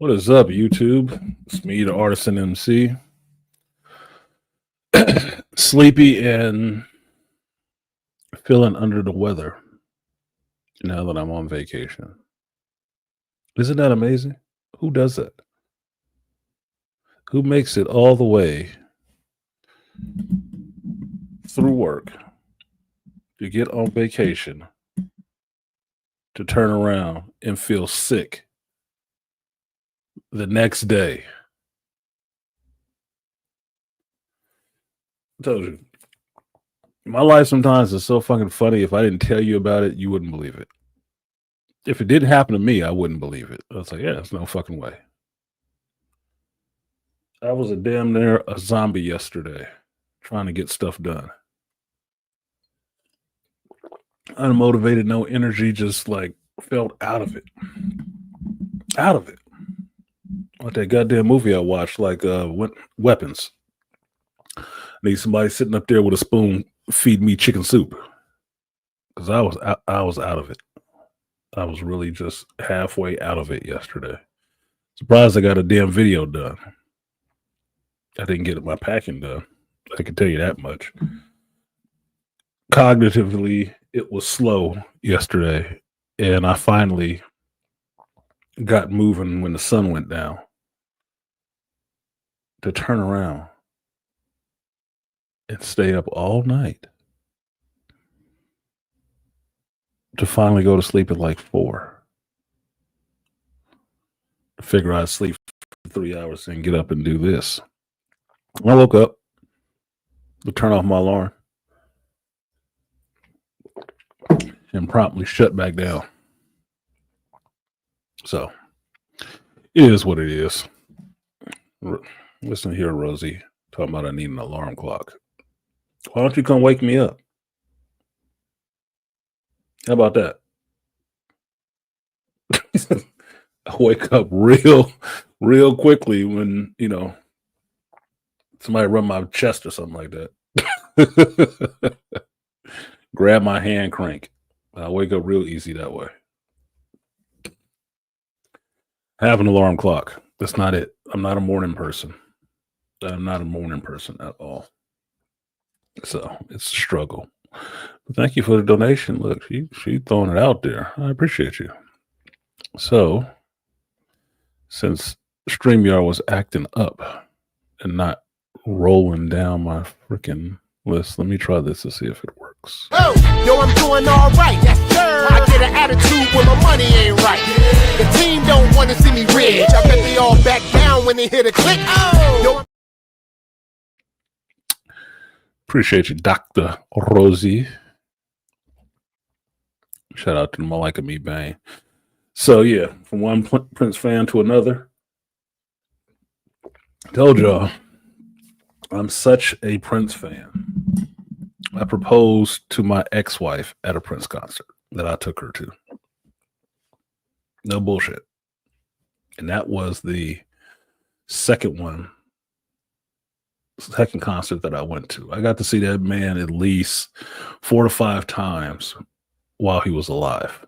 What is up, YouTube? It's me, the Artisan MC. Sleepy and feeling under the weather now that I'm on vacation. Isn't that amazing? Who does that? Who makes it all the way through work to get on vacation to turn around and feel sick the next day? I told you, my life sometimes is so fucking funny. If I didn't tell you about it, you wouldn't believe it. If it didn't happen to me, I wouldn't believe it. I was like, yeah, there's no fucking way. I was a damn near a zombie yesterday trying to get stuff done. Unmotivated, no energy, just like felt out of it. Out of it. Like that goddamn movie I watched, like Weapons. Need somebody sitting up there with a spoon feed me chicken soup. Because I was out of it. I was really just halfway out of it yesterday. Surprised I got a damn video done. I didn't get my packing done. I can tell you that much. Cognitively, it was slow yesterday, and I finally got moving when the sun went down to turn around and stay up all night to finally go to sleep at like 4. To figure I'd sleep for 3 hours and get up and do this. I woke up to turn off my alarm and promptly shut back down. So it is what it is. Listen here, Rosie, talking about I need an alarm clock. Why don't you come wake me up? How about that? I wake up real quickly when, somebody run my chest or something like that. Grab my hand crank. I wake up real easy that way. Have an alarm clock. That's not it. I'm not a morning person. I'm not a morning person at all. So it's a struggle. But thank you for the donation. Look, she throwing it out there. I appreciate you. So since StreamYard was acting up and not rolling down my freaking list, let me try this to see if it works. Oh, yo, I'm doing all right. Yes, sir. I get an attitude when my money ain't right. The team don't want to see me rich. I bet they all back down when they hear the click. Oh, yo. Appreciate you, Dr. Rosie. Shout out to the Malika Me Bang. So yeah, from one Prince fan to another. Told y'all, I'm such a Prince fan. I proposed to my ex-wife at a Prince concert that I took her to. No bullshit. And that was the second concert that I went to. I got to see that man at least 4 to 5 times while he was alive.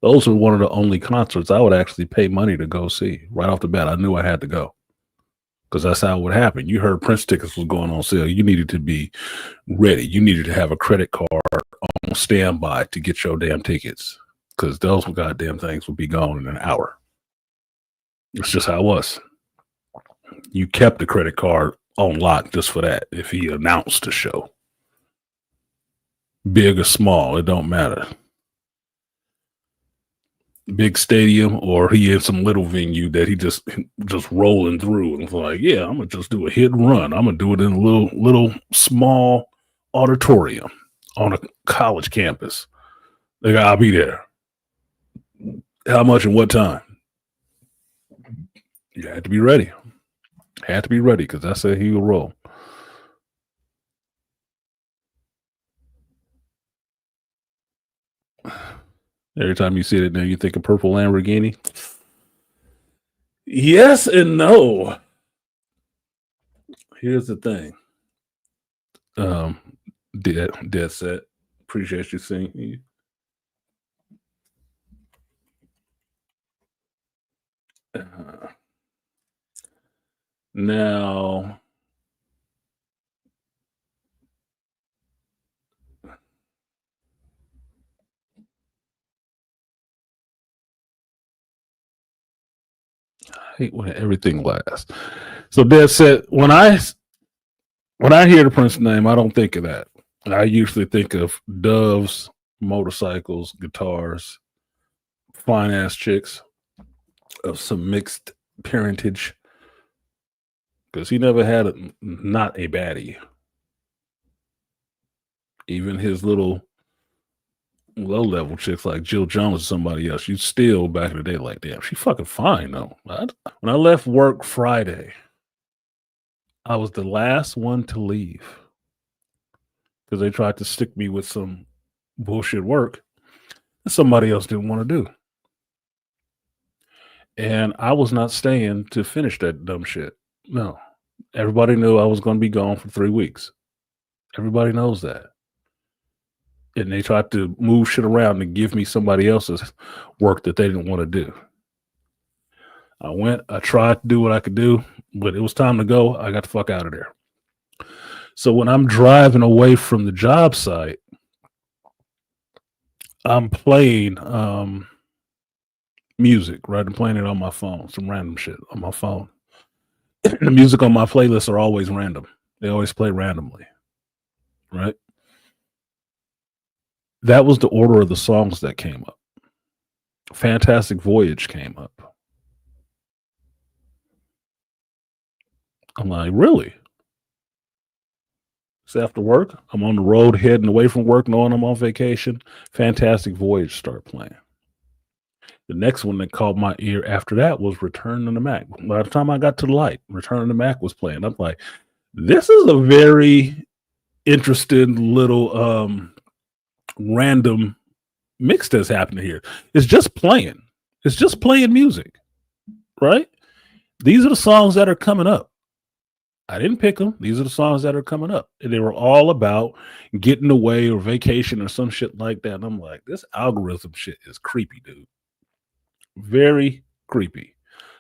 Those were one of the only concerts I would actually pay money to go see. Right off the bat, I knew I had to go. Because that's how it would happen. You heard Prince tickets was going on sale. You needed to be ready. You needed to have a credit card on standby to get your damn tickets. Because those goddamn things would be gone in an hour. It's just how it was. You kept the credit card on lock just for that. If he announced the show. Big or small, it don't matter. Big stadium or he in some little venue that he just rolling through and it's like, yeah, I'm gonna just do a hit and run. I'm gonna do it in a little small auditorium on a college campus. Like, I'll be there. How much and what time? You had to be ready. Had to be ready because I said he will roll. Every time you see it now, you think of purple Lamborghini. Yes and no. Here's the thing. Dead set. Appreciate you seeing. Now, I hate when everything lasts. So Dad said, when I hear the Prince name, I don't think of that. I usually think of doves, motorcycles, guitars, fine ass chicks of some mixed parentage. Because he never had not a baddie. Even his little low level chicks like Jill Jones or somebody else, you still back in the day like, damn, she fucking fine though. When I left work Friday, I was the last one to leave because they tried to stick me with some bullshit work that somebody else didn't want to do. And I was not staying to finish that dumb shit. No. Everybody knew I was going to be gone for 3 weeks. Everybody knows that. And they tried to move shit around and give me somebody else's work that they didn't want to do. I went, I tried to do what I could do, but it was time to go. I got the fuck out of there. So when I'm driving away from the job site, I'm playing music, right? I'm playing it on my phone, some random shit on my phone. The music on my playlists are always random. They always play randomly, right? That was the order of the songs that came up. Fantastic Voyage came up. I'm like, really? It's after work. I'm on the road heading away from work, knowing I'm on vacation. Fantastic Voyage start playing. The next one that caught my ear after that was Return to the Mac. By the time I got to the light, Return to the Mac was playing. I'm like, this is a very interesting little random mix that's happening here. It's just playing. It's just playing music, right? These are the songs that are coming up. I didn't pick them. These are the songs that are coming up. And they were all about getting away or vacation or some shit like that. And I'm like, this algorithm shit is creepy, dude. Very creepy.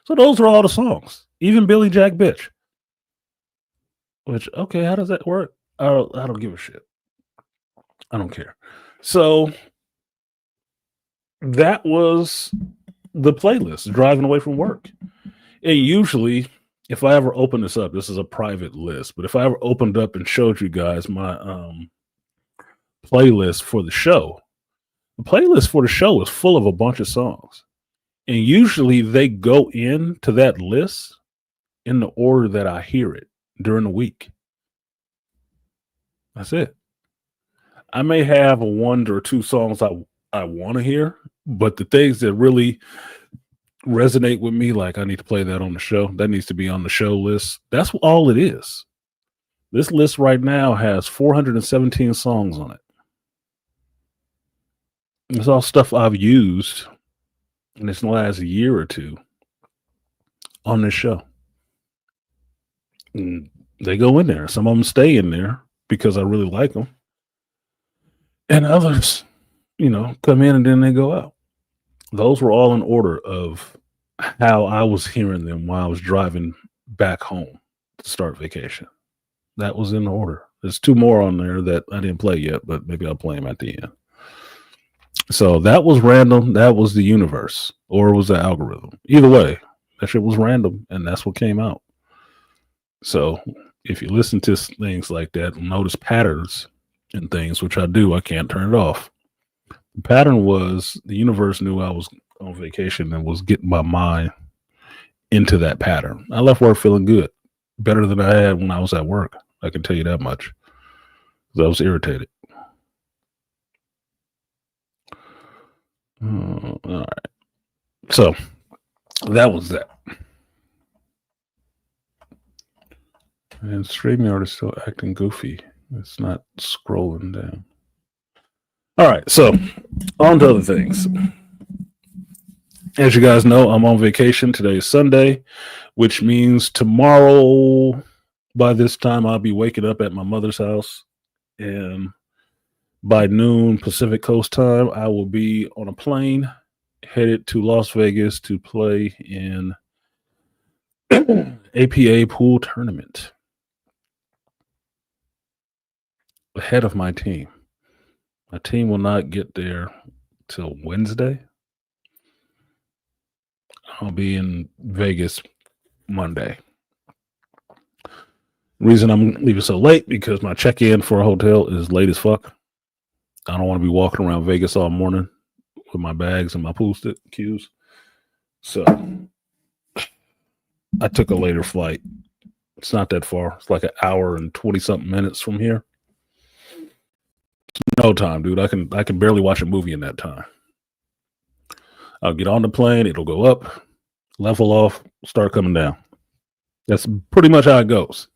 So those are all the songs. Even Billy Jack Bitch. Which, okay, how does that work? I don't give a shit. I don't care. So that was the playlist, driving away from work. And usually, if I ever open this up, this is a private list, but if I ever opened up and showed you guys my playlist for the show, the playlist for the show is full of a bunch of songs. And usually they go into that list in the order that I hear it during the week. That's it. I may have a one or two songs I want to hear, but the things that really resonate with me, like I need to play that on the show, that needs to be on the show list. That's all it is. This list right now has 417 songs on it. It's all stuff I've used in this last year or two on this show. And they go in there. Some of them stay in there because I really like them. And others, come in and then they go out. Those were all in order of how I was hearing them while I was driving back home to start vacation. That was in order. There's two more on there that I didn't play yet, but maybe I'll play them at the end. So that was random. That was the universe, or it was the algorithm. Either way, that shit was random, and that's what came out. So if you listen to things like that, notice patterns and things, which I do. I can't turn it off. The pattern was the universe knew I was on vacation and was getting my mind into that pattern. I left work feeling good, better than I had when I was at work. I can tell you that much. I was irritated. All right. So that was that. And StreamYard is still acting goofy. It's not scrolling down. All right. So on to other things. As you guys know, I'm on vacation. Today is Sunday, which means tomorrow by this time I'll be waking up at my mother's house. And by noon Pacific Coast time, I will be on a plane headed to Las Vegas to play in APA pool tournament. Ahead of my team. My team will not get there till Wednesday. I'll be in Vegas Monday. Reason I'm leaving so late because my check-in for a hotel is late as fuck. I don't want to be walking around Vegas all morning with my bags and my pool cues. So I took a later flight. It's not that far. It's like an hour and 20-something minutes from here. No time, dude. I can barely watch a movie in that time. I'll get on the plane. It'll go up, level off, start coming down. That's pretty much how it goes.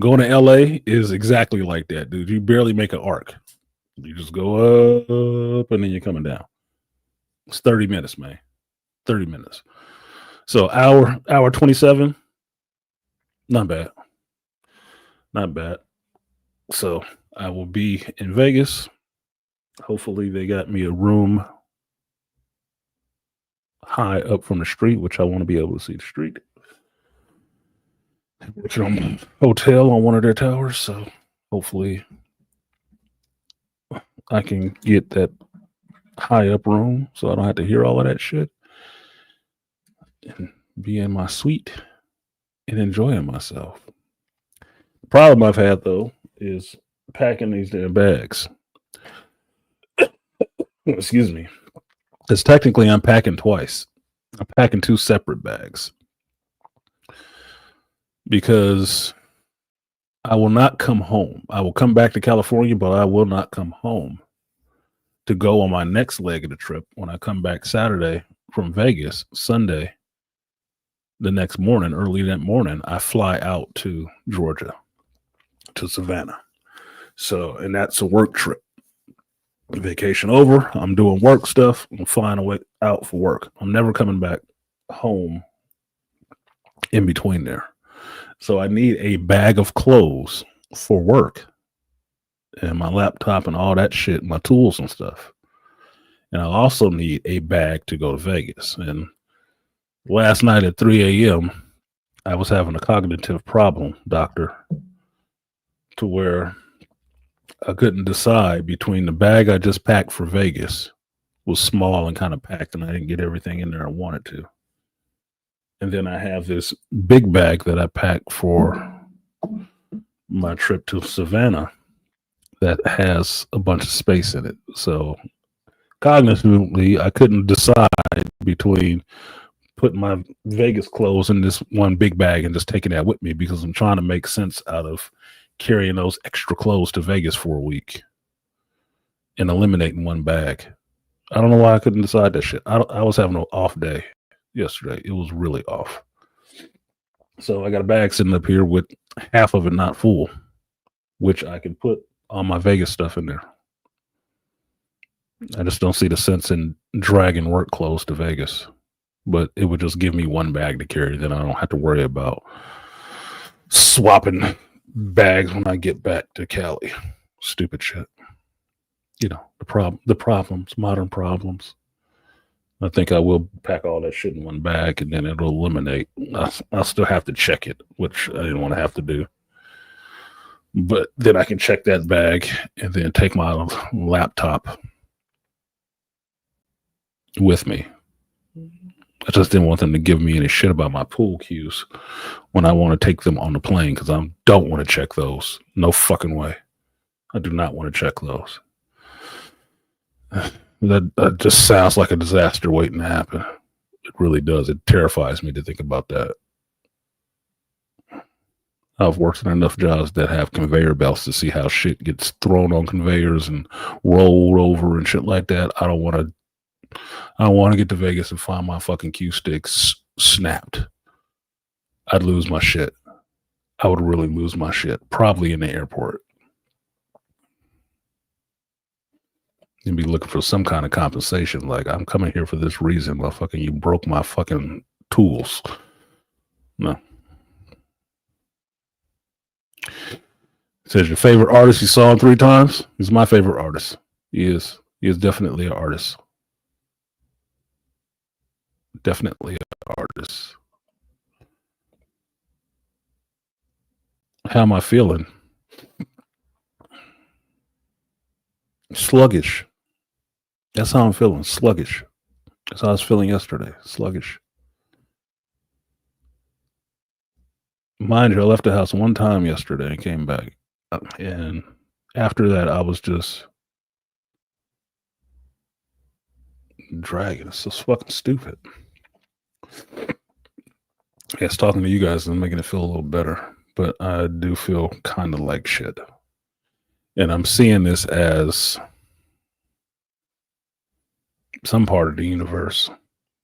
Going to LA is exactly like that, dude. You barely make an arc. You just go up and then you're coming down. It's 30 minutes, man. 30 minutes. So hour 27. Not bad. Not bad. So I will be in Vegas. Hopefully they got me a room high up from the street, which I want to be able to see the street. Which on a hotel on one of their towers. So hopefully I can get that high up room so I don't have to hear all of that shit and be in my suite and enjoying myself. The problem I've had though is packing these damn bags. Excuse me. Because technically I'm packing twice. I'm packing 2 separate bags. Because I will not come home. I will come back to California, but I will not come home to go on my next leg of the trip when I come back Saturday from Vegas. Sunday, the next morning, early that morning, I fly out to Georgia, to Savannah. So, and that's a work trip. Vacation over. I'm doing work stuff. I'm flying away out for work. I'm never coming back home in between there. So I need a bag of clothes for work and my laptop and all that shit, my tools and stuff. And I also need a bag to go to Vegas. And last night at 3 a.m., I was having a cognitive problem, doctor, to where I couldn't decide between the bag I just packed for Vegas was small and kind of packed, and I didn't get everything in there I wanted to. And then I have this big bag that I packed for my trip to Savannah that has a bunch of space in it. So cognitively, I couldn't decide between putting my Vegas clothes in this one big bag and just taking that with me, because I'm trying to make sense out of carrying those extra clothes to Vegas for a week and eliminating one bag. I don't know why I couldn't decide that shit. I was having an off day yesterday. It was really off. So I got a bag sitting up here with half of it not full, which I can put all my Vegas stuff in there. I just don't see the sense in dragging work clothes to Vegas, but it would just give me one bag to carry. Then I don't have to worry about swapping bags when I get back to Cali. Stupid shit. You know, the problems, modern problems. I think I will pack all that shit in one bag and then it'll eliminate. I'll still have to check it, which I didn't want to have to do. But then I can check that bag and then take my laptop with me. I just didn't want them to give me any shit about my pool cues when I want to take them on the plane, because I don't want to check those. No fucking way. I do not want to check those. That just sounds like a disaster waiting to happen. It really does. It terrifies me to think about that. I've worked in enough jobs that have conveyor belts to see how shit gets thrown on conveyors and rolled over and shit like that. I don't want to get to Vegas and find my fucking cue sticks snapped. I'd lose my shit. I would really lose my shit. Probably in the airport. And be looking for some kind of compensation. Like, I'm coming here for this reason. Motherfucker, you broke my fucking tools. No. It says your favorite artist you saw him 3 times. He's my favorite artist. He is definitely an artist. Definitely an artist. How am I feeling? Sluggish. That's how I'm feeling. Sluggish. That's how I was feeling yesterday. Sluggish. Mind you, I left the house one time yesterday and came back. And after that, I was just dragging. It's so fucking stupid. Yes, talking to you guys is making it feel a little better, but I do feel kind of like shit. And I'm seeing this as some part of the universe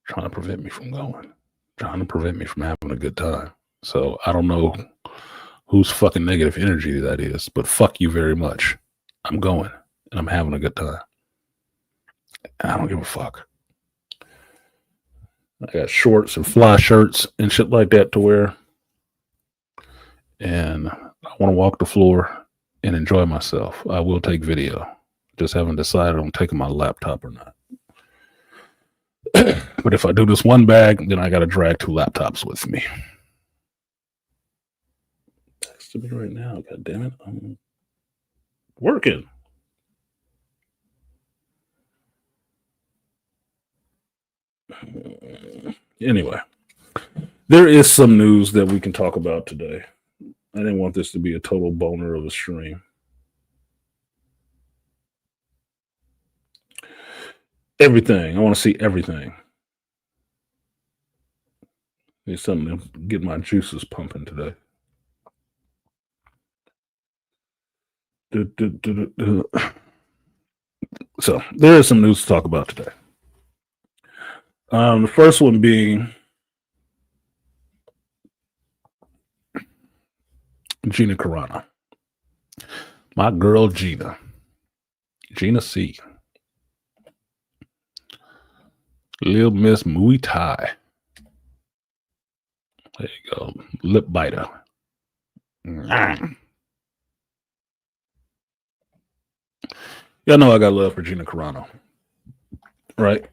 trying to prevent me from going, trying to prevent me from having a good time. So I don't know whose fucking negative energy that is, but fuck you very much. I'm going and I'm having a good time. I don't give a fuck. I got shorts and fly shirts and shit like that to wear. And I want to walk the floor and enjoy myself. I will take video. Just haven't decided on taking my laptop or not. But if I do this one bag, then I got to drag 2 laptops with me. Text to me right now. God damn it. I'm working. Anyway, there is some news that we can talk about today. I didn't want this to be a total boner of a stream. Everything. I want to see everything. Need something to get my juices pumping today. So there is some news to talk about today. The first one being Gina Carano. My girl Gina C. Little Miss Muay Thai. There you go. Lip biter. Y'all know I got love for Gina Carano. Right?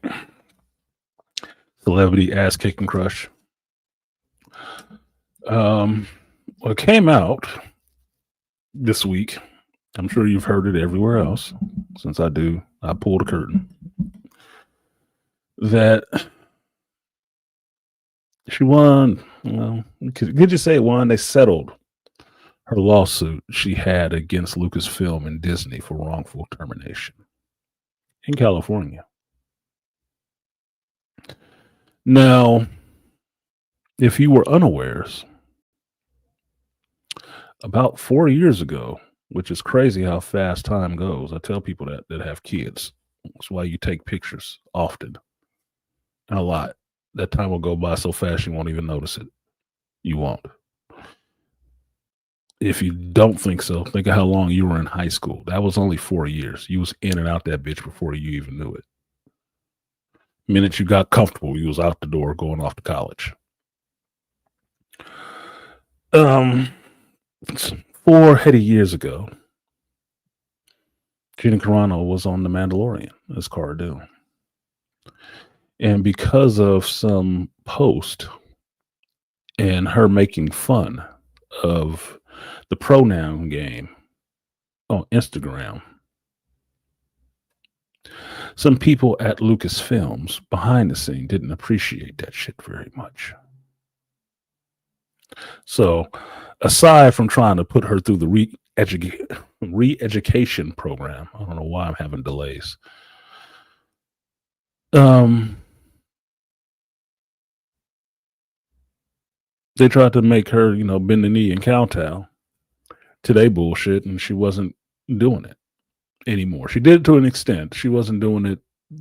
Celebrity ass kicking crush. It came out this week. I'm sure you've heard it everywhere else. Since I pulled a curtain. That she won. Well, could you say won? They settled her lawsuit she had against Lucasfilm and Disney for wrongful termination in California. Now, if you were unawares, about 4 years ago, which is crazy how fast time goes. I tell people that have kids. That's why you take pictures often and a lot. That time will go by so fast you won't even notice it. You won't. If you don't think so, think of how long you were in high school. That was only 4 years. You was in and out that bitch before you even knew it. The minute you got comfortable, you was out the door going off to college. 4 heady years ago, Gina Carano was on The Mandalorian as Cara Dune. And because of some post and her making fun of the pronoun game on Instagram, some people at Lucasfilms behind the scene didn't appreciate that shit very much. So aside from trying to put her through the re-education program, I don't know why I'm having delays. They tried to make her, bend the knee and kowtow to their bullshit, and she wasn't doing it anymore. She did it to an extent. She wasn't doing it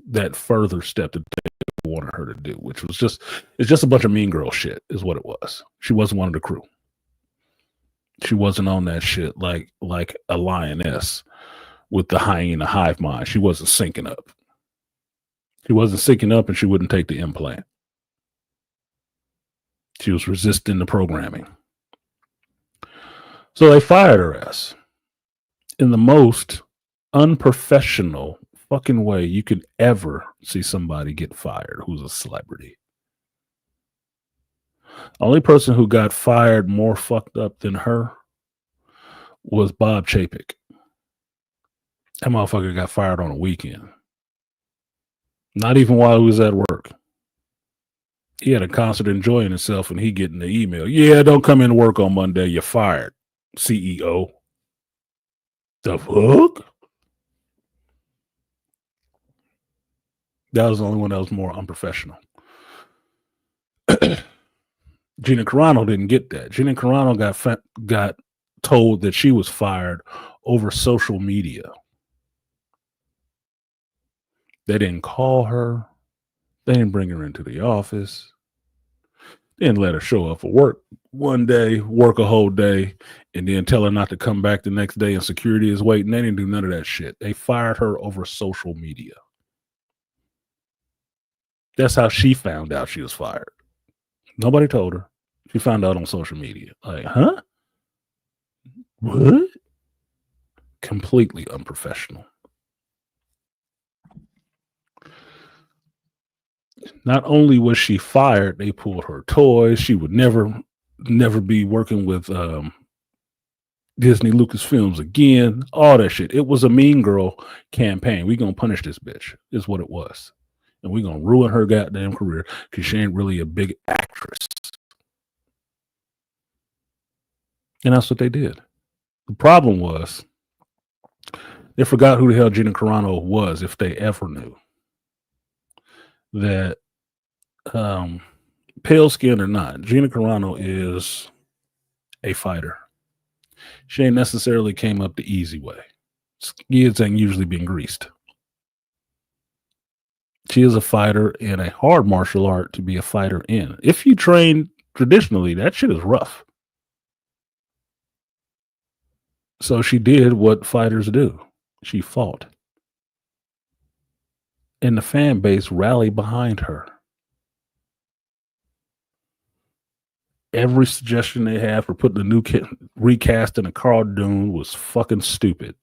that further step that they wanted her to do, which was it's just a bunch of mean girl shit is what it was. She wasn't one of the crew. She wasn't on that shit like a lioness with the hyena hive mind. She wasn't syncing up. She wasn't syncing up, and she wouldn't take the implant. She was resisting the programming. So they fired her ass in the most unprofessional fucking way you could ever see somebody get fired who's a celebrity. Only person who got fired more fucked up than her was Bob Chapek. That motherfucker got fired on a weekend. Not even while he was at work. He had a concert enjoying himself, and he getting the email. Yeah, don't come in to work on Monday. You're fired, CEO. The fuck? That was the only one that was more unprofessional. Gina Carano didn't get that. Gina Carano got told that she was fired over social media. They didn't call her. They didn't bring her into the office. They didn't let her show up for work one day, work a whole day, and then tell her not to come back the next day and security is waiting. They didn't do none of that shit. They fired her over social media. That's how she found out she was fired. Nobody told her. She found out on social media. Like, huh? What? Completely unprofessional. Not only was she fired, they pulled her toys. She would never be working with Disney Lucasfilms again. All that shit. It was a mean girl campaign. We gonna punish this bitch, is what it was. And we gonna ruin her goddamn career because she ain't really a big actress. And that's what they did. The problem was they forgot who the hell Gina Carano was, if they ever knew. That pale skin or not, Gina Carano is a fighter. She ain't necessarily came up the easy way. Skids ain't usually been greased. She is a fighter in a hard martial art to be a fighter in. If you train traditionally, that shit is rough. So she did what fighters do. She fought. And the fan base rallied behind her. Every suggestion they had for putting a new recast in a Carl Dune was fucking stupid.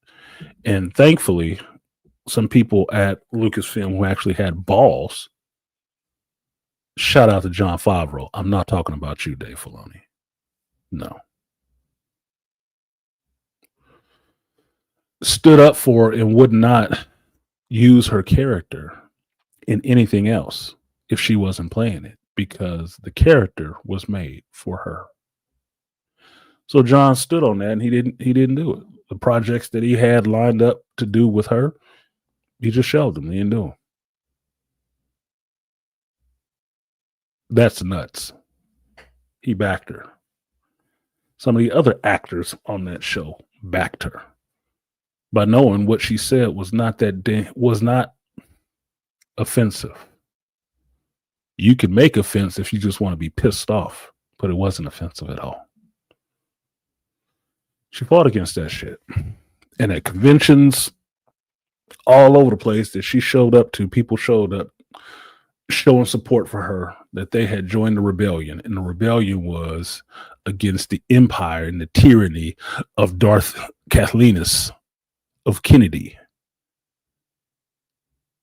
And thankfully, some people at Lucasfilm who actually had balls, shout out to Jon Favreau. I'm not talking about you, Dave Filoni. No. Stood up for and would not use her character in anything else if she wasn't playing it, because the character was made for her. So John stood on that, and he didn't do it. The projects that he had lined up to do with her, he just shelved them. He didn't do them. That's nuts. He backed her. Some of the other actors on that show backed her by knowing what she said was not offensive. You can make offense if you just want to be pissed off, but it wasn't offensive at all. She fought against that shit. And at conventions all over the place that she showed up to, people showed up showing support for her, that they had joined the rebellion. And the rebellion was against the empire and the tyranny of Darth Kathleen of Kennedy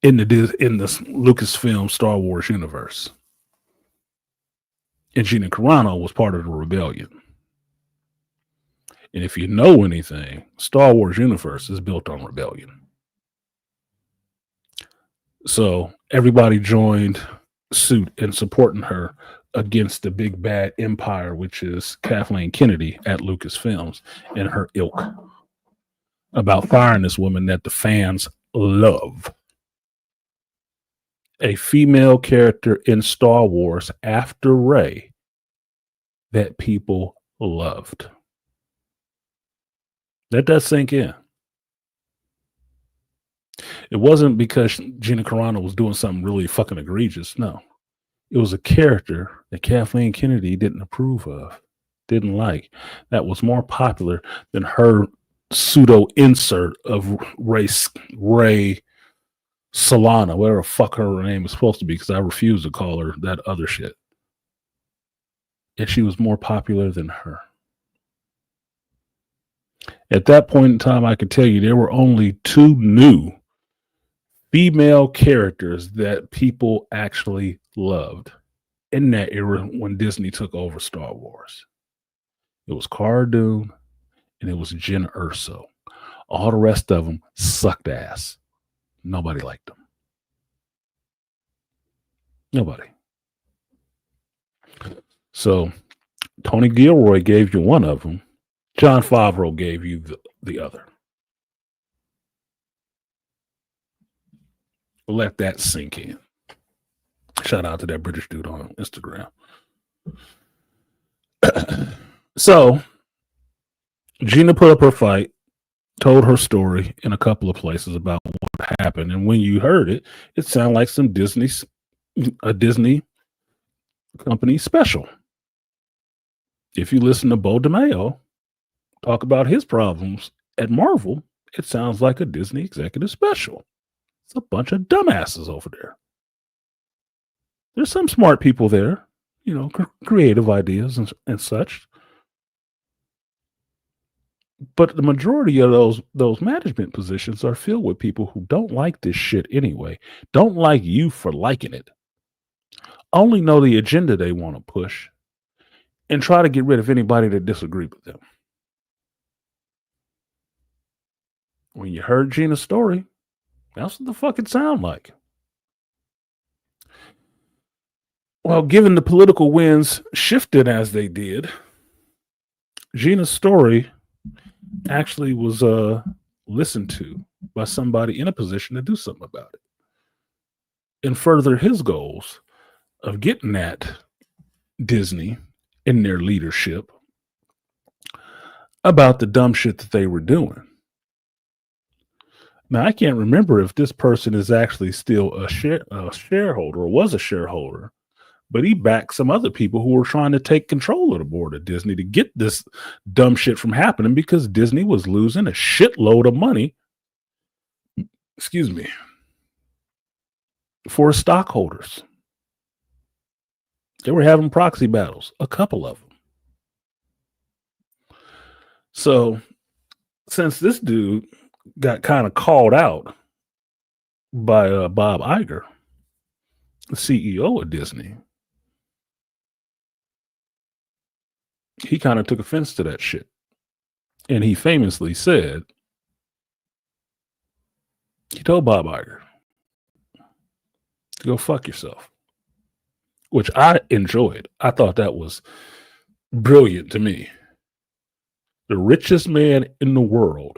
in the Lucasfilm Star Wars universe. And Gina Carano was part of the rebellion. And if you know anything, Star Wars universe is built on rebellion. So everybody joined suit in supporting her against the big bad empire, which is Kathleen Kennedy at Lucasfilms and her ilk, about firing this woman that the fans love. A female character in Star Wars after Rey that people loved. Let that sink in. It wasn't because Gina Carano was doing something really fucking egregious. No. It was a character that Kathleen Kennedy didn't approve of, didn't like, that was more popular than her pseudo insert of Rey Solana, whatever the fuck her name is supposed to be, because I refuse to call her that other shit. And she was more popular than her. At that point in time, I can tell you there were only 2 new female characters that people actually loved in that era when Disney took over Star Wars. It was Cara Dune and it was Jen Erso. All the rest of them sucked ass. Nobody liked them. Nobody. So Tony Gilroy gave you one of them. John Favreau gave you the other. Let that sink in. Shout out to that British dude on Instagram. So Gina put up her fight, told her story in a couple of places about what happened. And when you heard it, it sounded like a Disney company special. If you listen to Bo DeMayo talk about his problems at Marvel, it sounds like a Disney executive special. It's a bunch of dumbasses over there. There's some smart people there, creative ideas and such. But the majority of those management positions are filled with people who don't like this shit anyway. Don't like you for liking it. Only know the agenda they want to push and try to get rid of anybody that disagrees with them. When you heard Gina's story, that's what the fuck it sound like. Well, given the political winds shifted as they did, Gina's story actually was listened to by somebody in a position to do something about it and further his goals of getting at Disney in their leadership about the dumb shit that they were doing. Now, I can't remember if this person is actually still a shareholder or was a shareholder, but he backed some other people who were trying to take control of the board of Disney to get this dumb shit from happening because Disney was losing a shitload of money, for stockholders. They were having proxy battles, a couple of them. So, since this dude got kind of called out by Bob Iger, the CEO of Disney, he kind of took offense to that shit. And he famously said, he told Bob Iger to go fuck yourself, which I enjoyed. I thought that was brilliant to me. The richest man in the world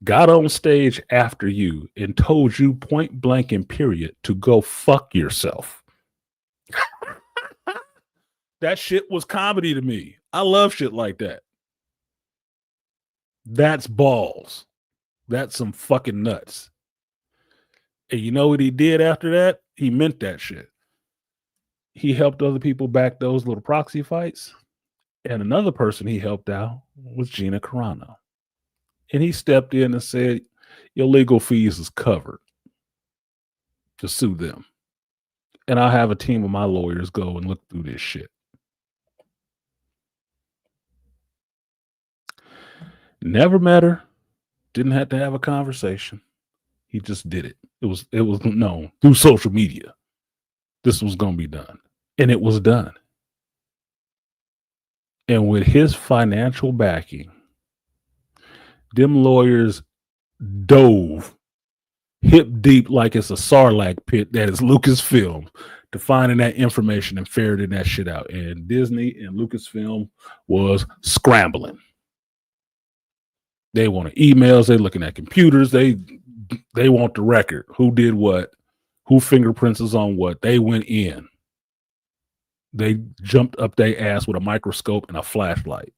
got on stage after you and told you point blank and period to go fuck yourself. That shit was comedy to me. I love shit like that. That's balls. That's some fucking nuts. And you know what he did after that? He meant that shit. He helped other people back those little proxy fights. And another person he helped out was Gina Carano. And he stepped in and said, your legal fees is covered to sue them. And I'll have a team of my lawyers go and look through this shit. Never met her. Didn't have to have a conversation. He just did it. It was known through social media. This was going to be done. And it was done. And with his financial backing, them lawyers dove hip deep like it's a Sarlacc pit that is Lucasfilm to finding that information and ferreting that shit out. And Disney and Lucasfilm was scrambling. They wanted emails. They looking at computers. They want the record. Who did what? Who fingerprints is on what? They went in. They jumped up their ass with a microscope and a flashlight.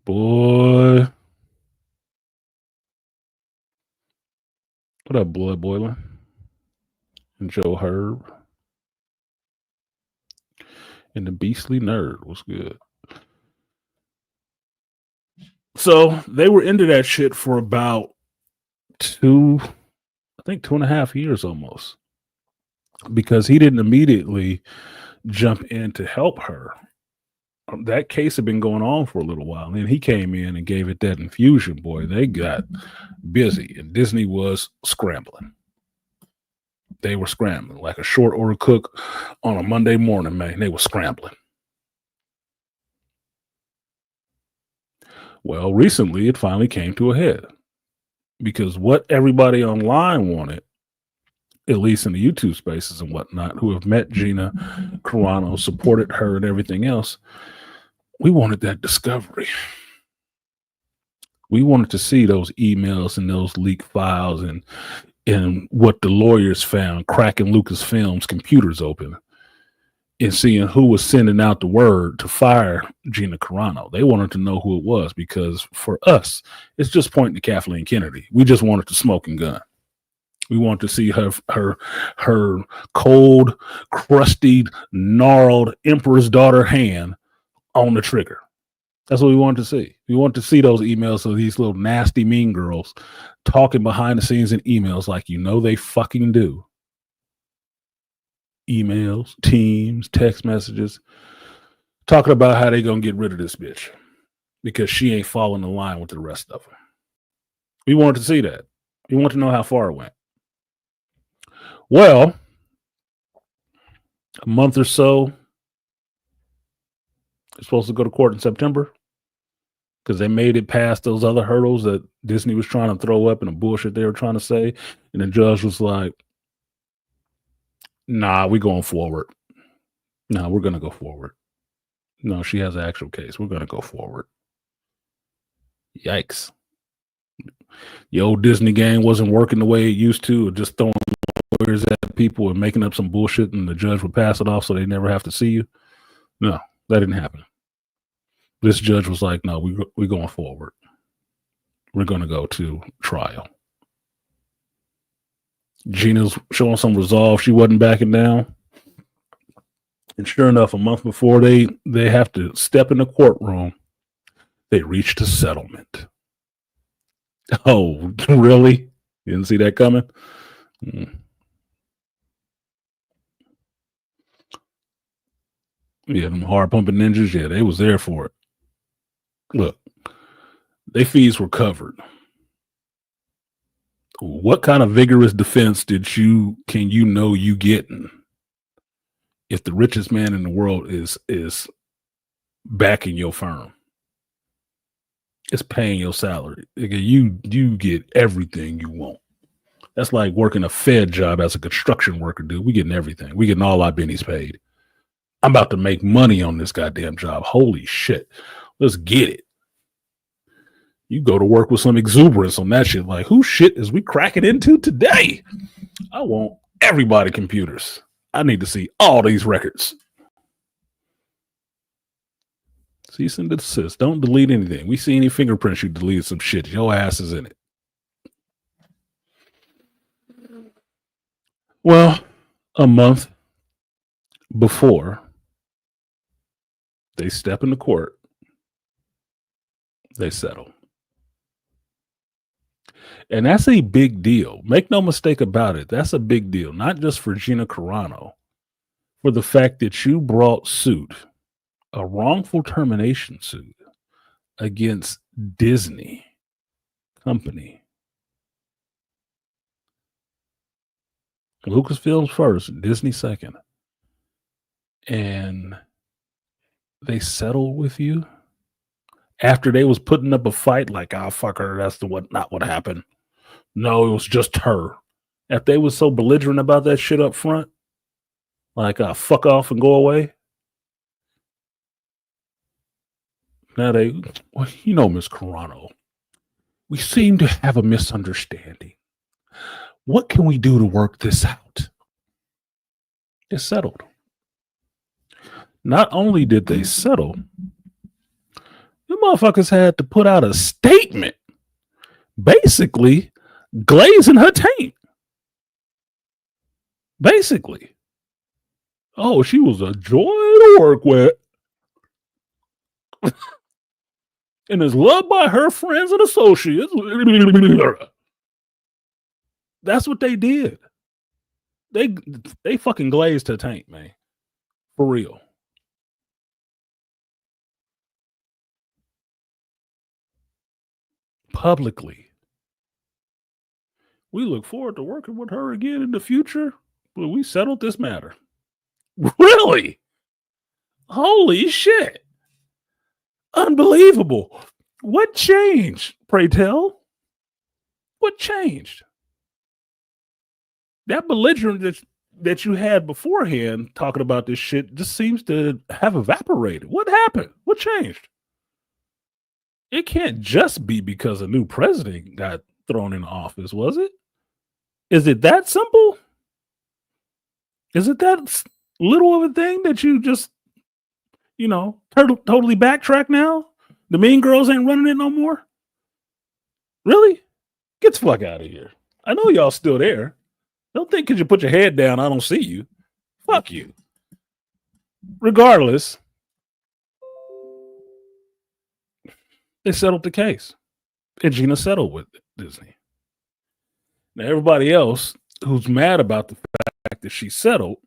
Boy. What up, Blood Boiler? And Joe Herb. And the Beastly Nerd was good. So they were into that shit for about 2.5 years almost. Because he didn't immediately jump in to help her. That case had been going on for a little while. And then he came in and gave it that infusion, boy. They got busy. And Disney was scrambling. They were scrambling. Like a short order cook on a Monday morning, man. They were scrambling. Well, recently it finally came to a head because what everybody online wanted, at least in the YouTube spaces and whatnot, who have met Gina Carano, supported her and everything else, we wanted that discovery. We wanted to see those emails and those leaked files and what the lawyers found cracking Lucasfilm's computers open and seeing who was sending out the word to fire Gina Carano. They wanted to know who it was because for us, it's just pointing to Kathleen Kennedy. We just wanted the smoking gun. We want to see her cold, crusty, gnarled emperor's daughter hand on the trigger. That's what we want to see. We want to see those emails of these little nasty mean girls talking behind the scenes in emails like they fucking do. Emails, Teams, text messages, talking about how they gonna get rid of this bitch because she ain't following the line with the rest of them. We wanted to see that. We want to know how far it went. Well, a month or so, it's supposed to go to court in September because they made it past those other hurdles that Disney was trying to throw up and the bullshit they were trying to say. And the judge was like, nah, we're going forward. No, we're going to go forward. No, she has an actual case. We're going to go forward. Yikes. The old Disney game wasn't working the way it used to, or just throwing lawyers at people and making up some bullshit and the judge would pass it off so they never have to see you. No, that didn't happen. This judge was like, no, we're going forward. We're going to go to trial. Gina's showing some resolve. She wasn't backing down. And sure enough, a month before they have to step in the courtroom, they reached a settlement. Oh, really? You didn't see that coming? Yeah, them hard pumping ninjas, yeah, they was there for it. Look, their fees were covered. What kind of vigorous defense can you getting if the richest man in the world is backing your firm? It's paying your salary. You get everything you want. That's like working a Fed job as a construction worker, dude. We getting everything. We getting all our bennies paid. I'm about to make money on this goddamn job. Holy shit. Let's get it. You go to work with some exuberance on that shit. Like, whose shit is we cracking into today? I want everybody computers. I need to see all these records. Cease and desist. Don't delete anything. We see any fingerprints, you deleted some shit. Your ass is in it. Well, a month before they step into court, they settle. And that's a big deal. Make no mistake about it. That's a big deal, not just for Gina Carano, for the fact that you brought suit, a wrongful termination suit against Disney company. Lucasfilm first, Disney second. And they settled with you after they was putting up a fight like, oh, fuck her, that's not what happened. No, it was just her. If they was so belligerent about that shit up front, like, fuck off and go away. Now Miss Carano, we seem to have a misunderstanding. What can we do to work this out? It's settled. Not only did they settle, the motherfuckers had to put out a statement basically glazing her taint. Basically. Oh, she was a joy to work with. And is loved by her friends and associates. That's what they did. They fucking glazed her taint, man. For real. Publicly. We look forward to working with her again in the future, but we settled this matter. Really? Holy shit. Unbelievable. What changed? Pray tell. What changed? That belligerent that you had beforehand talking about this shit just seems to have evaporated. What happened? What changed? It can't just be because a new president got thrown in office, was it? Is it that simple? Is it that little of a thing that you just, totally backtrack now? The mean girls ain't running it no more? Really? Get the fuck out of here. I know y'all still there. Don't think because you put your head down, I don't see you. Fuck you. Regardless, they settled the case. And Gina settled with Disney. Now, everybody else who's mad about the fact that she settled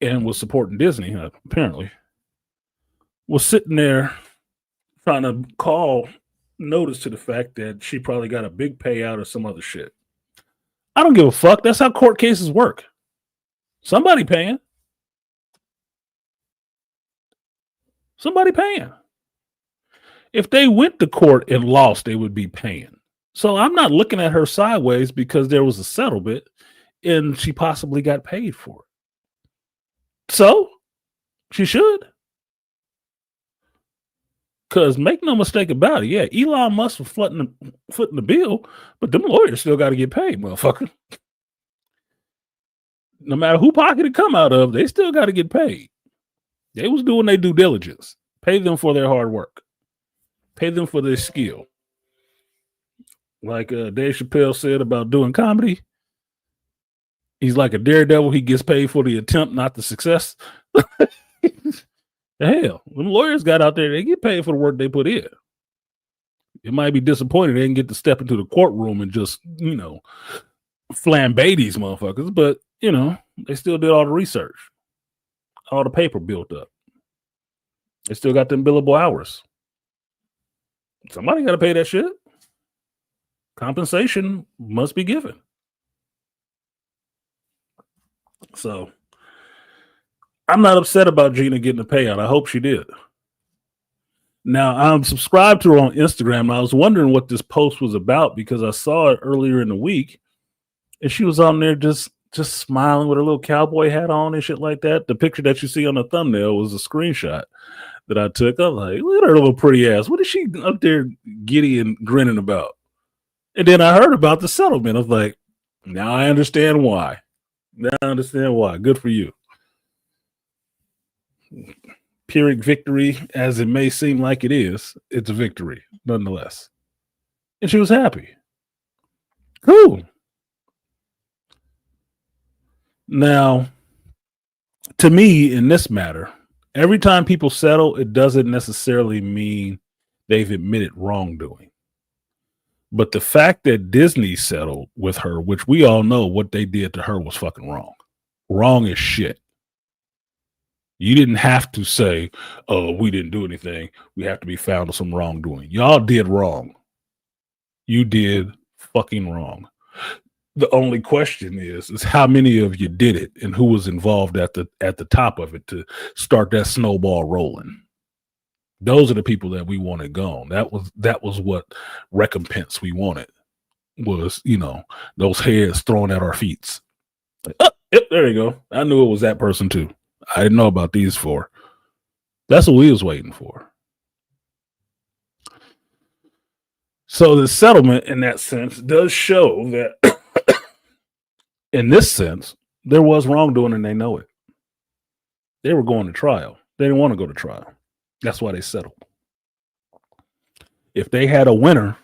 and was supporting Disney, apparently, was sitting there trying to call notice to the fact that she probably got a big payout or some other shit. I don't give a fuck. That's how court cases work. Somebody paying. Somebody paying. If they went to court and lost, they would be paying. So I'm not looking at her sideways because there was a settlement and she possibly got paid for it. So she should. Because make no mistake about it, yeah, Elon Musk was footing the bill, but them lawyers still got to get paid, motherfucker. No matter who pocket it come out of, they still got to get paid. They was doing their due diligence. Pay them for their hard work. Pay them for their skill. Like Dave Chappelle said about doing comedy, he's like a daredevil. He gets paid for the attempt, not the success. The hell, them lawyers got out there, they get paid for the work they put in. It might be disappointing they didn't get to step into the courtroom and just, flambe these motherfuckers, but, they still did all the research. All the paper built up. They still got them billable hours. Somebody got to pay that shit. Compensation must be given. So I'm not upset about Gina getting a payout. I hope she did. Now, I'm subscribed to her on Instagram, and I was wondering what this post was about because I saw it earlier in the week, and she was on there just smiling with her little cowboy hat on and shit like that. The picture that you see on the thumbnail was a screenshot that I took. I'm like, look at her little pretty ass. What is she up there giddy and grinning about? And then I heard about the settlement. I was like, now I understand why. Good for you. Pyrrhic victory, as it may seem like it is, it's a victory nonetheless. And she was happy. Cool. Now, to me, in this matter, every time people settle, it doesn't necessarily mean they've admitted wrongdoing. But the fact that Disney settled with her, which we all know what they did to her was fucking wrong. Wrong as shit. You didn't have to say, oh, we didn't do anything. We have to be found with some wrongdoing. Y'all did wrong. You did fucking wrong. The only question is how many of you did it and who was involved at the top of it to start that snowball rolling. Those are the people that we wanted gone. That was what recompense we wanted was, those heads thrown at our feet. Like, oh, yep, there you go. I knew it was that person too. I didn't know about these four. That's what we was waiting for. So the settlement in that sense does show that in this sense, there was wrongdoing and they know it. They were going to trial. They didn't want to go to trial. That's why they settled. If they had a winner,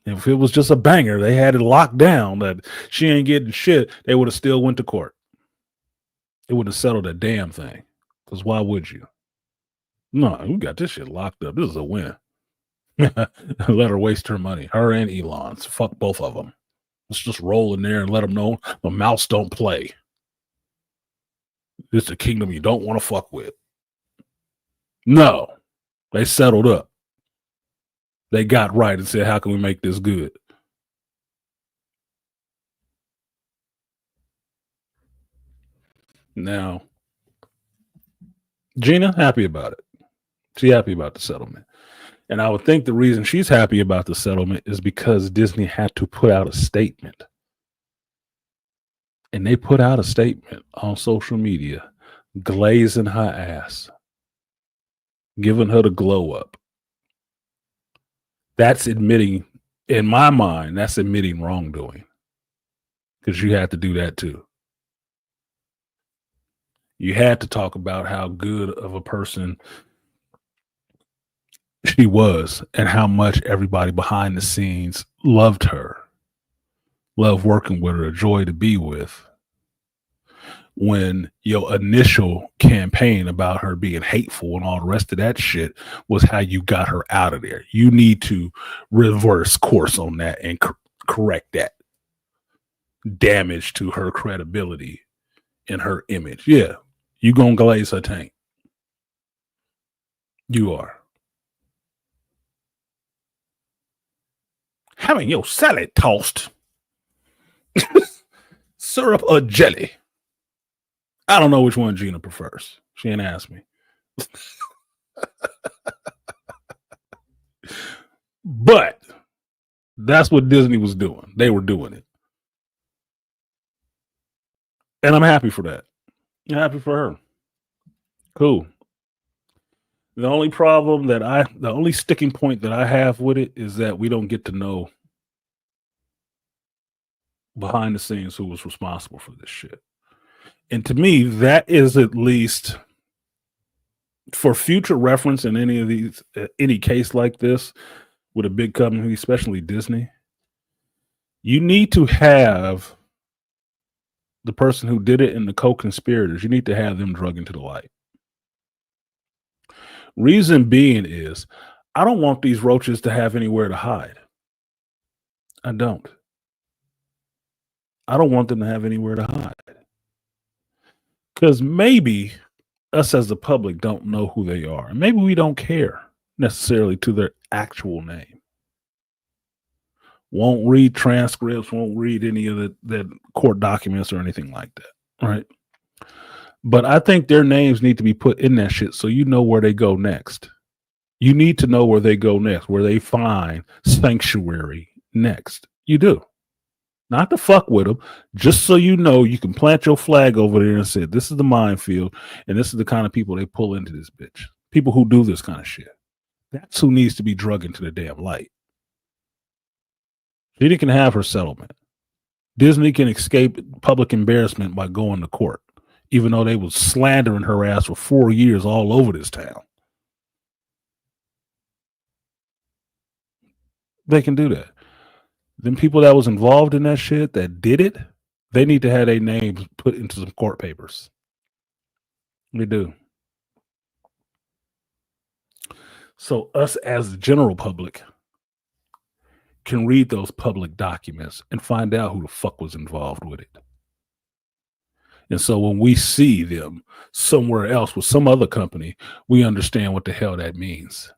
if it was just a banger, they had it locked down that she ain't getting shit, they would have still went to court. It would have settled a damn thing. Because why would you? No, we got this shit locked up. This is a win. Let her waste her money. Her and Elon's. Fuck both of them. Let's just roll in there and let them know the mouse don't play. This is a kingdom you don't want to fuck with. No. They settled up. They got right and said, how can we make this good? Now, Gina, happy about it. She happy about the settlement. And I would think the reason she's happy about the settlement is because Disney had to put out a statement. And they put out a statement on social media, glazing her ass, giving her the glow up. That's admitting, in my mind, that's admitting wrongdoing. Because you had to do that too. You had to talk about how good of a person she was and how much everybody behind the scenes loved her, loved working with her, a joy to be with. When your initial campaign about her being hateful and all the rest of that shit was how you got her out of there. You need to reverse course on that and correct that damage to her credibility and her image. Yeah, you gonna glaze her tank. You are. Having your salad tossed. Syrup or jelly? I don't know which one Gina prefers. She ain't asked me. But that's what Disney was doing. They were doing it. And I'm happy for that. I'm happy for her. Cool. The only sticking point that I have with it is that we don't get to know behind the scenes who was responsible for this shit. And to me, that is at least for future reference in any of these, any case like this with a big company, especially Disney. You need to have the person who did it and the co-conspirators, you need to have them drug into the light. Reason being is, I don't want these roaches to have anywhere to hide. I don't. I don't want them to have anywhere to hide. Because maybe us as the public don't know who they are. And maybe we don't care necessarily to their actual name. Won't read transcripts, won't read any of the court documents or anything like that. Right? But I think their names need to be put in that shit so you know where they go next. You need to know where they go next, where they find sanctuary next. You do. Not to fuck with them, just so you know you can plant your flag over there and say, this is the minefield, and this is the kind of people they pull into this bitch. People who do this kind of shit. That's who needs to be drug into the damn light. Disney can have her settlement. Disney can escape public embarrassment by going to court, even though they was slandering her ass for 4 years all over this town. They can do that. Them people that was involved in that shit, that did it, they need to have their names put into some court papers. They do. So us as the general public can read those public documents and find out who the fuck was involved with it. And so when we see them somewhere else with some other company, we understand what the hell that means.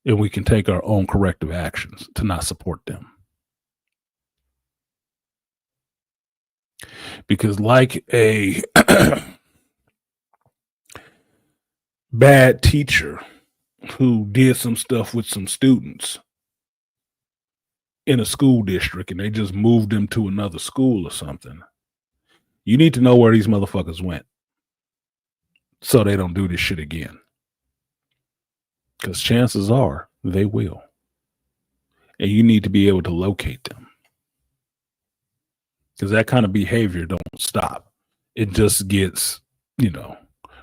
And we can take our own corrective actions to not support them. Because like a bad teacher who did some stuff with some students in a school district and they just moved them to another school or something, you need to know where these motherfuckers went so they don't do this shit again. Because chances are they will. And you need to be able to locate them. Because that kind of behavior don't stop. It just gets,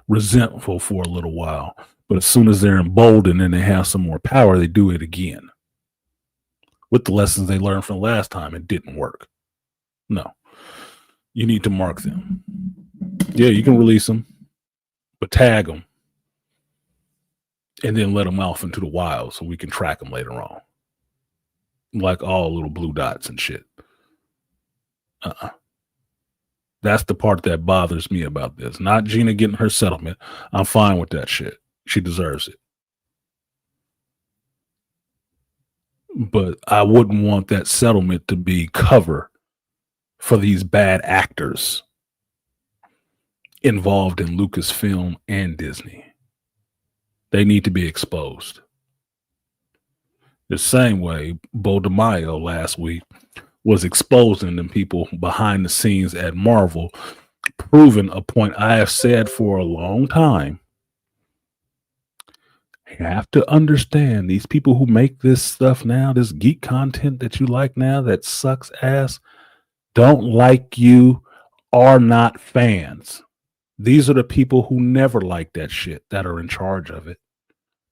resentful for a little while. But as soon as they're emboldened and they have some more power, they do it again. With the lessons they learned from last time, it didn't work. No. You need to mark them. Yeah, you can release them, but tag them. And then let them off into the wild so we can track them later on. Like all little blue dots and shit. That's the part that bothers me about this. Not Gina getting her settlement. I'm fine with that shit. She deserves it. But I wouldn't want that settlement to be cover for these bad actors involved in Lucasfilm and Disney. They need to be exposed. The same way Bo DeMaio last week was exposing them people behind the scenes at Marvel, proving a point I have said for a long time. You have to understand these people who make this stuff now, this geek content that you like now that sucks ass, don't like you, are not fans. These are the people who never liked that shit that are in charge of it.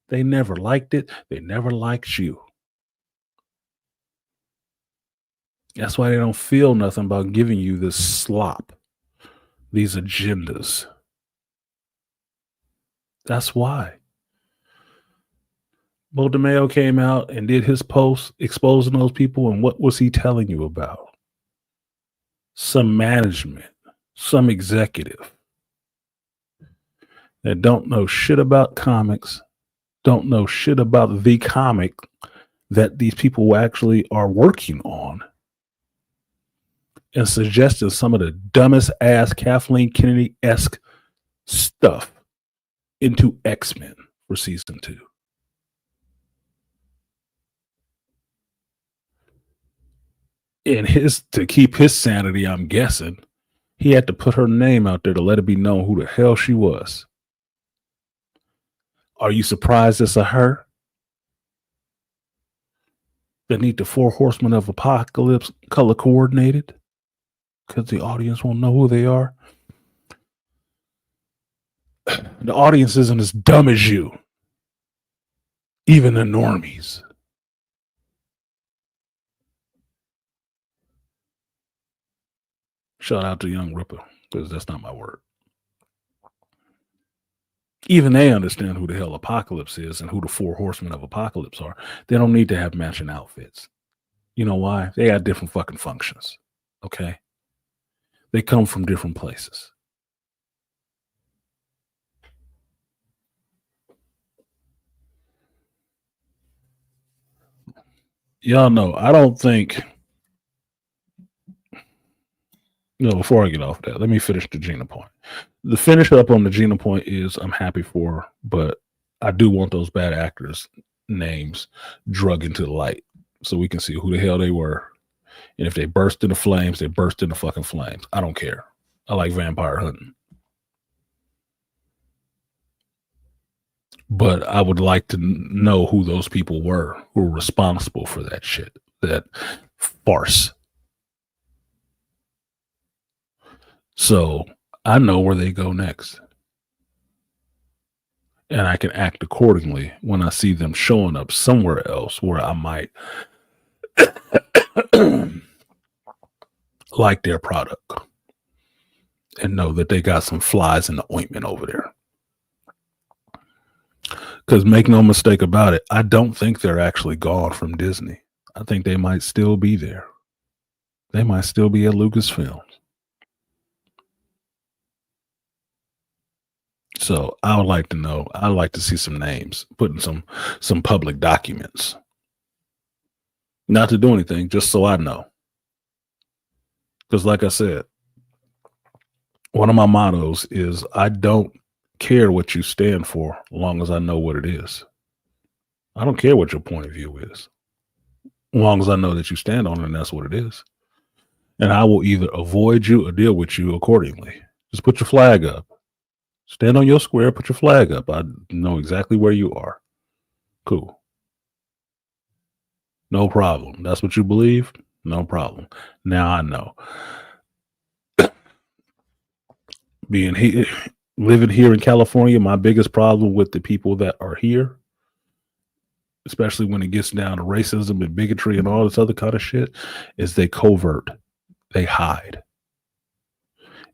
They never liked it. They never liked you. That's why they don't feel nothing about giving you this slop, these agendas. That's why. Bo DeMaio came out and did his post exposing those people, and what was he telling you about? Some management, some executive that don't know shit about comics, don't know shit about the comic that these people actually are working on, and suggesting some of the dumbest ass Kathleen Kennedy-esque stuff into X-Men for season 2. And to keep his sanity, I'm guessing, he had to put her name out there to let it be known who the hell she was. Are you surprised it's a her? Beneath the 4 Horsemen of Apocalypse color coordinated? Because the audience won't know who they are. The audience isn't as dumb as you. Even the normies. Shout out to Young Ripper, because that's not my word. Even they understand who the hell Apocalypse is and who the 4 Horsemen of Apocalypse are. They don't need to have matching outfits. You know why? They got different fucking functions. Okay? They come from different places. Y'all know, I don't think... No, before I get off that, let me finish the Gina point. The finish up on the Gina point is I'm happy for her, but I do want those bad actors' names drug into the light so we can see who the hell they were. And if they burst into flames, they burst into fucking flames. I don't care. I like vampire hunting. But I would like to know who those people were who were responsible for that shit, that farce. So I know where they go next. And I can act accordingly when I see them showing up somewhere else where I might like their product and know that they got some flies in the ointment over there. Because make no mistake about it, I don't think they're actually gone from Disney. I think they might still be there. They might still be at Lucasfilm. So I would like to know. I'd like to see some names put in some public documents. Not to do anything, just so I know. Because like I said, one of my mottos is I don't care what you stand for as long as I know what it is. I don't care what your point of view is. As long as I know that you stand on it and that's what it is. And I will either avoid you or deal with you accordingly. Just put your flag up. Stand on your square, put your flag up. I know exactly where you are. Cool. No problem. That's what you believe? No problem. Now I know. Being here, living here in California, my biggest problem with the people that are here, especially when it gets down to racism and bigotry and all this other kind of shit, is they covert. They hide.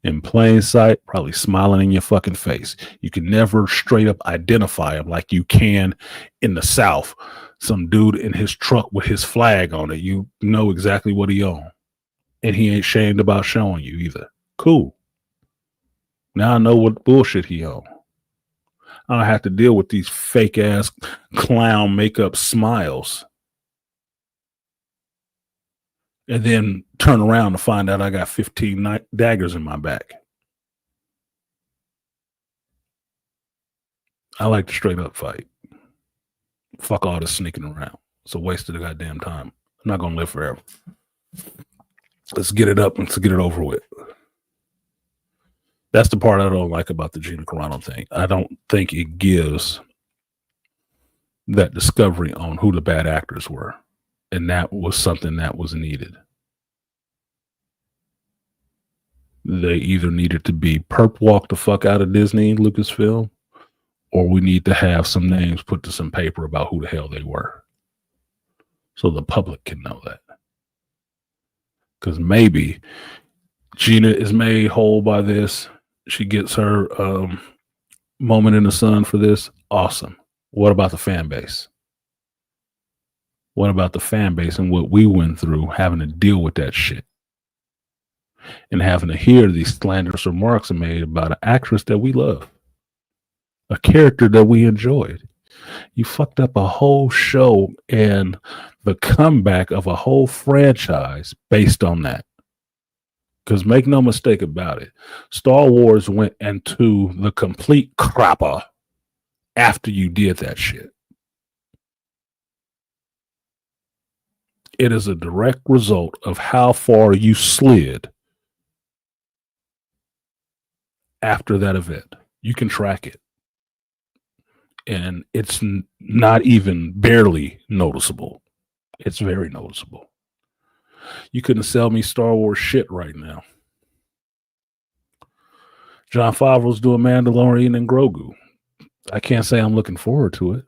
In plain sight, probably smiling in your fucking face. You can never straight up identify them like you can in the South. Some dude in his truck with his flag on it. You know exactly what he on. And he ain't shamed about showing you either. Cool. Now I know what bullshit he on. I don't have to deal with these fake ass clown makeup smiles. And then turn around to find out I got 15 daggers in my back. I like to straight up fight. Fuck all this sneaking around. It's a waste of the goddamn time. I'm not gonna live forever. Let's get it up and let's get it over with. That's the part I don't like about the Gina Carano thing. I don't think it gives that discovery on who the bad actors were. And that was something that was needed. They either needed to be perp walk the fuck out of Disney and Lucasfilm, or we need to have some names put to some paper about who the hell they were. So the public can know that. Because maybe Gina is made whole by this. She gets her moment in the sun for this. Awesome. What about the fan base? What about the fan base and what we went through having to deal with that shit? And having to hear these slanderous remarks made about an actress that we love, a character that we enjoyed. You fucked up a whole show and the comeback of a whole franchise based on that. Because make no mistake about it, Star Wars went into the complete crapper after you did that shit. It is a direct result of how far you slid after that event. You can track it. And it's not even barely noticeable. It's very noticeable. You couldn't sell me Star Wars shit right now. Jon Favreau's doing Mandalorian and Grogu. I can't say I'm looking forward to it.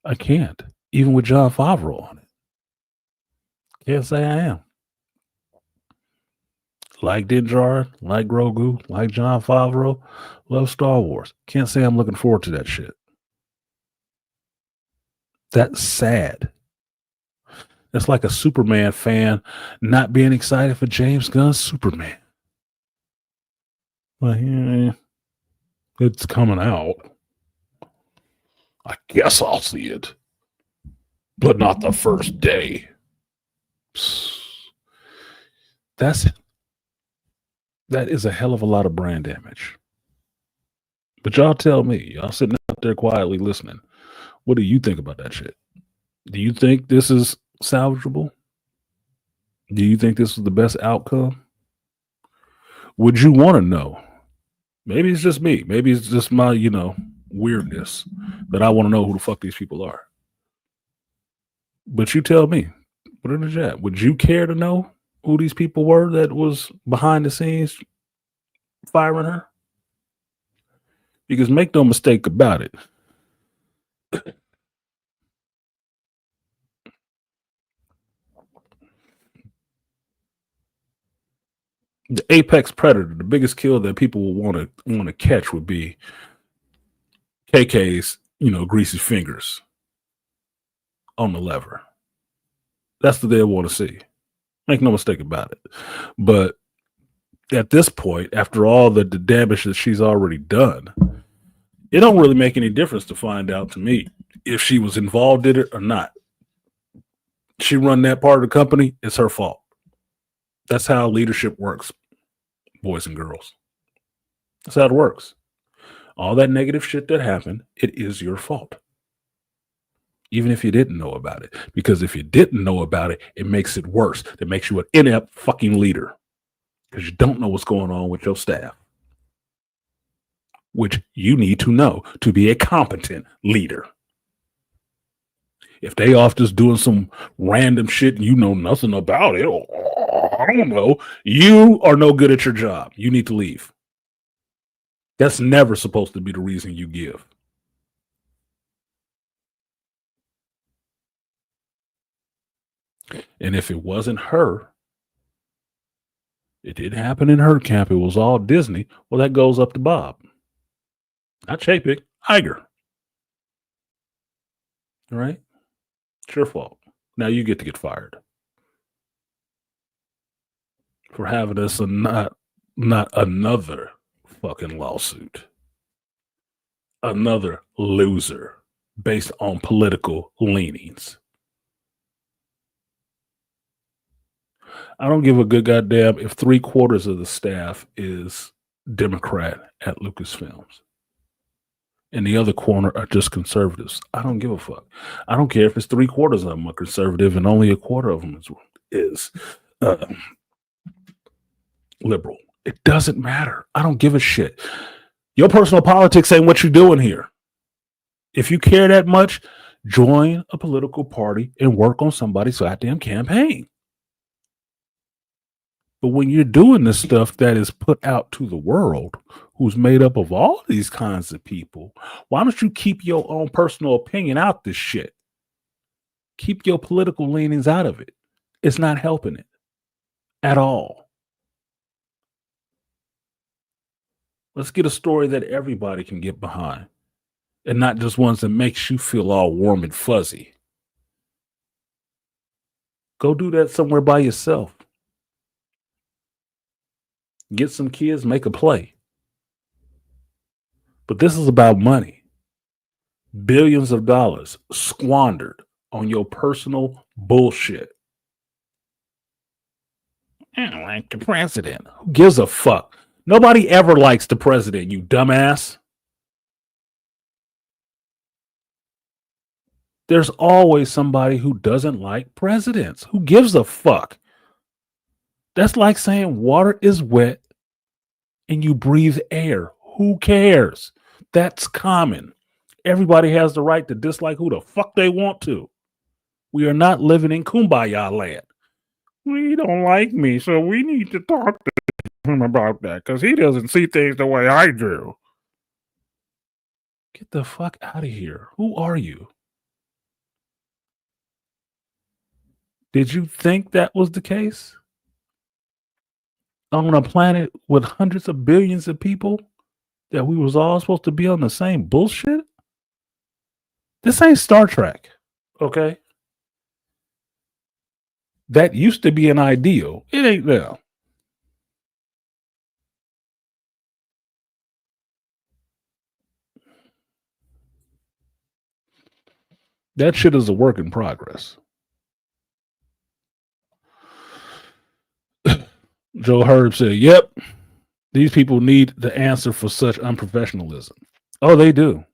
I can't. Even with Jon Favreau on it. Can't say I am. Like Din Djarin, like Grogu, like Jon Favreau, love Star Wars. Can't say I'm looking forward to that shit. That's sad. It's like a Superman fan not being excited for James Gunn's Superman. Well, yeah, it's coming out. I guess I'll see it, but not the first day. That is a hell of a lot of brand damage. But y'all tell me, y'all sitting out there quietly listening, what do you think about that shit? Do you think this is salvageable? Do you think this is the best outcome? Would you want to know? Maybe it's just me. Maybe it's just my, weirdness that I want to know who the fuck these people are. But you tell me. Put it in the chat. Would you care to know who these people were that was behind the scenes firing her? Because make no mistake about it. The apex predator, the biggest kill that people will want to catch would be KK's, greasy fingers on the lever. That's what they'll want to see. Make no mistake about it. But at this point, after all the damage that she's already done, it don't really make any difference to find out to me if she was involved in it or not. She run that part of the company, it's her fault. That's how leadership works, boys and girls. That's how it works. All that negative shit that happened, it is your fault. Even if you didn't know about it. Because if you didn't know about it, it makes it worse. It makes you an inept fucking leader. Because you don't know what's going on with your staff. Which you need to know to be a competent leader. If they off just doing some random shit and you know nothing about it, I don't know, you are no good at your job. You need to leave. That's never supposed to be the reason you give. And if it wasn't her, it didn't happen in her camp, it was all Disney, well, that goes up to Bob. Not Chapek, Iger. All right? It's your fault. Now you get to get fired. For having us not another fucking lawsuit. Another loser based on political leanings. I don't give a good goddamn if 3/4 of the staff is Democrat at Lucasfilms. and the other corner are just conservatives. I don't give a fuck. I don't care if it's 3/4 of them are conservative and only a quarter of them is uh, liberal. It doesn't matter. I don't give a shit. Your personal politics ain't what you're doing here. If you care that much, join a political party and work on somebody's goddamn campaign. But when you're doing this stuff that is put out to the world, who's made up of all these kinds of people, why don't you keep your own personal opinion out this shit? Keep your political leanings out of it. It's not helping it at all. Let's get a story that everybody can get behind and not just ones that makes you feel all warm and fuzzy. Go do that somewhere by yourself. Get some kids, make a play. But this is about money. Billions of dollars squandered on your personal bullshit. I don't like the president. Who gives a fuck? Nobody ever likes the president, you dumbass. There's always somebody who doesn't like presidents. Who gives a fuck? That's like saying water is wet and you breathe air. Who cares? That's common. Everybody has the right to dislike who the fuck they want to. We are not living in kumbaya land. We don't like me, so we need to talk to him about that because he doesn't see things the way I do. Get the fuck out of here. Who are you? Did you think that was the case? On a planet with hundreds of billions of people, that we was all supposed to be on the same bullshit? This ain't Star Trek, okay? That used to be an ideal. It ain't now. That shit is a work in progress. Joe Herb said, yep, these people need the answer for such unprofessionalism. Oh, they do.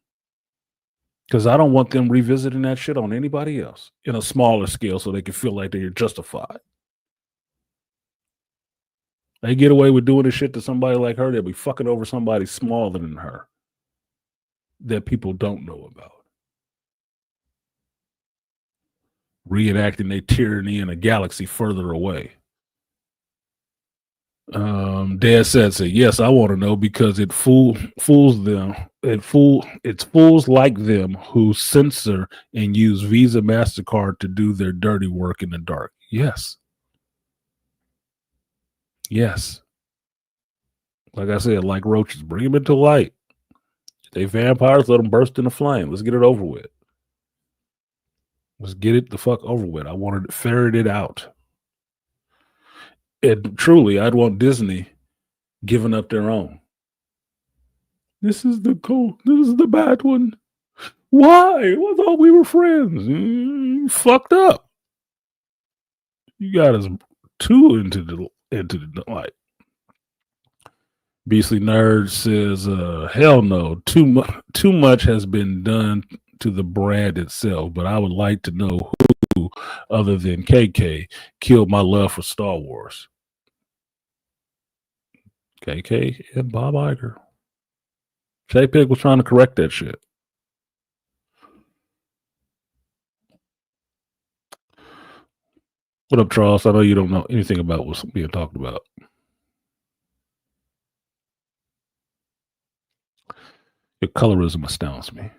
Because I don't want them revisiting that shit on anybody else in a smaller scale so they can feel like they're justified. They get away with doing this shit to somebody like her, they'll be fucking over somebody smaller than her that people don't know about. Reenacting their tyranny in a galaxy further away. Dad said, yes, I want to know because it fools them. It's fools like them who censor and use Visa, MasterCard to do their dirty work in the dark. Yes. Yes. Like I said, like roaches, bring them into light. If they vampires, let them burst into flame. Let's get it over with. Let's get it the fuck over with. I wanted to ferret it out. And truly, I'd want Disney giving up their own. This is the cool. This is the bad one. Why? I thought we were friends. Fucked up. You got us too into the light. Beastly Nerd says, hell no. Too much has been done to the brand itself, but I would like to know who, other than KK, killed my love for Star Wars. KK and Bob Iger. J-Pig was trying to correct that shit. What up, Charles? I know you don't know anything about what's being talked about. Your colorism astounds me.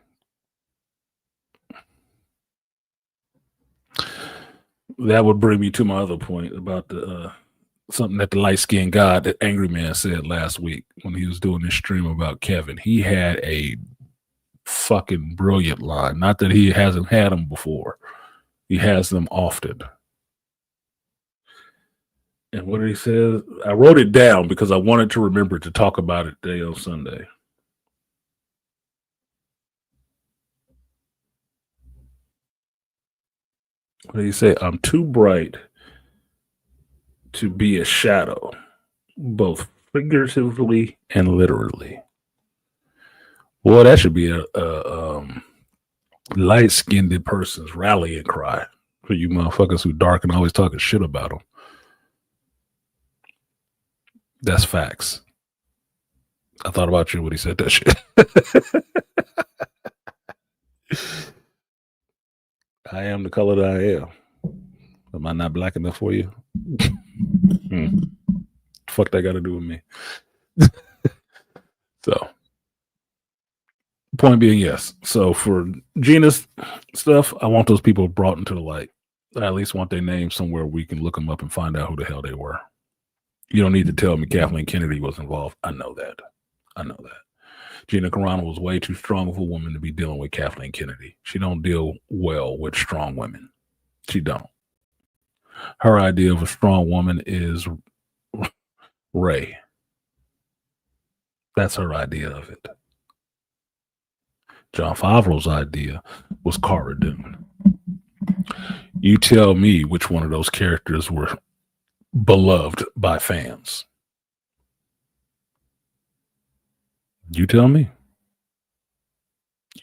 That would bring me to my other point about the something that the light-skinned god, that Angry Man, said last week when he was doing this stream about Kevin. He had a fucking brilliant line. Not that he hasn't had them before. He has them often. And what he says, I wrote it down because I wanted to remember to talk about it today on Sunday. What did he say? I'm too bright to be a shadow, both figuratively and literally. Well, that should be a light-skinned person's rallying cry for you motherfuckers who dark and always talking shit about them. That's facts. I thought about you when he said that shit. I am the color that I am. Am I not black enough for you? Fuck that got to do with me. So, point being, yes. So for Gina's stuff, I want those people brought into the light. I at least want their names somewhere we can look them up and find out who the hell they were. You don't need to tell me Kathleen Kennedy was involved. I know that. Gina Carano was way too strong of a woman to be dealing with Kathleen Kennedy. She don't deal well with strong women. She don't. Her idea of a strong woman is Ray. That's her idea of it. Jon Favreau's idea was Cara Dune. You tell me which one of those characters were beloved by fans. You tell me.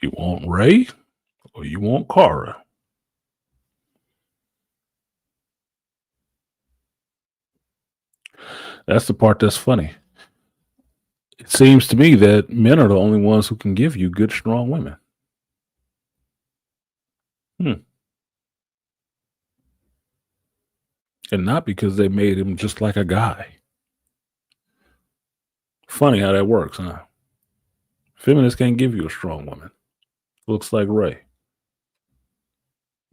You want Ray or you want Cara? That's the part that's funny. It seems to me that men are the only ones who can give you good, strong women. And not because they made him just like a guy. Funny how that works, huh? Feminists can't give you a strong woman. Looks like Ray.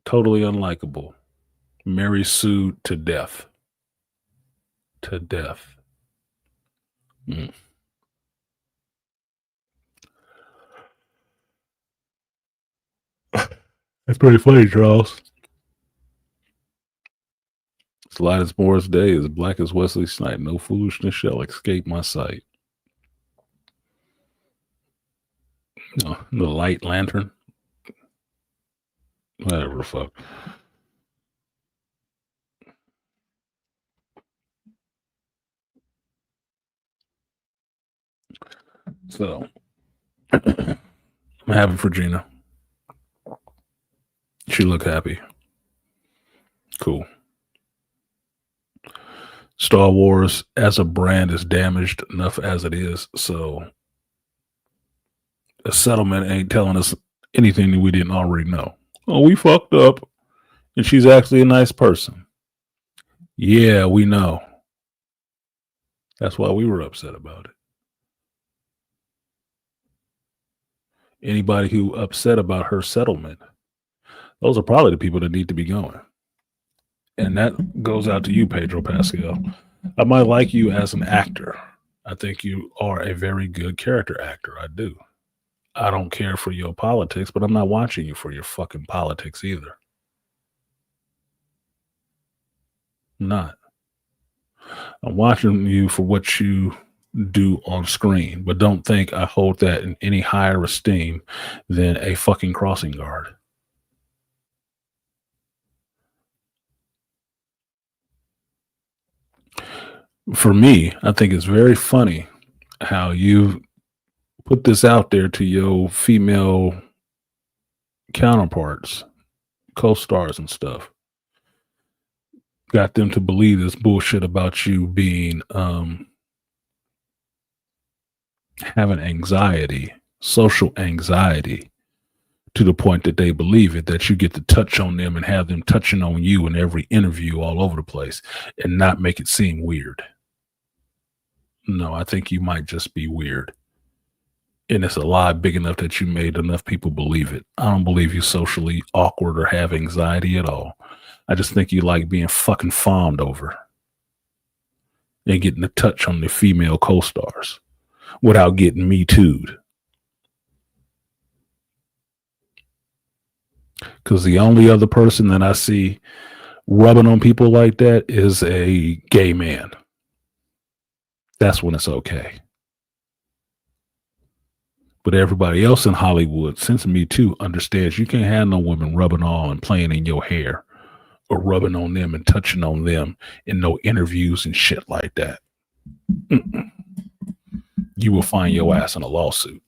Totally unlikable. Mary Sue to death. To death. That's pretty funny, Charles. As light as Morris Day, as black as Wesley Snipes, no foolishness shall escape my sight. Oh, the light lantern. Whatever the fuck. So, I'm happy for Gina. She looked happy. Cool. Star Wars as a brand is damaged enough as it is, so a settlement ain't telling us anything that we didn't already know. Oh, we fucked up, and she's actually a nice person. Yeah, we know. That's why we were upset about it. Anybody who upset about her settlement, those are probably the people that need to be going. And that goes out to you, Pedro Pascal. I might like you as an actor. I think you are a very good character actor. I do. I don't care for your politics, but I'm not watching you for your fucking politics either. I'm not. I'm watching you for what you do on screen, but don't think I hold that in any higher esteem than a fucking crossing guard. For me, I think it's very funny how you put this out there to your female counterparts, co-stars and stuff. Got them to believe this bullshit about you being having anxiety, social anxiety, to the point that they believe it, that you get to touch on them and have them touching on you in every interview all over the place and not make it seem weird. No, I think you might just be weird. And it's a lie big enough that you made enough people believe it. I don't believe you socially awkward or have anxiety at all. I just think you like being fucking fawned over and getting the touch on the female co-stars without getting me too'd. Because the only other person that I see rubbing on people like that is a gay man. That's when it's okay. But everybody else in Hollywood, since Me Too, understands you can't have no women rubbing on and playing in your hair or rubbing on them and touching on them in no interviews and shit like that. You will find your ass in a lawsuit.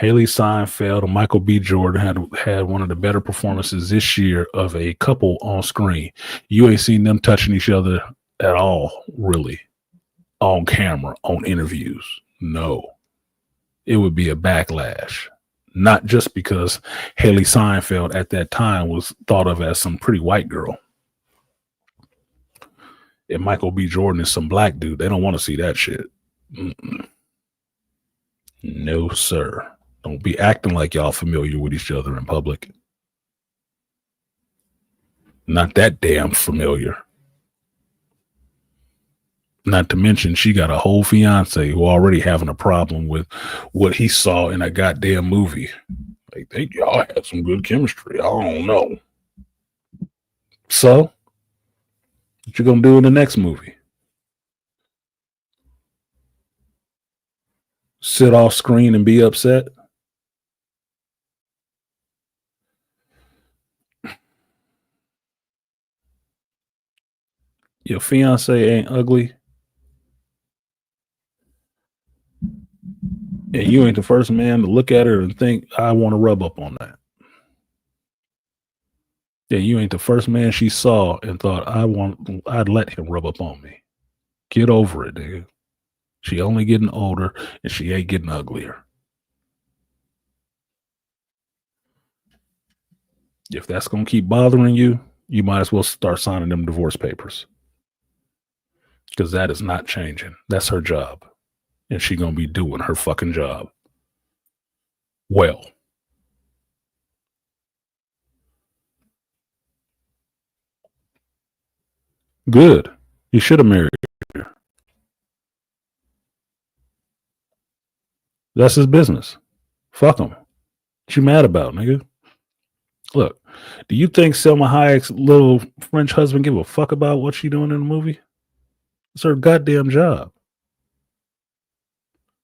Haley Seinfeld and Michael B. Jordan had one of the better performances this year of a couple on screen. You ain't seen them touching each other at all, really, on camera, on interviews. No. It would be a backlash. Not just because Haley Seinfeld at that time was thought of as some pretty white girl. And Michael B. Jordan is some black dude. They don't want to see that shit. Mm-mm. No, sir. Don't be acting like y'all familiar with each other in public. Not that damn familiar. Not to mention, she got a whole fiance who already having a problem with what he saw in a goddamn movie. They think y'all had some good chemistry. I don't know. So, what you gonna do in the next movie? Sit off screen and be upset? Your fiance ain't ugly? And you ain't the first man to look at her and think, I want to rub up on that. Yeah, you ain't the first man she saw and thought, I'd let him rub up on me. Get over it, nigga. She only getting older and she ain't getting uglier. If that's going to keep bothering you, you might as well start signing them divorce papers. Because that is not changing. That's her job. And she going to be doing her fucking job. Well. Good. You should have married her. That's his business. Fuck him. What you mad about, nigga? Look, do you think Selma Hayek's little French husband give a fuck about what she doing in the movie? It's her goddamn job.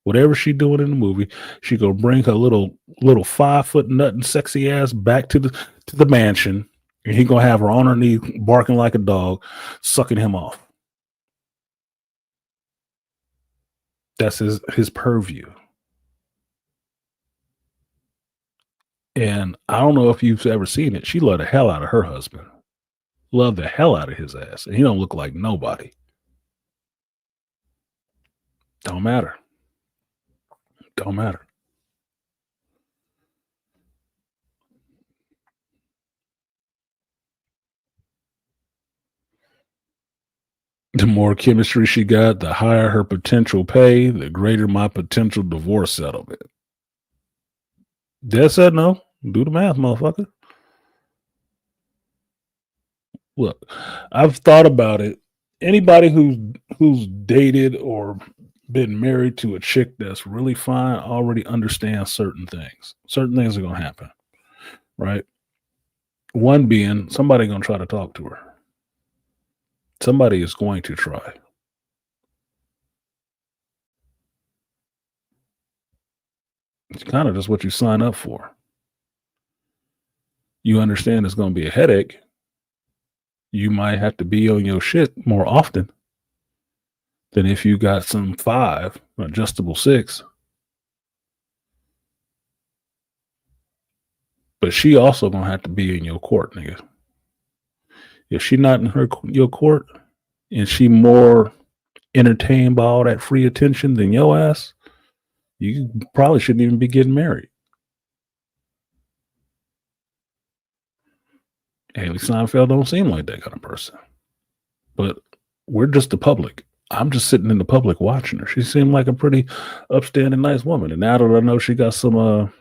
Whatever she doing in the movie, she gonna bring her little 5-foot nut and sexy ass back to the mansion, and he gonna have her on her knee, barking like a dog, sucking him off. That's his purview. And I don't know if you've ever seen it. She loved the hell out of her husband. Loved the hell out of his ass. And he don't look like nobody. Don't matter. Don't matter. The more chemistry she got, the higher her potential pay, the greater my potential divorce settlement. Dad said no. Do the math, motherfucker. Look, I've thought about it. Anybody who's dated or been married to a chick that's really fine already understands certain things. Certain things are going to happen, right? One being somebody going to try to talk to her. Somebody is going to try. It's kind of just what you sign up for. You understand it's going to be a headache. You might have to be on your shit more often than if you got some 5 adjustable 6. But she also gonna have to be in your court, nigga. If she not in your court and she more entertained by all that free attention than your ass, you probably shouldn't even be getting married. Haley Seinfeld don't seem like that kind of person. But we're just the public. I'm just sitting in the public watching her. She seemed like a pretty upstanding, nice woman. And now that I know she got some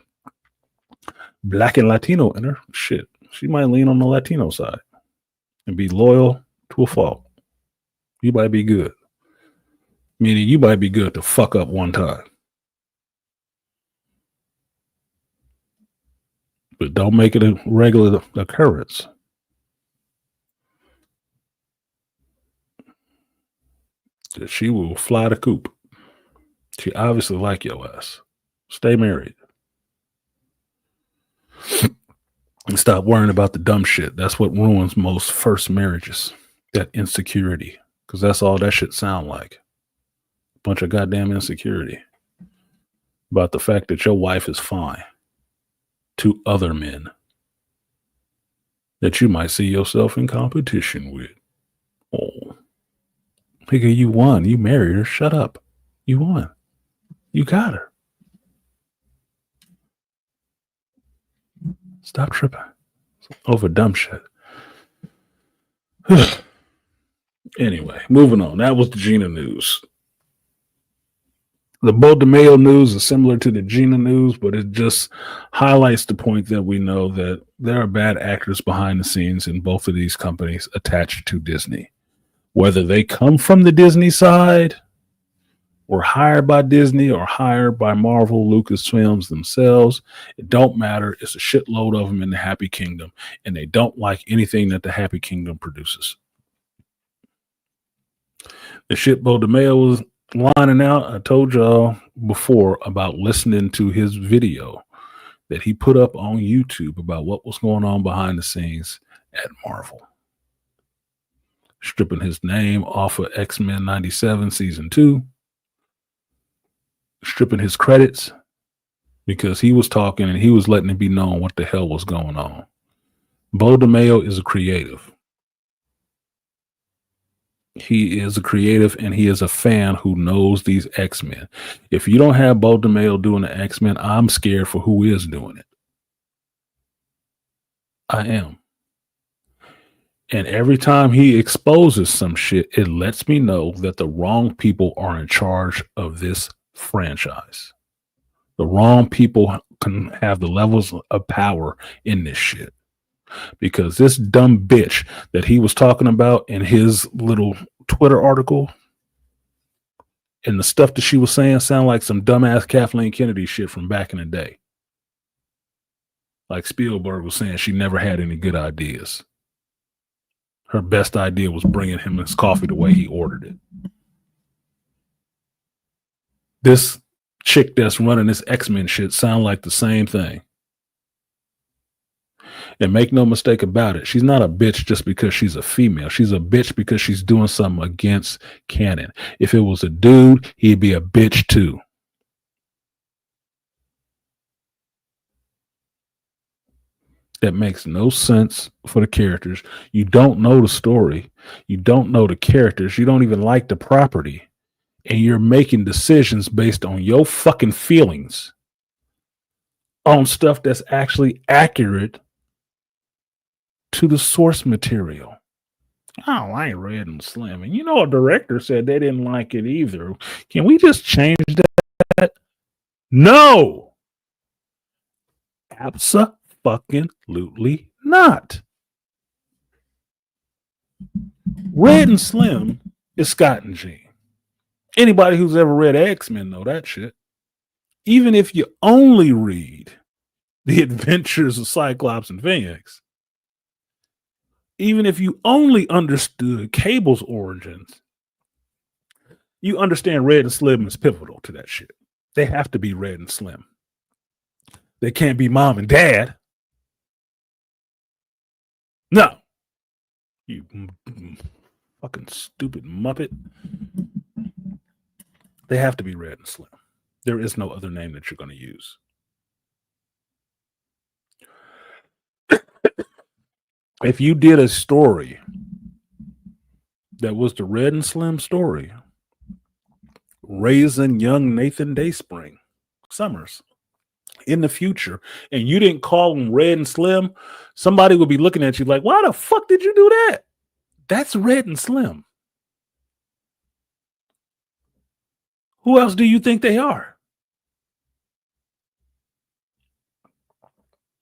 Black and Latino in her, shit, she might lean on the Latino side and be loyal to a fault. You might be good. Meaning you might be good to fuck up one time. But don't make it a regular occurrence. She will fly the coop. She obviously like your ass. Stay married. And stop worrying about the dumb shit. That's what ruins most first marriages. That insecurity. Because that's all that shit sound like. Bunch of goddamn insecurity. about the fact that your wife is fine to other men that you might see yourself in competition with. Oh, nigga, you won. You married her. Shut up. You won. You got her. Stop tripping over dumb shit. Anyway, moving on. That was the Gina news. The Bo DeMayo news is similar to the Gina news, but it just highlights the point that we know that there are bad actors behind the scenes in both of these companies attached to Disney. Whether they come from the Disney side or hired by Disney or hired by Marvel, Lucasfilms themselves, it don't matter. It's a shitload of them in the Happy Kingdom, and they don't like anything that the Happy Kingdom produces. The shit Bo DeMayo was lining out, I told y'all before about listening to his video that he put up on YouTube about what was going on behind the scenes at Marvel. Stripping his name off of X-Men 97 Season 2. Stripping his credits because he was talking and he was letting it be known what the hell was going on. Bo DeMayo is a creative. He is a creative and he is a fan who knows these X-Men. If you don't have Bo DeMayo doing the X-Men, I'm scared for who is doing it. I am. And every time he exposes some shit, it lets me know that the wrong people are in charge of this franchise. The wrong people can have the levels of power in this shit. Because this dumb bitch that he was talking about in his little Twitter article and the stuff that she was saying sound like some dumbass Kathleen Kennedy shit from back in the day. Like Spielberg was saying, she never had any good ideas. Her best idea was bringing him his coffee the way he ordered it. This chick that's running this X-Men shit sound like the same thing. And make no mistake about it, she's not a bitch just because she's a female. She's a bitch because she's doing something against canon. If it was a dude, he'd be a bitch too. That makes no sense for the characters. You don't know the story. You don't know the characters. You don't even like the property. And you're making decisions based on your fucking feelings on stuff that's actually accurate to the source material. Oh, I ain't Red and Slim. And you know, a director said they didn't like it either. Can we just change that? No. Abso-fucking-lutely not. Red and Slim is Scott and Jean. Anybody who's ever read X-Men know that shit. Even if you only read The Adventures of Cyclops and Phoenix, even if you only understood Cable's origins, you understand Red and Slim is pivotal to that shit. They have to be Red and Slim. They can't be Mom and Dad. No. You fucking stupid Muppet. They have to be Red and Slim. There is no other name that you're going to use. If you did a story that was the Red and Slim story, raising young Nathan Dayspring Summers in the future, and you didn't call him Red and Slim, somebody would be looking at you like, why the fuck did you do that? That's Red and Slim. Who else do you think they are?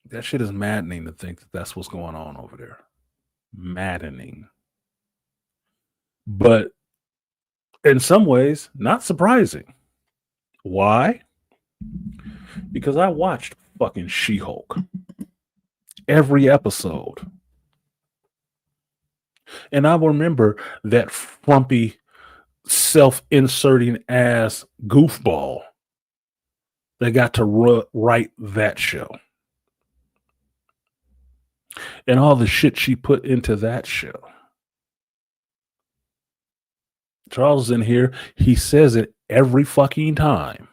That shit is maddening to think that that's what's going on over there. Maddening. But in some ways, not surprising. Why? Because I watched fucking She-Hulk. Every episode. And I remember that frumpy, self-inserting ass goofball that got to write that show. And all the shit she put into that show. Charles is in here. He says it every fucking time.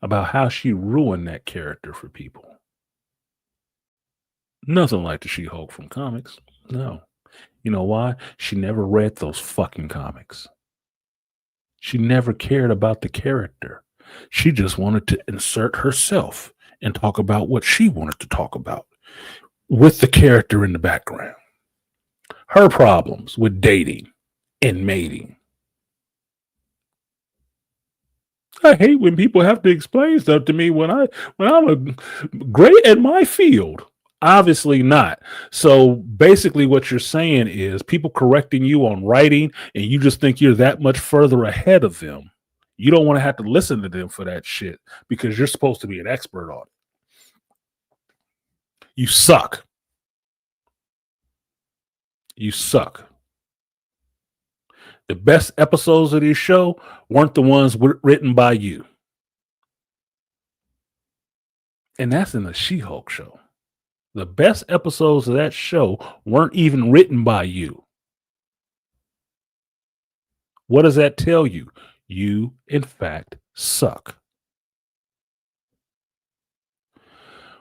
about how she ruined that character for people. Nothing like the She-Hulk from comics. No. You know why? She never read those fucking comics. She never cared about the character. She just wanted to insert herself and talk about what she wanted to talk about with the character in the background. Her problems with dating and mating. I hate when people have to explain stuff to me when I'm great at my field. Obviously not. So basically what you're saying is people correcting you on writing and you just think you're that much further ahead of them. You don't want to have to listen to them for that shit because you're supposed to be an expert on it. You suck. You suck. The best episodes of this show weren't the ones written by you. And that's in the She-Hulk show. The best episodes of that show weren't even written by you. What does that tell you? You, in fact, suck.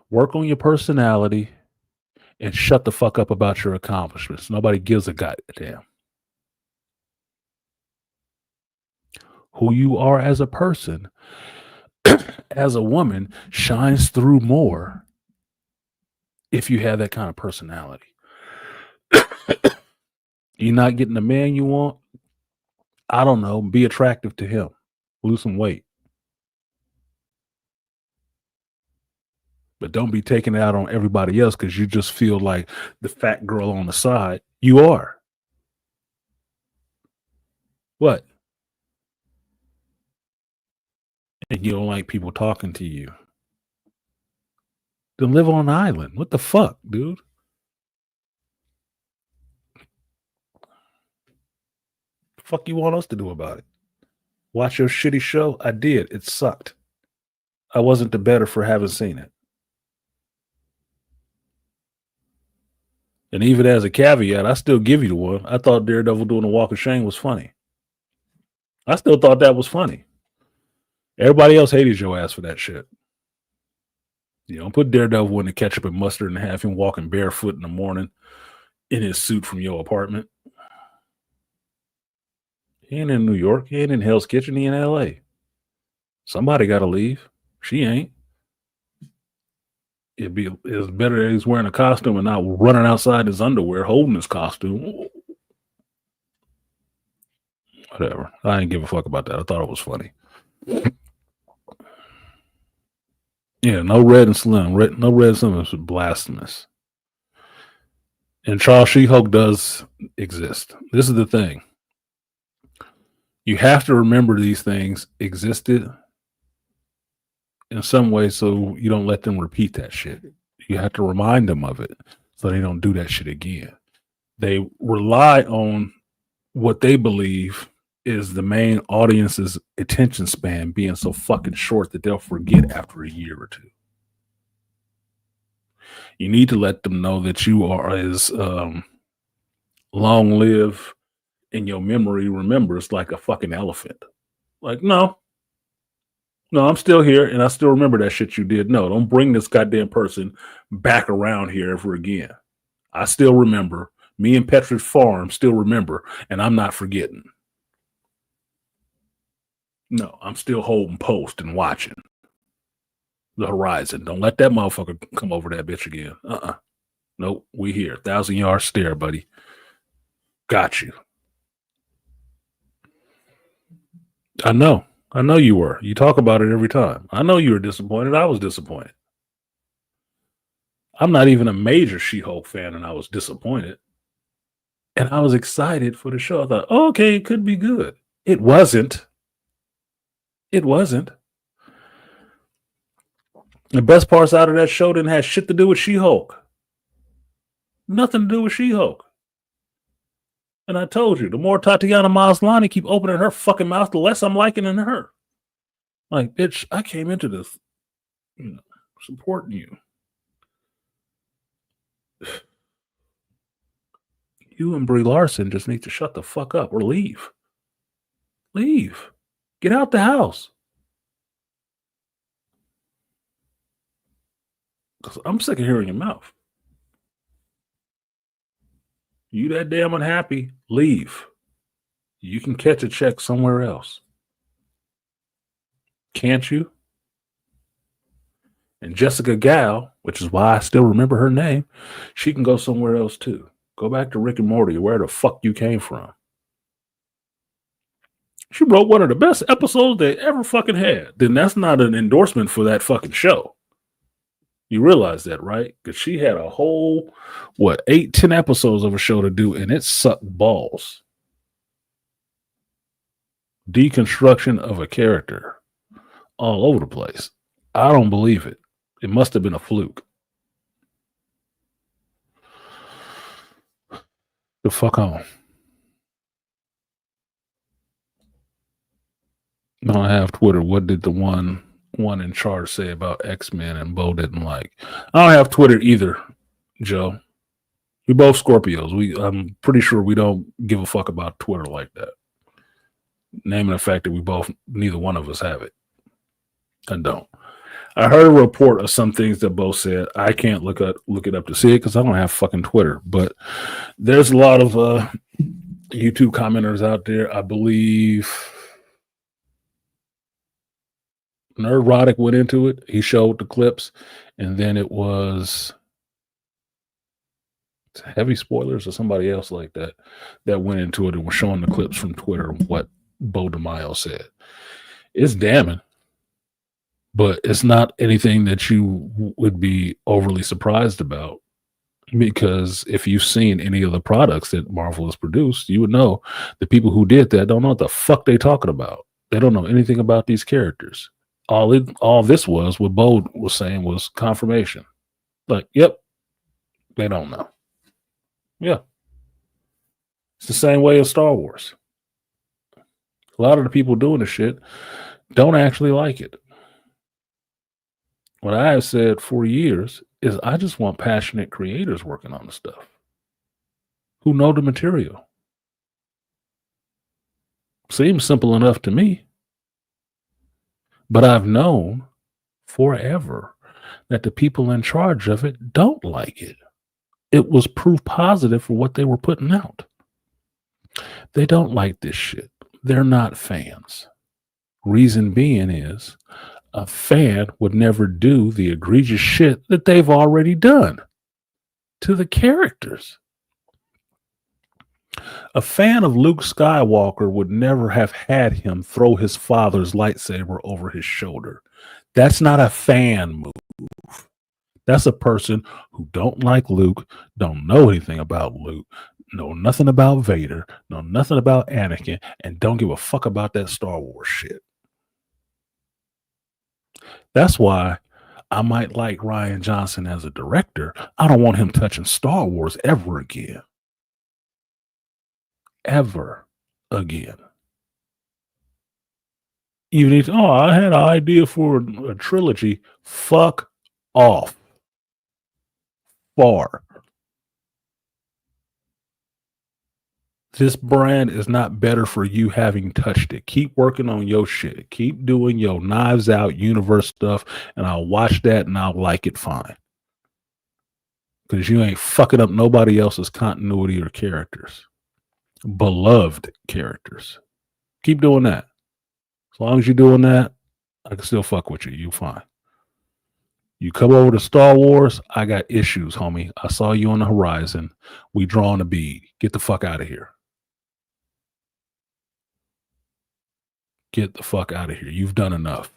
Work on your personality and shut the fuck up about your accomplishments. Nobody gives a goddamn. Who you are as a person, as a woman, shines through more if you have that kind of personality. You're not getting the man you want. I don't know. Be attractive to him. Lose some weight. But don't be taking it out on everybody else because you just feel like the fat girl on the side. You are. What? And you don't like people talking to you. Then live on an island. What the fuck, dude? The fuck you want us to do about it? Watch your shitty show? I did. It sucked. I wasn't the better for having seen it. And even as a caveat, I still give you the one. I thought Daredevil doing the Walk of Shame was funny. I still thought that was funny. Everybody else hated your ass for that shit. You don't put Daredevil in the ketchup and mustard and have him walking barefoot in the morning in his suit from your apartment. He ain't in New York. He ain't in Hell's Kitchen. He in L.A. Somebody got to leave. She ain't. It's better that he's wearing a costume and not running outside his underwear holding his costume. Whatever. I didn't give a fuck about that. I thought it was funny. Yeah, no Red and Slim. No Red and Slim is blasphemous. And Charles She-Hulk does exist. This is the thing. You have to remember these things existed in some way so you don't let them repeat that shit. You have to remind them of it so they don't do that shit again. They rely on what they believe is the main audience's attention span being so fucking short that they'll forget after a year or two. You need to let them know that you are as long live in your memory remembers like a fucking elephant. Like, no, I'm still here and I still remember that shit you did. No, don't bring this goddamn person back around here ever again. I still remember. Me and Petridge Farm still remember, and I'm not forgetting. No, I'm still holding post and watching the horizon. Don't let that motherfucker come over that bitch again. Nope, we here. 1,000-yard stare, buddy. Got you. I know you were. You talk about it every time. I know you were disappointed. I was disappointed. I'm not even a major She-Hulk fan, and I was disappointed. And I was excited for the show. I thought, oh, okay, it could be good. It wasn't. It wasn't. The best parts out of that show didn't have shit to do with She-Hulk. Nothing to do with She-Hulk. And I told you, the more Tatiana Maslany keep opening her fucking mouth, the less I'm liking in her. Like, bitch, I came into this, supporting you. You and Brie Larson just need to shut the fuck up or leave. Leave. Get out the house. 'Cause I'm sick of hearing your mouth. You that damn unhappy, leave. You can catch a check somewhere else. Can't you? And Jessica Gal, which is why I still remember her name, she can go somewhere else too. Go back to Rick and Morty, where the fuck you came from. She wrote one of the best episodes they ever fucking had. Then that's not an endorsement for that fucking show. You realize that, right? Because she had a whole, 8, 10 episodes of a show to do, and it sucked balls. Deconstruction of a character all over the place. I don't believe it. It must have been a fluke. The fuck on. I don't have Twitter. What did the one in charge say about X-Men and Bo didn't like? I don't have Twitter either, Joe. We both Scorpios. I'm pretty sure we don't give a fuck about Twitter like that. Naming the fact that neither one of us have it. I don't. I heard a report of some things that Bo said. I can't look it up to see it because I don't have fucking Twitter. But there's a lot of YouTube commenters out there. I believe Nerdrotic went into it. He showed the clips, and then it was Heavy Spoilers or somebody else like that went into it and was showing the clips from Twitter what Bo DeMaio said. It's damning, but it's not anything that you would be overly surprised about, because if you've seen any of the products that Marvel has produced, you would know the people who did that don't know what the fuck they talking about. They don't know anything about these characters. All this was what Bo was saying was confirmation. Like, yep, they don't know. Yeah. It's the same way as Star Wars. A lot of the people doing the shit don't actually like it. What I have said for years is I just want passionate creators working on the stuff who know the material. Seems simple enough to me. But I've known forever that the people in charge of it don't like it. It was proof positive for what they were putting out. They don't like this shit. They're not fans. Reason being is a fan would never do the egregious shit that they've already done to the characters. A fan of Luke Skywalker would never have had him throw his father's lightsaber over his shoulder. That's not a fan move. That's a person who don't like Luke, don't know anything about Luke, know nothing about Vader, know nothing about Anakin, and don't give a fuck about that Star Wars shit. That's why I might like Rian Johnson as a director. I don't want him touching Star Wars ever again. Ever again. You need to, I had an idea for a trilogy. Fuck off. Far. This brand is not better for you having touched it. Keep working on your shit. Keep doing your Knives Out universe stuff, and I'll watch that and I'll like it fine. Because you ain't fucking up nobody else's continuity or characters. Beloved characters. Keep doing that. As long as you're doing that, I can still fuck with you. You fine. You come over to Star Wars, I got issues, homie. I saw you on the horizon. We drawing a bead. Get the fuck out of here. Get the fuck out of here. You've done enough.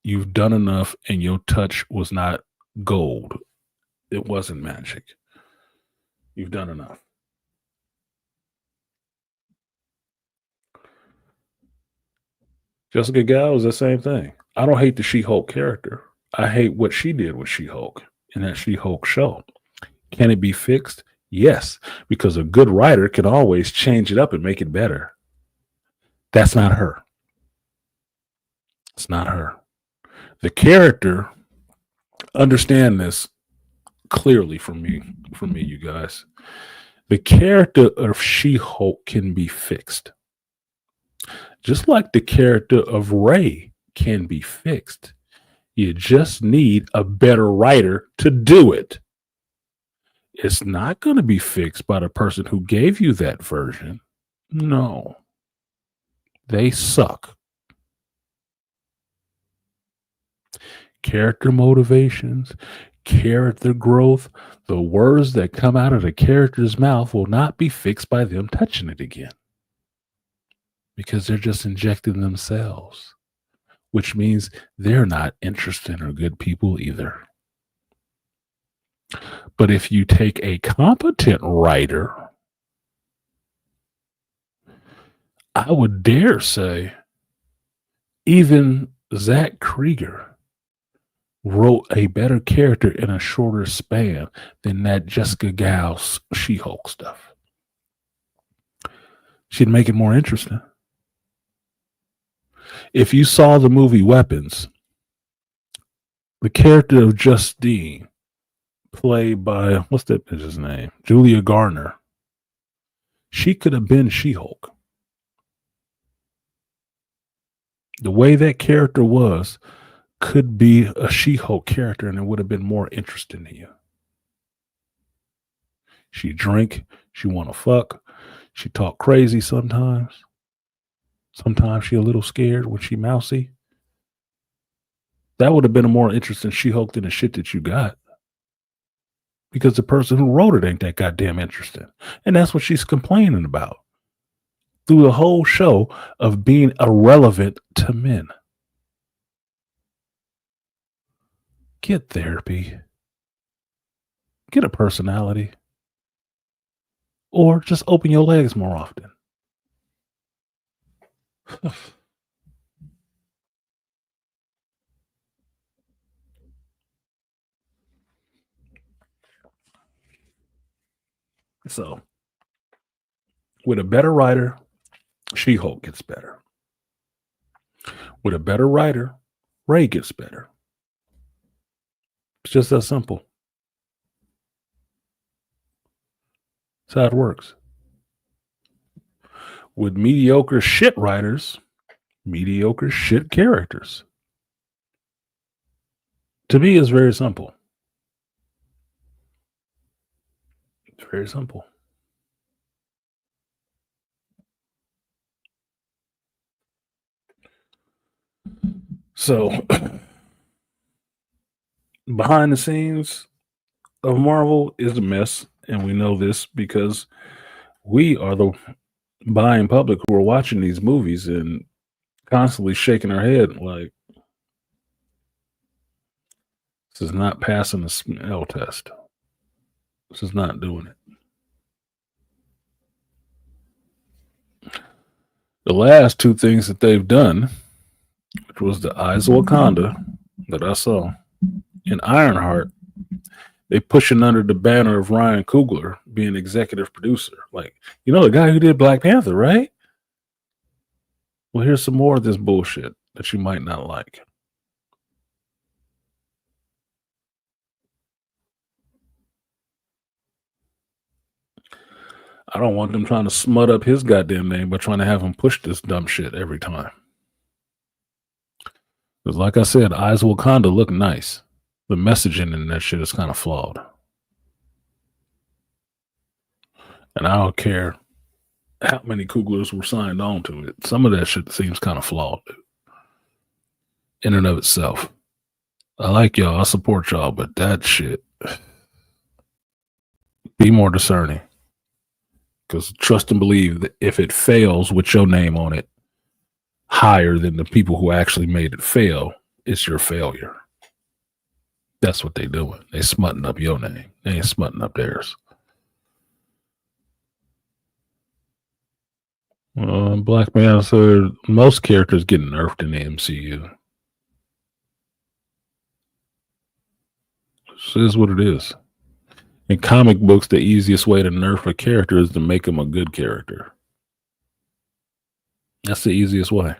You've done enough, and your touch was not gold. It wasn't magic. You've done enough. Jessica Gal is the same thing. I don't hate the She-Hulk character. I hate what she did with She-Hulk in that She-Hulk show. Can it be fixed? Yes, because a good writer can always change it up and make it better. That's not her. It's not her. The character, understand this clearly from me, you guys. The character of She-Hulk can be fixed. Just like the character of Rey can be fixed. You just need a better writer to do it. It's not going to be fixed by the person who gave you that version. No, they suck. Character motivations, character growth, the words that come out of the character's mouth will not be fixed by them touching it again because they're just injecting themselves, which means they're not interesting or good people either. But if you take a competent writer, I would dare say even Zach Krieger wrote a better character in a shorter span than that Jessica Gals She-Hulk stuff. She'd make it more interesting. If you saw the movie Weapons, the character of Justine, played by, what's that bitch's name? Julia Garner. She could have been She-Hulk. The way that character was could be a She-Hulk character, and it would have been more interesting to you. She drink, she want to fuck, she talk crazy sometimes. Sometimes she a little scared when she mousy. That would have been a more interesting She-Hulk than the shit that you got. Because the person who wrote it ain't that goddamn interesting. And that's what she's complaining about through the whole show of being irrelevant to men. Get therapy. Get a personality. Or just open your legs more often. So, with a better writer, She-Hulk gets better. With a better writer, Ray gets better. It's just that simple. That's how it works. With mediocre shit writers, mediocre shit characters. To me, it's very simple. It's very simple. So, behind the scenes of Marvel is a mess, and we know this because we are the buying public who are watching these movies and constantly shaking our head like, this is not passing the smell test. This is not doing it. The last two things that they've done, which was the Eyes of Wakanda that I saw, and Ironheart, they pushing under the banner of Ryan Coogler being executive producer. Like, you know the guy who did Black Panther, right? Well, here's some more of this bullshit that you might not like. I don't want them trying to smut up his goddamn name by trying to have him push this dumb shit every time. Because like I said, Eyes of Wakanda look nice. The messaging in that shit is kind of flawed. And I don't care how many Cooglers were signed on to it. Some of that shit seems kind of flawed in and of itself. I like y'all. I support y'all. But that shit, be more discerning. Because trust and believe that if it fails with your name on it higher than the people who actually made it fail, it's your failure. That's what they doing. They smutting up your name. They ain't smutting up theirs. Black Man said most characters get nerfed in the MCU. This is what it is. In comic books, the easiest way to nerf a character is to make him a good character. That's the easiest way.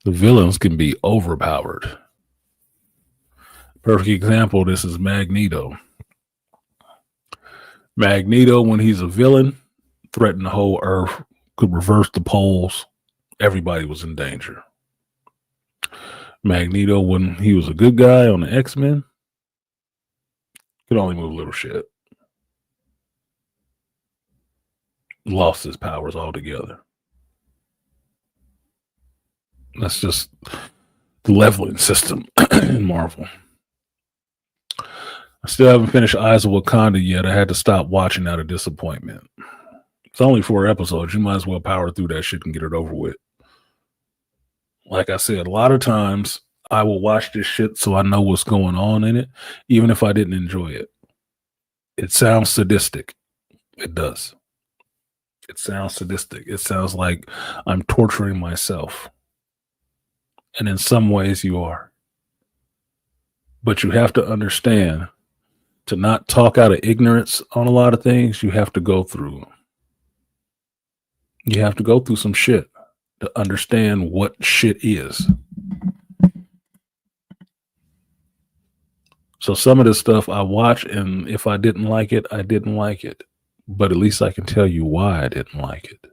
The villains can be overpowered. Perfect example, this is Magneto. Magneto, when he's a villain, threatened the whole earth, could reverse the poles. Everybody was in danger. Magneto, when he was a good guy on the X-Men, could only move little shit. Lost his powers altogether. That's just the leveling system in Marvel. I still haven't finished Eyes of Wakanda yet. I had to stop watching out of disappointment. It's only 4 episodes. You might as well power through that shit and get it over with. Like I said, a lot of times I will watch this shit so I know what's going on in it, even if I didn't enjoy it. It sounds sadistic. It does. It sounds sadistic. It sounds like I'm torturing myself. And in some ways you are. But you have to understand, to not talk out of ignorance on a lot of things, you have to go through. You have to go through some shit to understand what shit is. So some of this stuff I watch, and if I didn't like it, I didn't like it. But at least I can tell you why I didn't like it.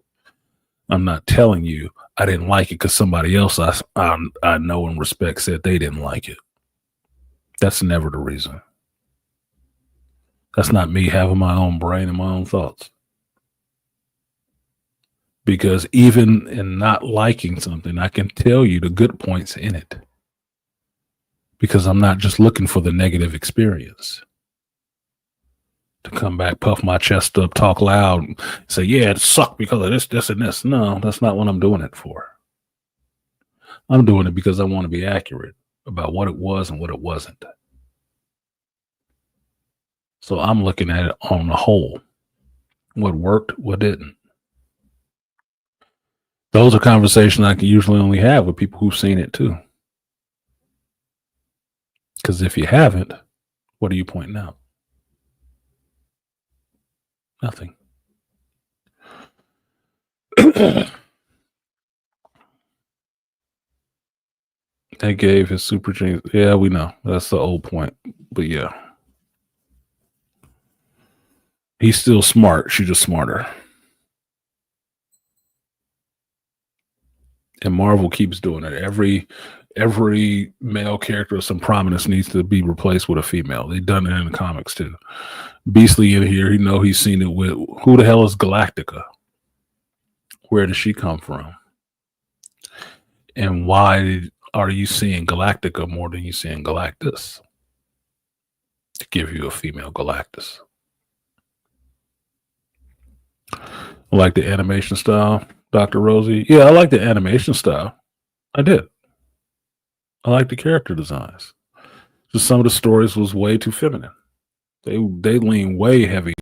I'm not telling you I didn't like it because somebody else I know and respect said they didn't like it. That's never the reason. That's not me having my own brain and my own thoughts. Because even in not liking something, I can tell you the good points in it. Because I'm not just looking for the negative experience. To come back, puff my chest up, talk loud, and say, yeah, it sucked because of this, this, and this. No, that's not what I'm doing it for. I'm doing it because I want to be accurate about what it was and what it wasn't. So I'm looking at it on the whole. What worked, what didn't. Those are conversations I can usually only have with people who've seen it too. Because if you haven't, what are you pointing out? Nothing. They gave his super genius. Yeah, we know. That's the old point. But yeah. He's still smart. She's just smarter. And Marvel keeps doing it. Every male character of some prominence needs to be replaced with a female. They've done it in the comics too. Beastly in here, he's seen it with, who the hell is Galactica? Where does she come from? And why are you seeing Galactica more than you seeing Galactus? To give you a female Galactus. Like the animation style, Dr. Rosie? Yeah, I like the animation style. I did. I like the character designs. Just some of the stories was way too feminine. They lean way heavy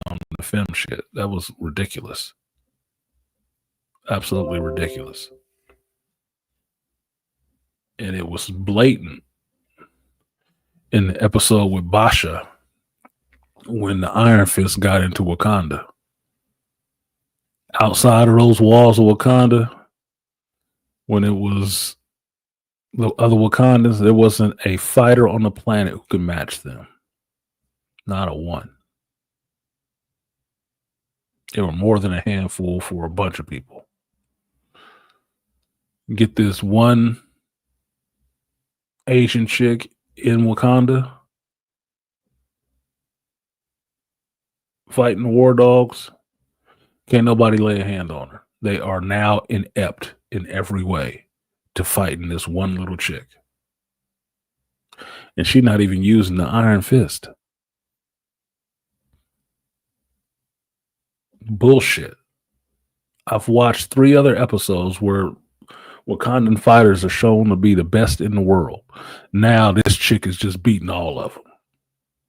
on the femme shit. That was ridiculous. Absolutely ridiculous. And it was blatant in the episode with Basha when the Iron Fist got into Wakanda. Outside of those walls of Wakanda, when it was the other Wakandans, there wasn't a fighter on the planet who could match them. Not a one. There were more than a handful for a bunch of people. Get this one Asian chick in Wakanda fighting war dogs. Can't nobody lay a hand on her. They are now inept in every way to fighting this one little chick. And she's not even using the Iron Fist. Bullshit. I've watched 3 other episodes where Wakandan fighters are shown to be the best in the world. Now this chick is just beating all of them.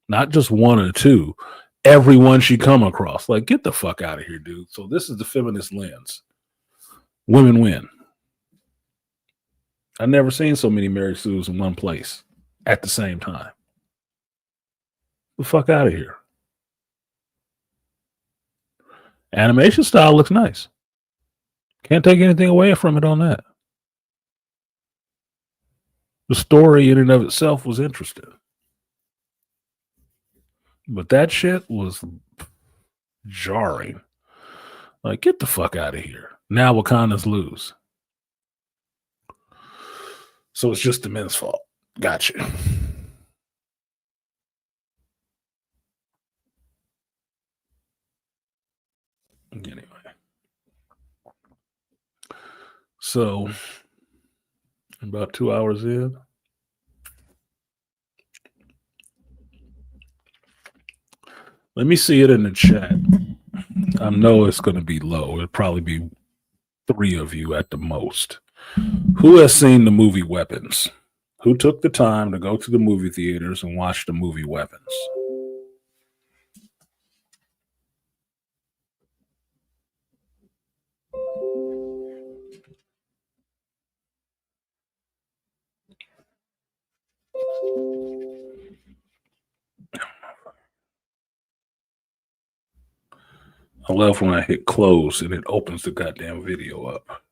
Not just 1 or 2. Everyone she come across. Like, get the fuck out of here, dude. So this is the feminist lens. Women win. I've never seen so many Mary Sues in one place at the same time. The fuck out of here. Animation style looks nice. Can't take anything away from it on that. The story in and of itself was interesting. But that shit was jarring. Like, get the fuck out of here. Now Wakandans lose. So it's just the men's fault. Gotcha. Anyway. So about 2 hours in. Let me see it in the chat. I know it's going to be low. It'll probably be 3 of you at the most. Who has seen the movie Weapons? Who took the time to go to the movie theaters and watch the movie Weapons? I love when I hit close and it opens the goddamn video up.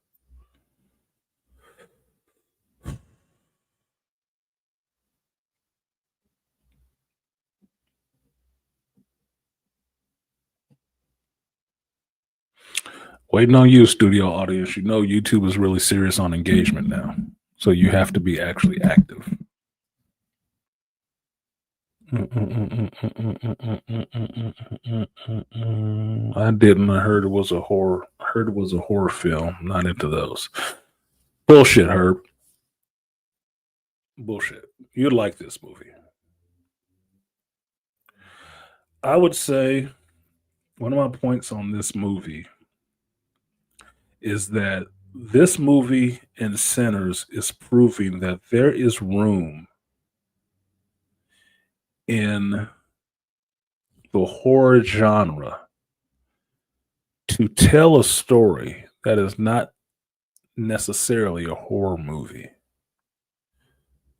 Waiting on you, studio audience. You know YouTube is really serious on engagement now. So you have to be actually active. I didn't. I heard it was a horror. I heard it was a horror film. Not into those. Bullshit, Herb. Bullshit. You'd like this movie. I would say one of my points on this movie is that this movie in Sinners is proving that there is room in the horror genre to tell a story that is not necessarily a horror movie.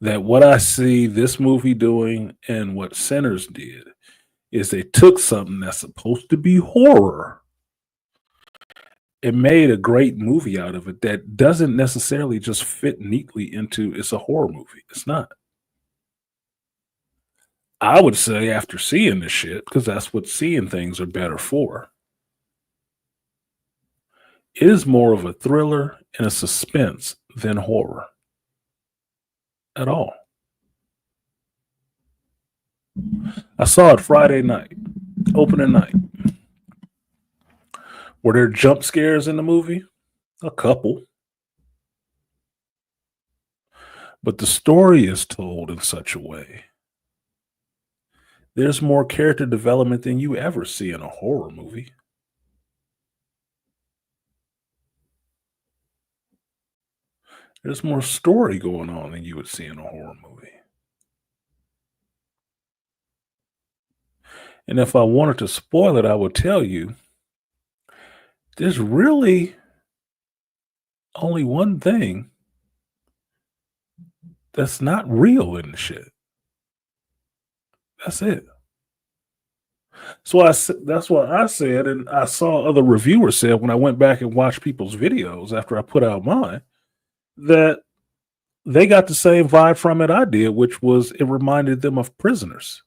That what I see this movie doing and what Sinners did is they took something that's supposed to be horror and made a great movie out of it that doesn't necessarily just fit neatly into it's a horror movie. It's not. I would say after seeing this shit, because that's what seeing things are better for, it is more of a thriller and a suspense than horror at all. I saw it Friday night, opening night. Were there jump scares in the movie? A couple. But the story is told in such a way. There's more character development than you ever see in a horror movie. There's more story going on than you would see in a horror movie. And if I wanted to spoil it, I would tell you there's really only one thing that's not real in the shit. That's it. So that's what I said, and I saw other reviewers said when I went back and watched people's videos after I put out mine, that they got the same vibe from it I did, which was it reminded them of Prisoners.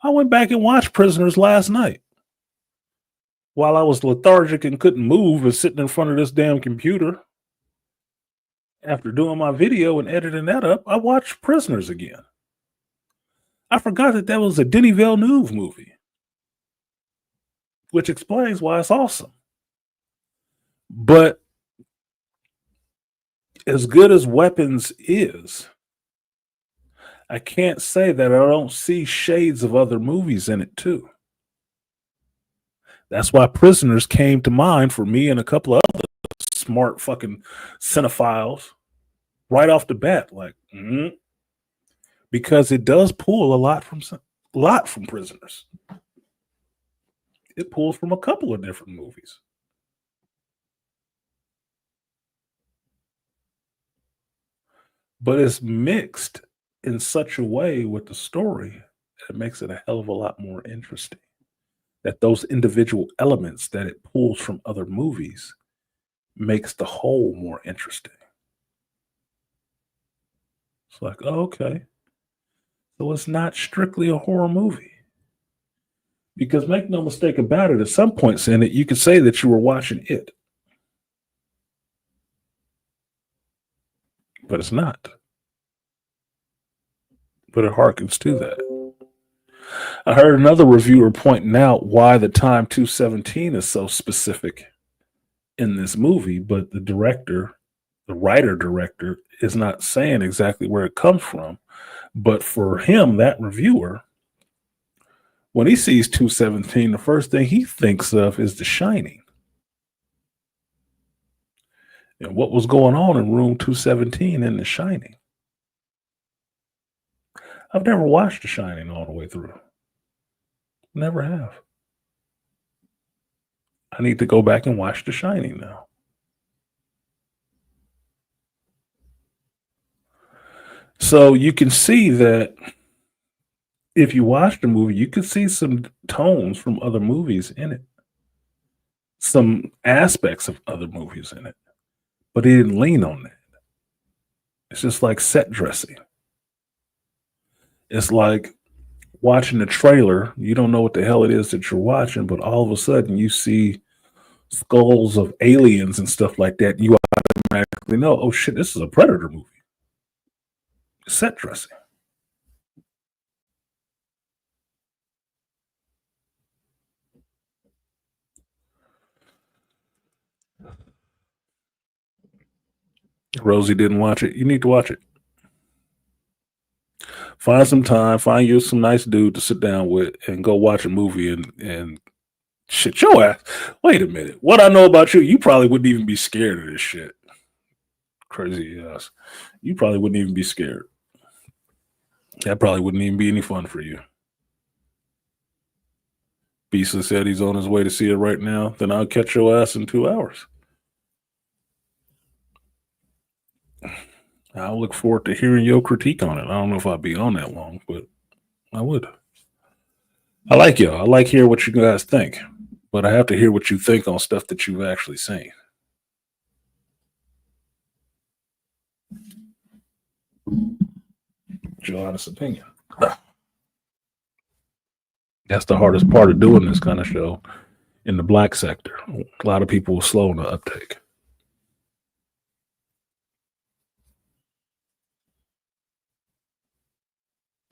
I went back and watched Prisoners last night. While I was lethargic and couldn't move and sitting in front of this damn computer, after doing my video and editing that up, I watched Prisoners again. I forgot that was a Denis Villeneuve movie, which explains why it's awesome. But as good as Weapons is, I can't say that I don't see shades of other movies in it too. That's why Prisoners came to mind for me and a couple of other smart fucking cinephiles right off the bat. Like, because it does pull a lot from Prisoners. It pulls from a couple of different movies. But it's mixed in such a way with the story that it makes it a hell of a lot more interesting. That those individual elements that it pulls from other movies makes the whole more interesting. It's like, oh, okay. So it's not strictly a horror movie. Because make no mistake about it, at some points in it, you could say that you were watching it. but it's not. But it harkens to that. I heard another reviewer pointing out why the time 217 is so specific in this movie, but the writer director, is not saying exactly where it comes from. But for him, that reviewer, when he sees 217, the first thing he thinks of is The Shining. And what was going on in room 217 in The Shining? I've never watched The Shining all the way through. Never have. I need to go back and watch The Shining now. So you can see that if you watch the movie, you can see some tones from other movies in it, some aspects of other movies in it, but he didn't lean on that. It's just like set dressing. It's like watching a trailer. You don't know what the hell it is that you're watching, but all of a sudden you see skulls of aliens and stuff like that. And you automatically know, oh shit, this is a Predator movie. Set dressing. Rosie didn't watch it. You need to watch it. Find some time, find you some nice dude to sit down with and go watch a movie and shit your ass. Wait a minute. What I know about you, you probably wouldn't even be scared of this shit. Crazy ass. You probably wouldn't even be scared. That probably wouldn't even be any fun for you. Beasley said he's on his way to see it right now. Then I'll catch your ass in 2 hours. I'll look forward to hearing your critique on it. I don't know if I'll be on that long, but I would. I like y'all. I like hearing what you guys think, but I have to hear what you think on stuff that you've actually seen. Your honest opinion. That's the hardest part of doing this kind of show in the black sector. A lot of people are slow on the uptake.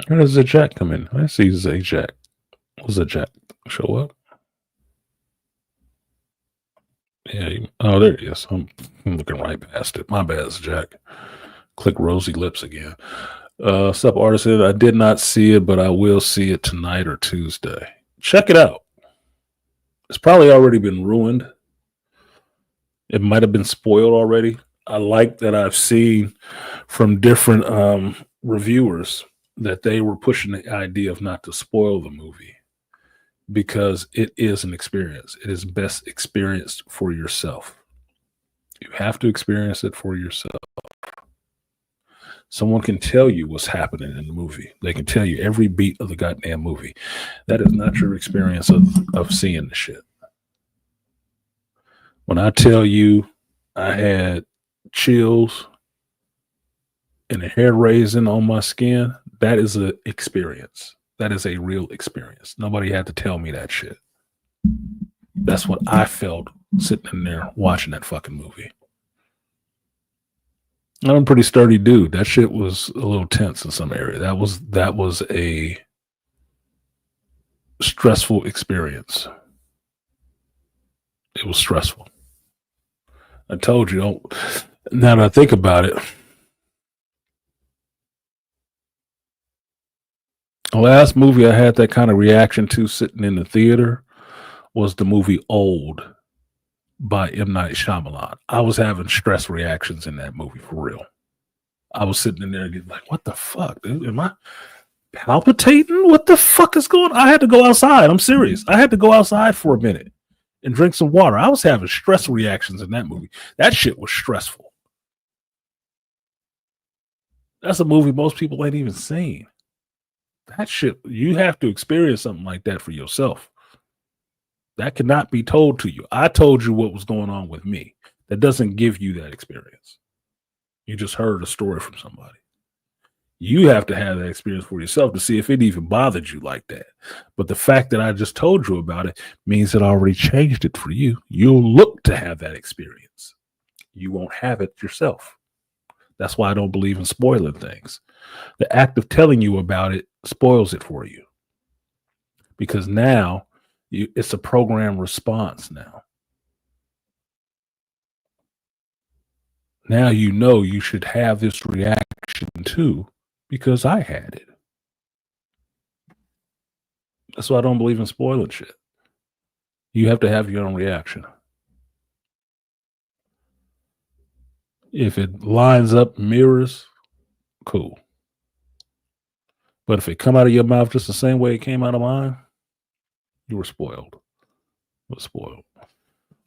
Where does the Jack come in? I see Zay Jack. Was the Jack show up? Yeah. Oh, there he is. I'm looking right past it. My bad, Jack. Click Rosy Lips again. Sup, artisan. I did not see it, but I will see it tonight or Tuesday. Check it out. It's probably already been ruined. It might have been spoiled already. I like that I've seen from different reviewers that they were pushing the idea of not to spoil the movie because it is an experience. It is best experienced for yourself. You have to experience it for yourself. Someone can tell you what's happening in the movie. They can tell you every beat of the goddamn movie. That is not your experience of seeing the shit. When I tell you I had chills and a hair raising on my skin, that is an experience. That is a real experience. Nobody had to tell me that shit. That's what I felt sitting in there watching that fucking movie. I'm a pretty sturdy dude. That shit was a little tense in some area. That was a stressful experience. It was stressful. I told you, now that I think about it, the last movie I had that kind of reaction to sitting in the theater was the movie Old by M. Night Shyamalan. I was having stress reactions in that movie for real. I was sitting in there getting like, what the fuck, dude? Am I palpitating? What the fuck is going on? I had to go outside. I'm serious. I had to go outside for a minute and drink some water. I was having stress reactions in that movie. That shit was stressful. That's a movie most people ain't even seen. That shit, you have to experience something like that for yourself. That cannot be told to you. I told you what was going on with me. That doesn't give you that experience. You just heard a story from somebody. You have to have that experience for yourself to see if it even bothered you like that. But the fact that I just told you about it means that I already changed it for you. You'll look to have that experience. You won't have it yourself. That's why I don't believe in spoiling things. The act of telling you about it spoils it for you because now it's a program response now. Now you know you should have this reaction too because I had it. That's why I don't believe in spoiling shit. You have to have your own reaction. If it lines up, mirrors, cool. But if it come out of your mouth just the same way it came out of mine, you were spoiled. You were spoiled.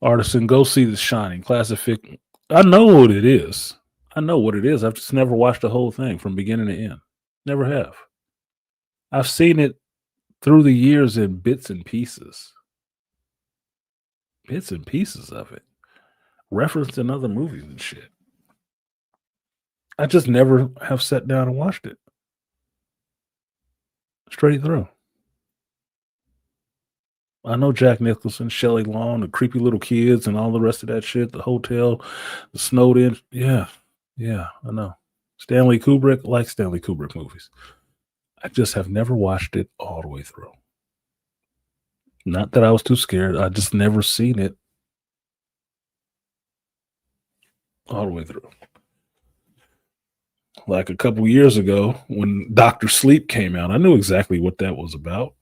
Artisan, go see The Shining. Classic. I know what it is. I know what it is. I've just never watched the whole thing from beginning to end. Never have. I've seen it through the years in bits and pieces. Bits and pieces of it. Referenced in other movies and shit. I just never have sat down and watched it. Straight through. I know Jack Nicholson, Shelley Long, the creepy little kids, and all the rest of that shit. The hotel, the snowed in. Yeah, I know. Stanley Kubrick, like Stanley Kubrick movies. I just have never watched it all the way through. Not that I was too scared. I just never seen it all the way through. Like a couple years ago when Dr. Sleep came out, I knew exactly what that was about.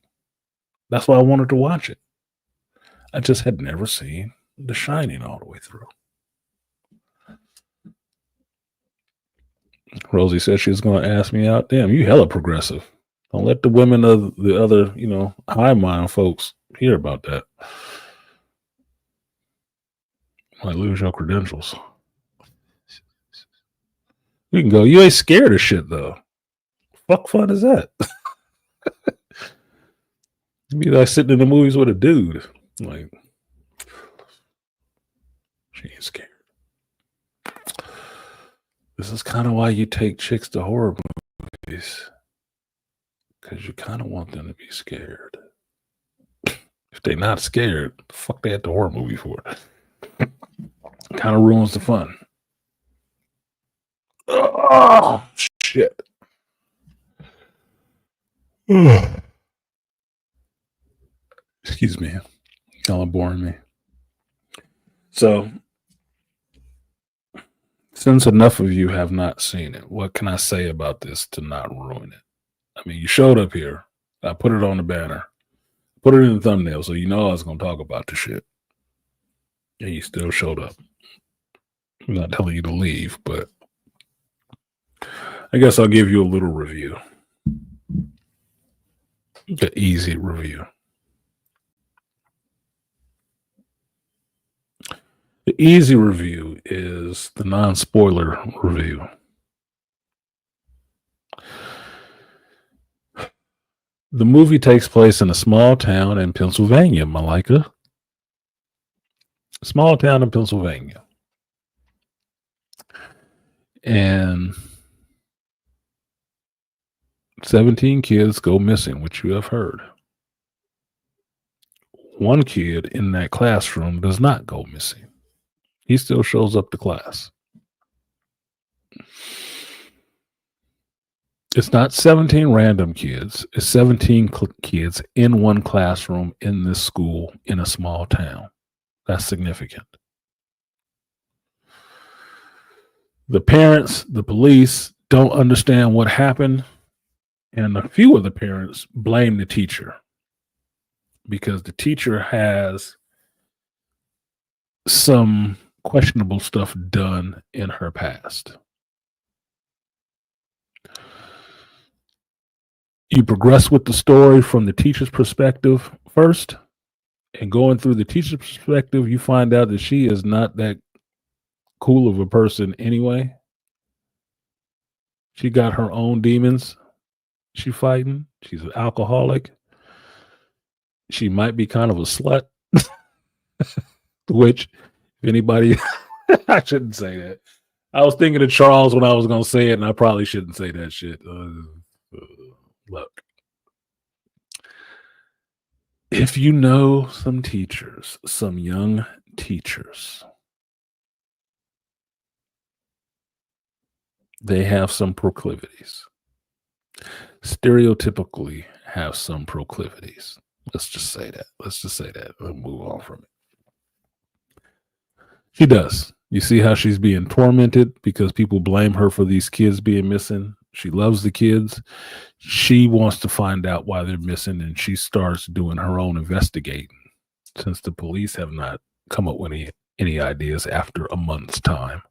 That's why I wanted to watch it. I just had never seen The Shining all the way through. Rosie said she was going to ask me out. Damn, you hella progressive. Don't let the women of the other, high mind folks hear about that. Might lose your credentials. You can go. You ain't scared of shit though. Fuck fun is that? You be like sitting in the movies with a dude. Like, she ain't scared. This is kind of why you take chicks to horror movies. Because you kind of want them to be scared. If they're not scared, the fuck they at the horror movie for? Kind of ruins the fun. Oh, shit. Excuse me. Y'all are boring me. So, since enough of you have not seen it, what can I say about this to not ruin it? I mean, you showed up here. I put it on the banner. Put it in the thumbnail so you know I was going to talk about the shit. And you still showed up. I'm not telling you to leave, but I guess I'll give you a little review. An easy review. The easy review is the non-spoiler review. The movie takes place in a small town in Pennsylvania, Malika. Small town in Pennsylvania. And 17 kids go missing, which you have heard. One kid in that classroom does not go missing. He still shows up to class. It's not 17 random kids. It's 17 kids in one classroom in this school in a small town. That's significant. The parents, the police don't understand what happened. And a few of the parents blame the teacher because the teacher has some questionable stuff done in her past. You progress with the story from the teacher's perspective first, and going through the teacher's perspective, you find out that she is not that cool of a person anyway. She got her own demons she fighting. She's an alcoholic. She might be kind of a slut, which if anybody, I shouldn't say that. I was thinking of Charles when I was going to say it, and I probably shouldn't say that shit. Look, if you know some teachers, some young teachers They have some proclivities. Stereotypically have some proclivities. Let's just say that. Let's just say that and move on from it. She does. You see how she's being tormented because people blame her for these kids being missing. She loves the kids. She wants to find out why they're missing, and she starts doing her own investigating since the police have not come up with any ideas after a month's time.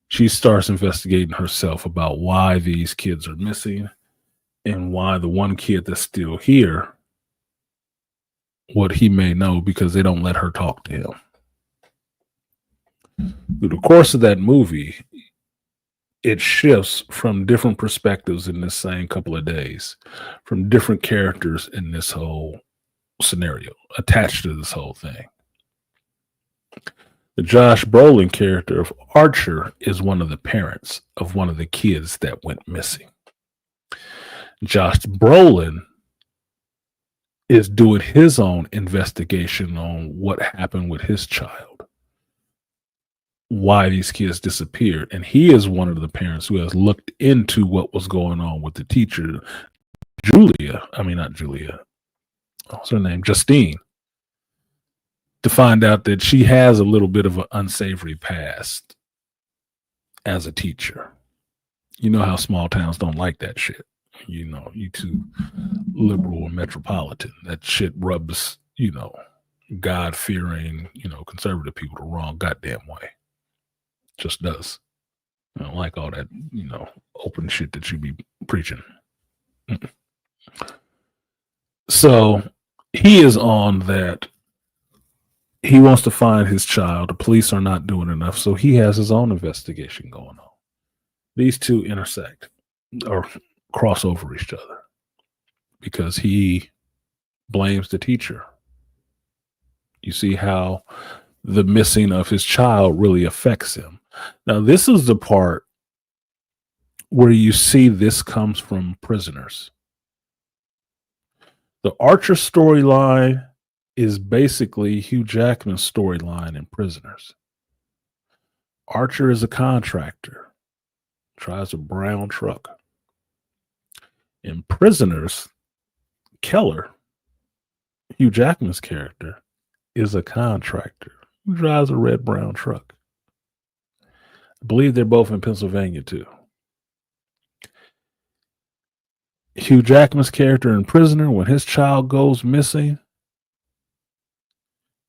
She starts investigating herself about why these kids are missing and why the one kid that's still here, what he may know, because they don't let her talk to him. Through the course of that movie, it shifts from different perspectives in this same couple of days, from different characters in this whole scenario attached to this whole thing. The Josh Brolin character of Archer is one of the parents of one of the kids that went missing. Josh Brolin is doing his own investigation on what happened with his child, why these kids disappeared. And he is one of the parents who has looked into what was going on with the teacher, what's her name? Justine, to find out that she has a little bit of an unsavory past as a teacher. You know how small towns don't like that shit. You know, you too liberal and metropolitan. That shit rubs, God-fearing, conservative people the wrong goddamn way. Just does. I don't like all that, open shit that you be preaching. So he is on that. He wants to find his child. The police are not doing enough, so he has his own investigation going on. These two intersect or cross over each other because he blames the teacher. You see how the missing of his child really affects him. Now, this is the part where you see this comes from Prisoners. The Archer storyline is basically Hugh Jackman's storyline in Prisoners. Archer is a contractor, drives a brown truck. In Prisoners, Keller, Hugh Jackman's character, is a contractor who drives a red-brown truck. I believe they're both in Pennsylvania, too. Hugh Jackman's character in Prisoner, when his child goes missing,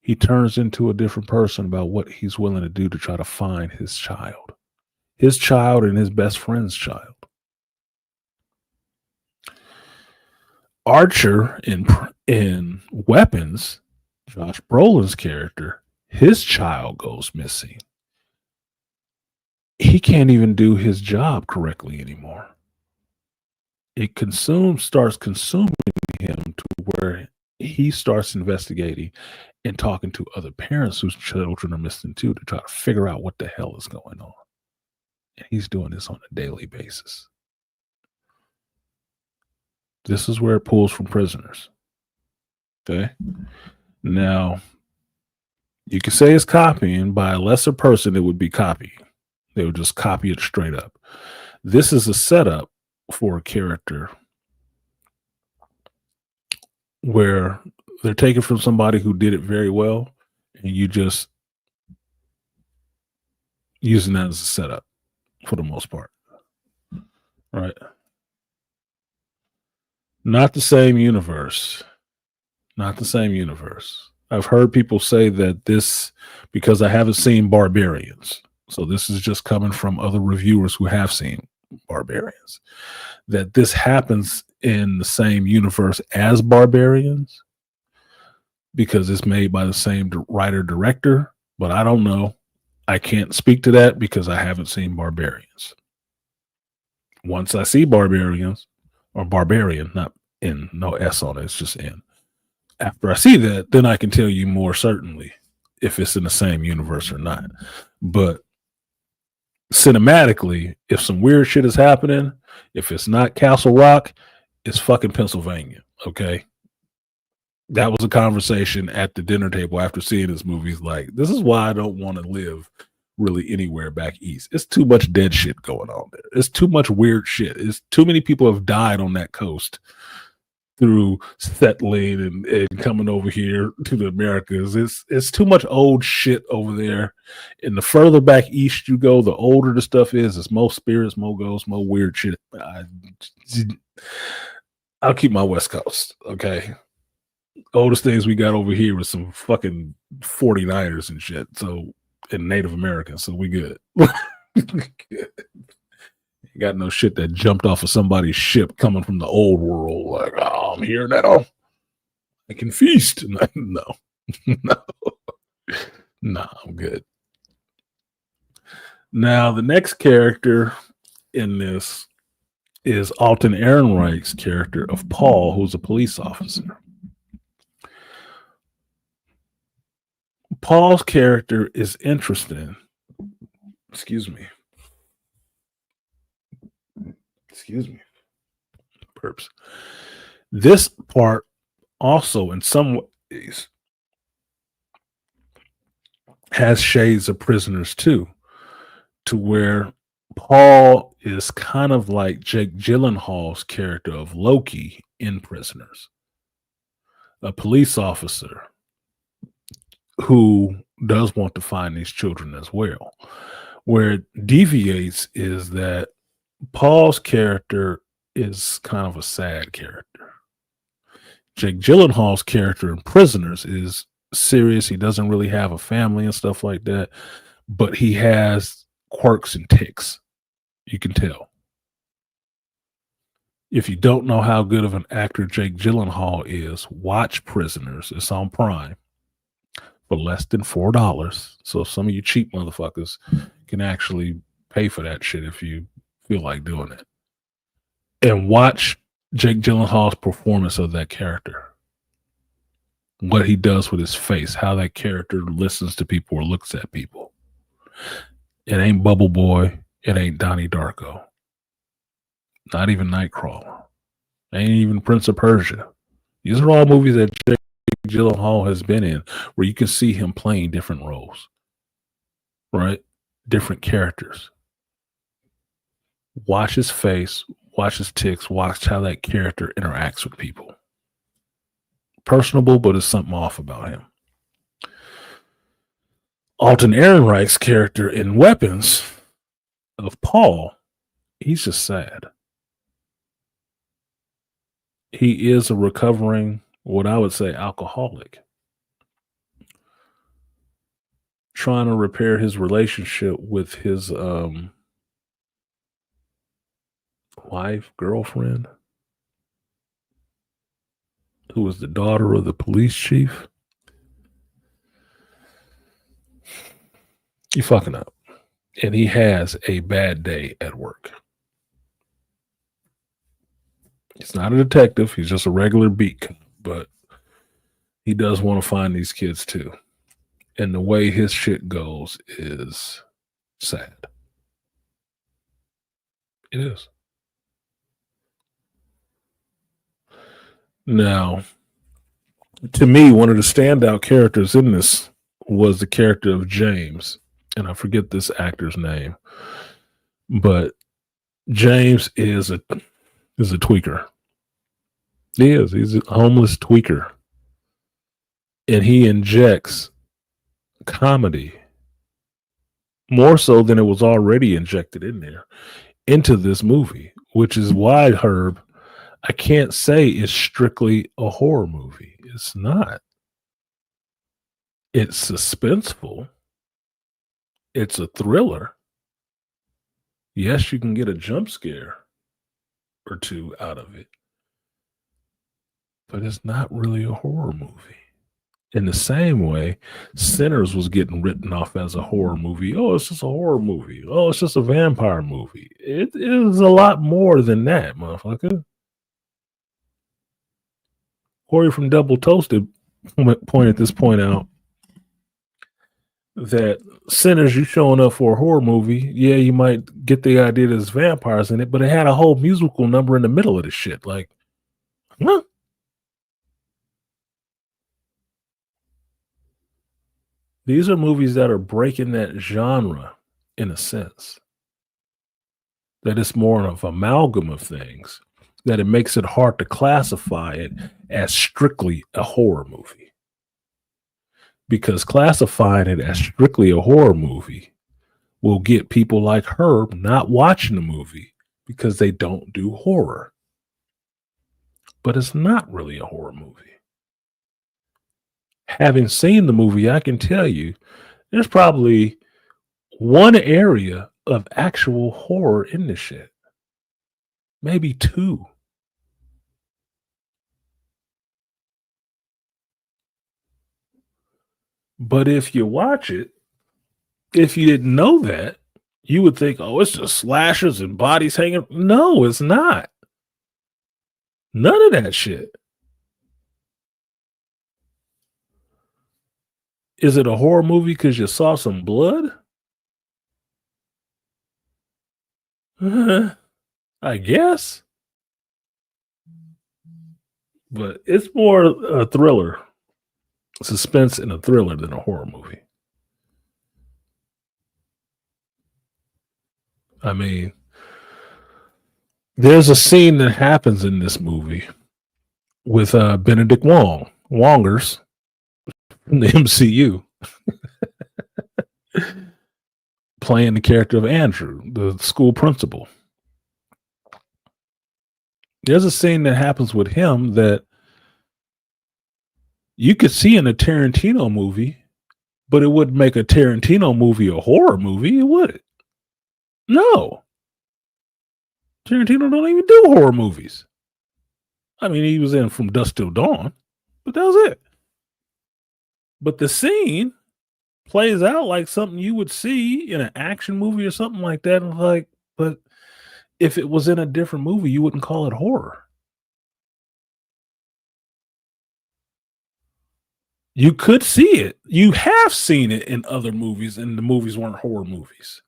he turns into a different person about what he's willing to do to try to find his child and his best friend's child. Archer in Weapons, Josh Brolin's character, his child goes missing. He can't even do his job correctly anymore. It starts consuming him to where he starts investigating and talking to other parents whose children are missing too to try to figure out what the hell is going on. And he's doing this on a daily basis. This is where it pulls from Prisoners. Okay. Now, you could say it's copying. By a lesser person, it would be copying. They would just copy it straight up. This is a setup for a character where they're taken from somebody who did it very well, and you just using that as a setup for the most part. Right? Not the same universe. Not the same universe. I've heard people say that this, because I haven't seen Barbarians, so this is just coming from other reviewers who have seen Barbarians, that this happens in the same universe as Barbarians because it's made by the same writer-director, but I don't know. I can't speak to that because I haven't seen Barbarians. Once I see Barbarians, or Barbarian, not in, no S on it, it's just in. After I see that, then I can tell you more certainly if it's in the same universe or not. But cinematically, if some weird shit is happening, if it's not Castle Rock, it's fucking Pennsylvania, okay? That was a conversation at the dinner table after seeing this movie. Like, this is why I don't want to live really anywhere back east. It's too much dead shit going on there. It's too much weird shit. It's too many people have died on that coast through settling and coming over here to the Americas. It's too much old shit over there. And the further back east you go, the older the stuff is. It's more spirits, more ghosts, more weird shit. I'll keep my West Coast, okay? Oldest things we got over here was some fucking 49ers and shit. So, and Native Americans. So we good. Got no shit that jumped off of somebody's ship coming from the old world. Like, oh, I'm here now. I can feast. No, no, I'm good. Now, the next character in this is Alton Ehrenreich's character of Paul, who's a police officer. Paul's character is interesting. Excuse me. Perps. This part also, in some ways, has shades of Prisoners too, to where Paul is kind of like Jake Gyllenhaal's character of Loki in Prisoners, a police officer who does want to find these children as well. Where it deviates is that Paul's character is kind of a sad character. Jake Gyllenhaal's character in Prisoners is serious. He doesn't really have a family and stuff like that, but he has quirks and tics. You can tell. If you don't know how good of an actor Jake Gyllenhaal is, watch Prisoners. It's on Prime for less than $4. So some of you cheap motherfuckers can actually pay for that shit if you feel like doing it. And watch Jake Gyllenhaal's performance of that character. What he does with his face, how that character listens to people or looks at people. It ain't Bubble Boy. It ain't Donnie Darko. Not even Nightcrawler. Ain't even Prince of Persia. These are all movies that Jake Gyllenhaal has been in where you can see him playing different roles. Right? Different characters. Watch his face, watch his tics, watch how that character interacts with people. Personable, but there's something off about him. Alton Ehrenreich's character in Weapons of Paul, he's just sad. He is a recovering, what I would say, alcoholic. Trying to repair his relationship with his wife, girlfriend, who was the daughter of the police chief. He fucking up. And he has a bad day at work. He's not a detective. He's just a regular beat cop, but he does want to find these kids too. And the way his shit goes is sad. It is. Now, to me, one of the standout characters in this was the character of James. And I forget this actor's name. But James is a tweaker. He is. He's a homeless tweaker. And he injects comedy more so than it was already injected in there into this movie, which is why, Herb, I can't say it's strictly a horror movie. It's not. It's suspenseful. It's a thriller. Yes, you can get a jump scare or two out of it, but it's not really a horror movie. In the same way, Sinners was getting written off as a horror movie. Oh, it's just a horror movie. Oh, it's just a vampire movie. It is a lot more than that, motherfucker. Corey from Double Toasted pointed this point out that Sinners, you showing up for a horror movie, yeah, you might get the idea there's vampires in it, but it had a whole musical number in the middle of the shit. Like, huh? These are movies that are breaking that genre in a sense. That it's more of an amalgam of things, that it makes it hard to classify it as strictly a horror movie. Because classifying it as strictly a horror movie will get people like Herb not watching the movie because they don't do horror. But it's not really a horror movie. Having seen the movie, I can tell you there's probably one area of actual horror in this shit. Maybe two. But if you watch it, if you didn't know that, you would think, oh, it's just slashers and bodies hanging. No, it's not. None of that shit. Is it a horror movie because you saw some blood? I guess. But it's more a thriller, suspense and a thriller than a horror movie. I mean, there's a scene that happens in this movie with Benedict Wongers from the MCU, playing the character of Andrew, the school principal. There's a scene that happens with him that you could see in a Tarantino movie, but it wouldn't make a Tarantino movie a horror movie, would it? No. Tarantino don't even do horror movies. I mean, he was in From Dusk Till Dawn, but that was it. But the scene plays out like something you would see in an action movie or something like that. And like, but if it was in a different movie, you wouldn't call it horror. You could see it. You have seen it in other movies, and the movies weren't horror movies.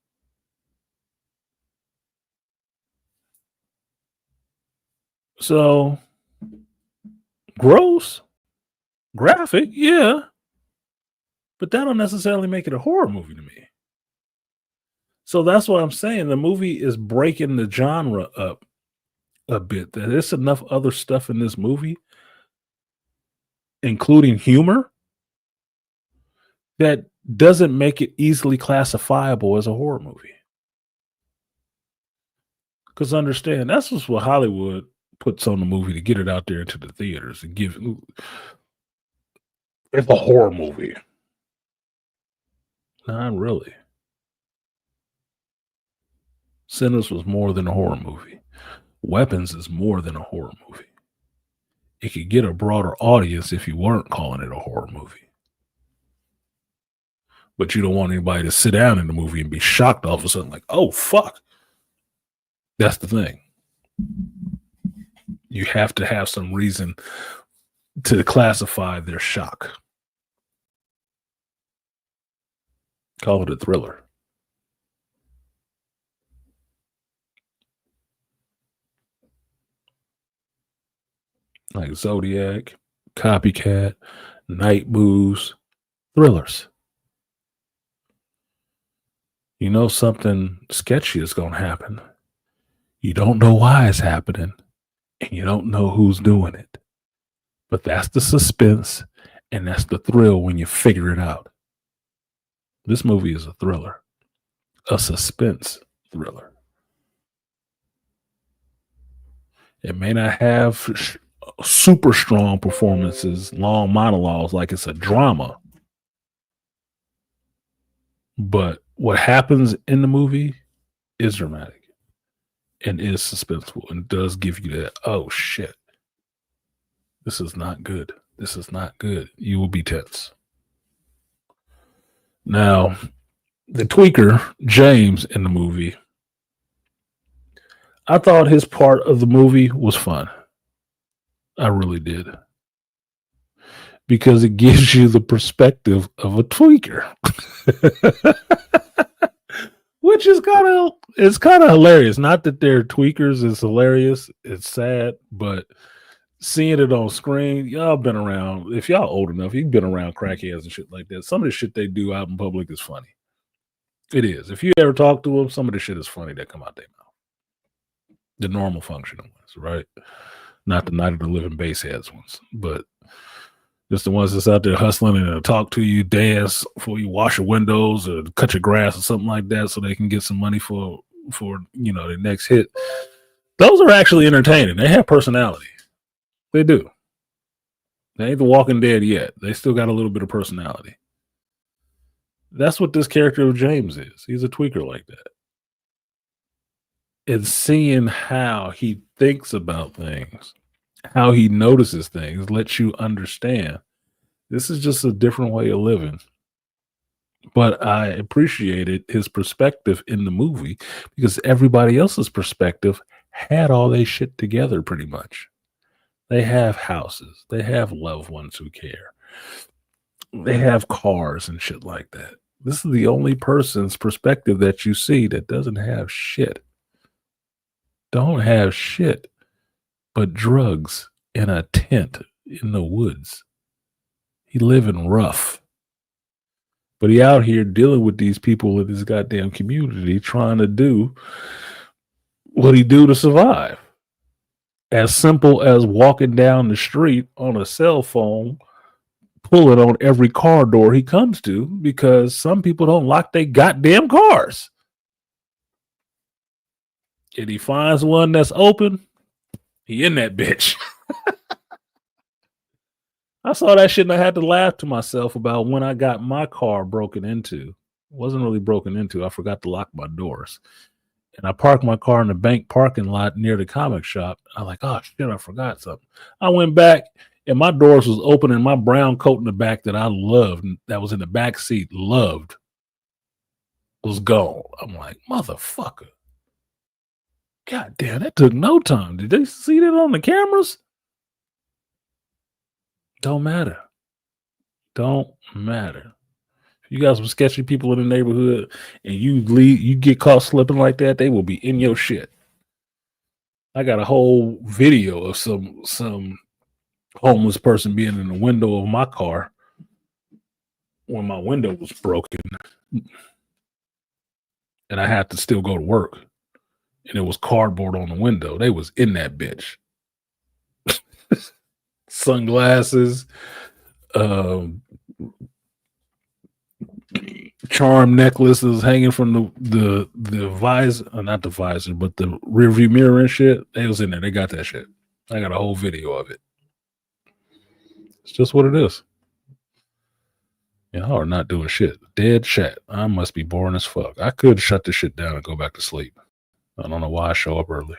So, gross, graphic, yeah. But that don't necessarily make it a horror movie to me. So that's what I'm saying. The movie is breaking the genre up a bit. There's enough other stuff in this movie, including humor, that doesn't make it easily classifiable as a horror movie. Because understand, that's just what Hollywood puts on the movie to get it out there into the theaters and give it's a horror movie. Not really. Sinners was more than a horror movie. Weapons is more than a horror movie. It could get a broader audience if you weren't calling it a horror movie. But you don't want anybody to sit down in the movie and be shocked all of a sudden, like, oh, fuck. That's the thing. You have to have some reason to classify their shock. Call it a thriller. Like Zodiac, Copycat, Night Moves, thrillers. You know something sketchy is going to happen. You don't know why it's happening, and you don't know who's doing it. But that's the suspense, and that's the thrill when you figure it out. This movie is a thriller, a suspense thriller. It may not have super strong performances, long monologues like it's a drama. But what happens in the movie is dramatic and is suspenseful and does give you that, oh shit, this is not good. This is not good. You will be tense. Now, the tweaker, James, in the movie, I thought his part of the movie was fun. I really did. Because it gives you the perspective of a tweaker. Which is kind of hilarious. Not that they're tweakers is hilarious. It's sad, but seeing it on screen, y'all been around. If y'all old enough, you've been around crackheads and shit like that. Some of the shit they do out in public is funny. It is. If you ever talk to them, some of the shit is funny that come out their mouth. The normal functional ones, right? Not the Night of the Living Baseheads ones, but just the ones that's out there hustling and talk to you, dance before you wash your windows or cut your grass or something like that, so they can get some money for the next hit. Those are actually entertaining. They have personality. They do. They ain't the Walking Dead yet. They still got a little bit of personality. That's what this character of James is. He's a tweaker like that. And seeing how he thinks about things, how he notices things, lets you understand this is just a different way of living. But I appreciated his perspective in the movie because everybody else's perspective had all their shit together pretty much. They have houses. They have loved ones who care. They have cars and shit like that. This is the only person's perspective that you see that doesn't have shit. Don't have shit but drugs in a tent in the woods. He living rough. But he out here dealing with these people in his goddamn community trying to do what he do to survive. As simple as walking down the street on a cell phone, pulling on every car door he comes to because some people don't lock their goddamn cars. And he finds one that's open, he in that bitch. I saw that shit and I had to laugh to myself about when I got my car broken into. It wasn't really broken into. I forgot to lock my doors. And I parked my car in the bank parking lot near the comic shop. I'm like, oh shit, I forgot something. I went back and my doors was open and my brown coat in the back that I loved, that was in the back seat, loved, was gone. I'm like, motherfucker. God damn, that took no time. Did they see that on the cameras? Don't matter. Don't matter. If you got some sketchy people in the neighborhood and you get caught slipping like that, they will be in your shit. I got a whole video of some homeless person being in the window of my car when my window was broken. And I had to still go to work. And it was cardboard on the window. They was in that bitch. Sunglasses, charm necklaces hanging from the visor, not the visor, but the rear view mirror and shit. They was in there. They got that shit. I got a whole video of it. It's just what it is. Y'all are not doing shit. Dead chat. I must be boring as fuck. I could shut this shit down and go back to sleep. I don't know why I show up early.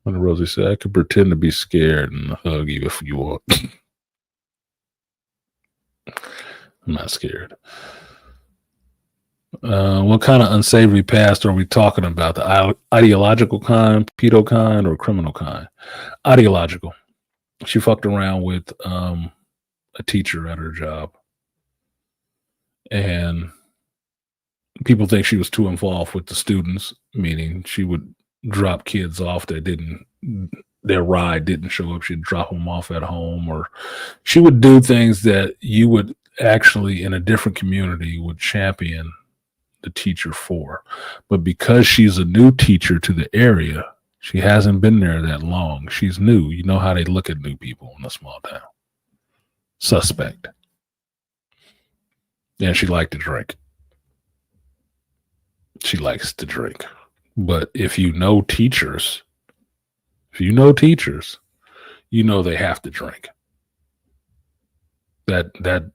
Rosie said, I could pretend to be scared and hug you if you want. I'm not scared. What kind of unsavory past are we talking about? The ideological kind, pedo kind, or criminal kind? Ideological. She fucked around with a teacher at her job. And people think she was too involved with the students, meaning she would drop kids off that their ride didn't show up. She'd drop them off at home, or she would do things that you would actually in a different community would champion the teacher for. But because she's a new teacher to the area, she hasn't been there that long. She's new. You know how they look at new people in a small town. Suspect. And she liked to drink. She likes to drink. But if you know teachers, you know they have to drink. That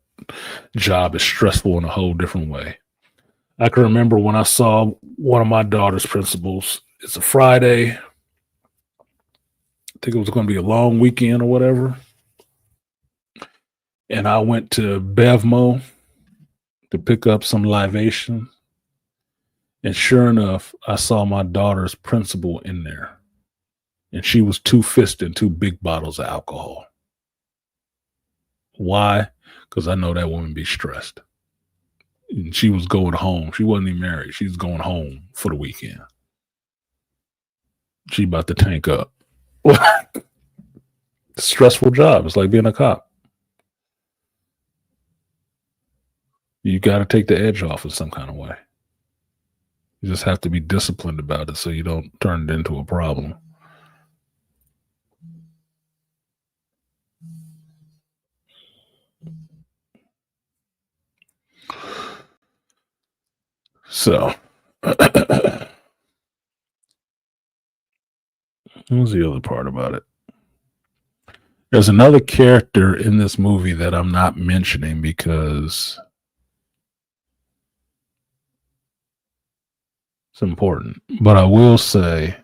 job is stressful in a whole different way. I can remember when I saw one of my daughter's principals. It's a Friday. I think it was going to be a long weekend or whatever. And I went to Bevmo to pick up some libation. And sure enough, I saw my daughter's principal in there. And she was two-fisting 2 big bottles of alcohol. Why? Because I know that woman be stressed. And she was going home. She wasn't even married. She was going home for the weekend. She about to tank up. Stressful job. It's like being a cop. You got to take the edge off in some kind of way. You just have to be disciplined about it so you don't turn it into a problem. So, what was the other part about it? There's another character in this movie that I'm not mentioning because it's important. But I will say,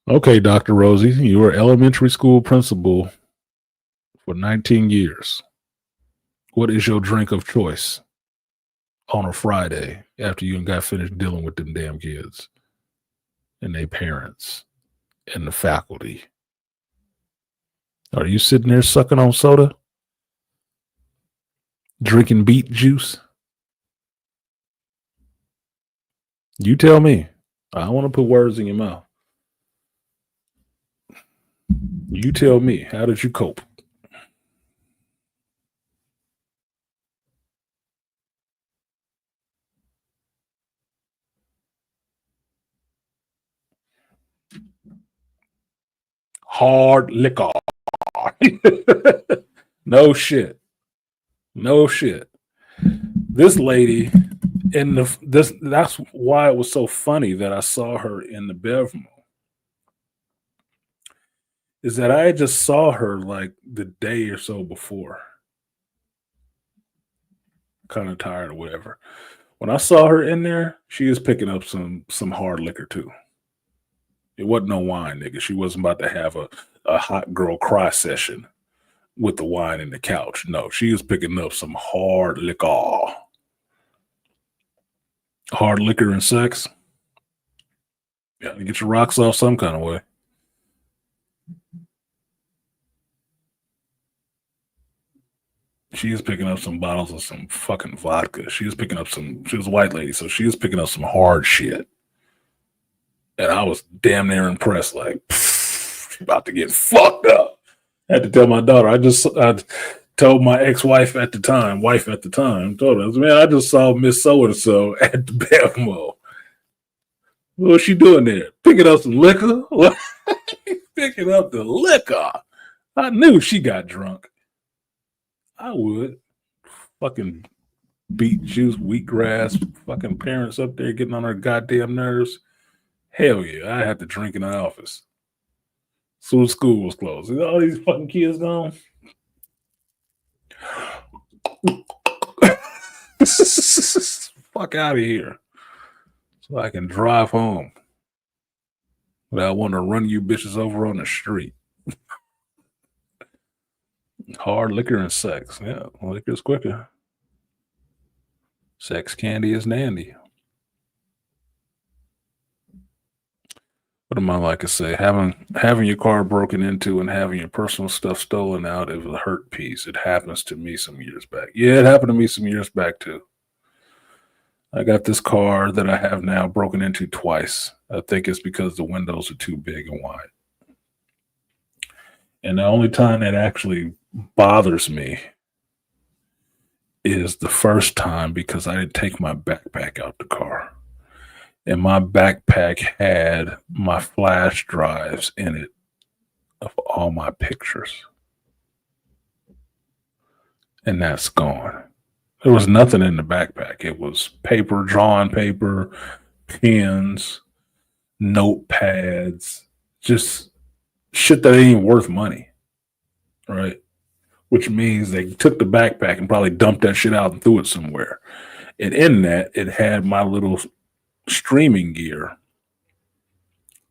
okay, Dr. Rosie, you were elementary school principal for 19 years. What is your drink of choice on a Friday after you got finished dealing with them damn kids and their parents and the faculty? Are you sitting there sucking on soda? Drinking beet juice? You tell me. I don't want to put words in your mouth. You tell me. How did you cope? Hard liquor. No shit. No shit. This lady in that's why it was so funny that I saw her in the Bevmo. Is that I just saw her like the day or so before. Kind of tired or whatever. When I saw her in there, she was picking up some hard liquor too. It wasn't no wine, nigga. She wasn't about to have a hot girl cry session with the wine in the couch. No, she was picking up some hard liquor. Hard liquor and sex. Yeah, to get your rocks off some kind of way. She was picking up some bottles of some fucking vodka. She was a white lady, so she was picking up some hard shit. And I was damn near impressed, like, she's about to get fucked up. I had to tell my daughter. I told my ex-wife at the time, told her, man, I just saw Miss So-and-so at the Bevmo. What was she doing there? Picking up some liquor? Picking up the liquor. I knew she got drunk. I would. Fucking beet juice, wheatgrass, fucking parents up there getting on her goddamn nerves. Hell yeah, I had to drink in the office. Soon as school was closed. All these fucking kids gone. Fuck out of here. So I can drive home without wanting to run you bitches over on the street. Hard liquor and sex. Yeah, liquor's quicker. Sex candy is dandy. What am I like to say? Having your car broken into and having your personal stuff stolen out is a hurt piece. It happens to me some years back. Yeah, it happened to me some years back too. I got this car that I have now broken into twice. I think it's because the windows are too big and wide. And the only time that actually bothers me is the first time because I didn't take my backpack out the car. And my backpack had my flash drives in it of all my pictures. And that's gone. There was nothing in the backpack. It was paper, drawing paper, pens, notepads, just shit that ain't worth money. Right? Which means they took the backpack and probably dumped that shit out and threw it somewhere. And in that, it had my little streaming gear,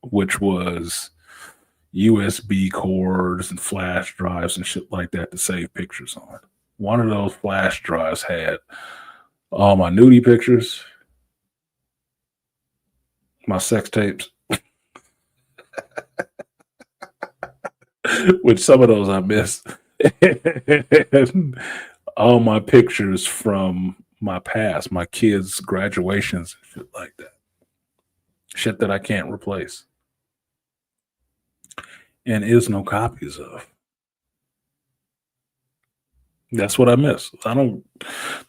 which was USB cords and flash drives and shit like that to save pictures on. One of those flash drives had all my nudie pictures, my sex tapes, which some of those I missed, and all my pictures from my past, my kids' graduations, and shit like that. Shit that I can't replace. And is no copies of. That's what I miss. The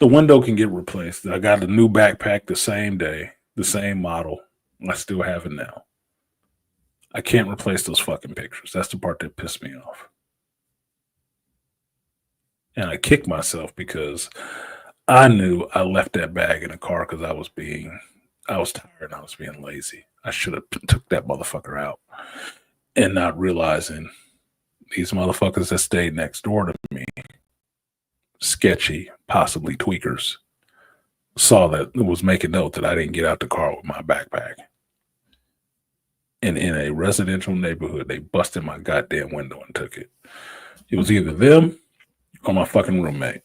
window can get replaced. I got a new backpack the same day, the same model. I still have it now. I can't replace those fucking pictures. That's the part that pissed me off. And I kicked myself because I knew I left that bag in the car because I was tired and I was being lazy. I should have took that motherfucker out and not realizing these motherfuckers that stayed next door to me, sketchy, possibly tweakers, saw that it was making note that I didn't get out the car with my backpack. And in a residential neighborhood, they busted my goddamn window and took it. It was either them or my fucking roommate.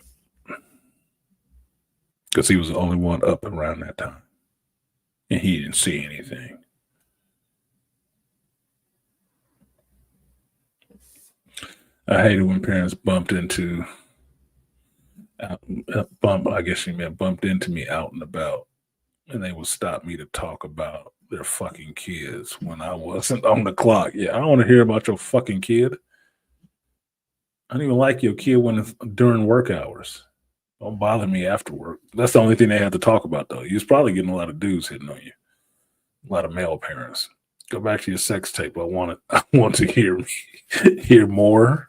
Because he was the only one up around that time. And he didn't see anything. I hated when parents bumped into me out and about, and they would stop me to talk about their fucking kids when I wasn't on the clock. Yeah, I don't want to hear about your fucking kid. I don't even like your kid when it's during work hours. Don't bother me after work. That's the only thing they had to talk about, though. You was probably getting a lot of dudes hitting on you, a lot of male parents. Go back to your sex tape. I want to hear more.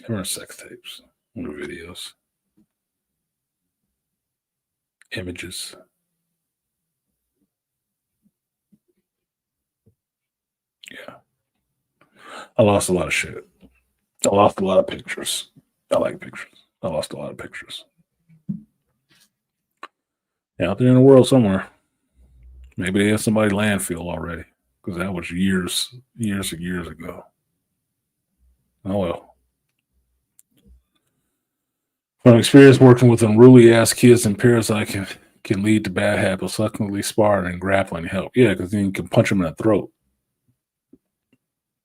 There are sex tapes, little videos, images. Yeah. I lost a lot of shit. I lost a lot of pictures. I like pictures. I lost a lot of pictures. Out there in the world somewhere. Maybe they have somebody landfill already, because that was years and years ago. Oh well. From experience working with unruly ass kids in parasite can lead to bad habits, luckily sparring and grappling help. Yeah, because then you can punch them in the throat.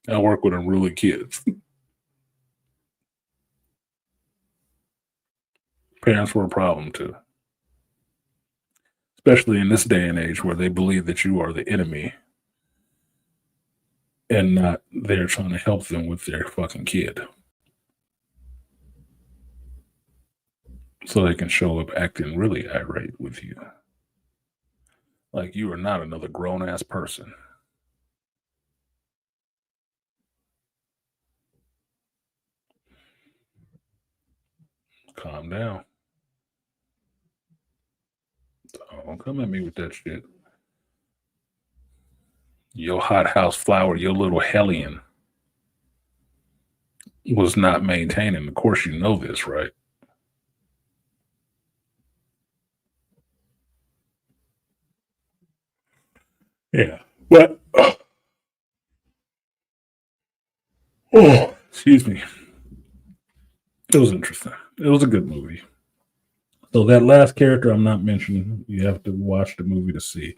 I work with unruly kids. Parents were a problem too. Especially in this day and age where they believe that you are the enemy and not they're trying to help them with their fucking kid. So they can show up acting really irate with you. Like you are not another grown-ass person. Calm down. Don't come at me with that shit. Your hothouse flower, your little hellion was not maintaining. Of course you know this, right? Yeah. But excuse me. It was interesting. It was a good movie. So that last character I'm not mentioning, you have to watch the movie to see.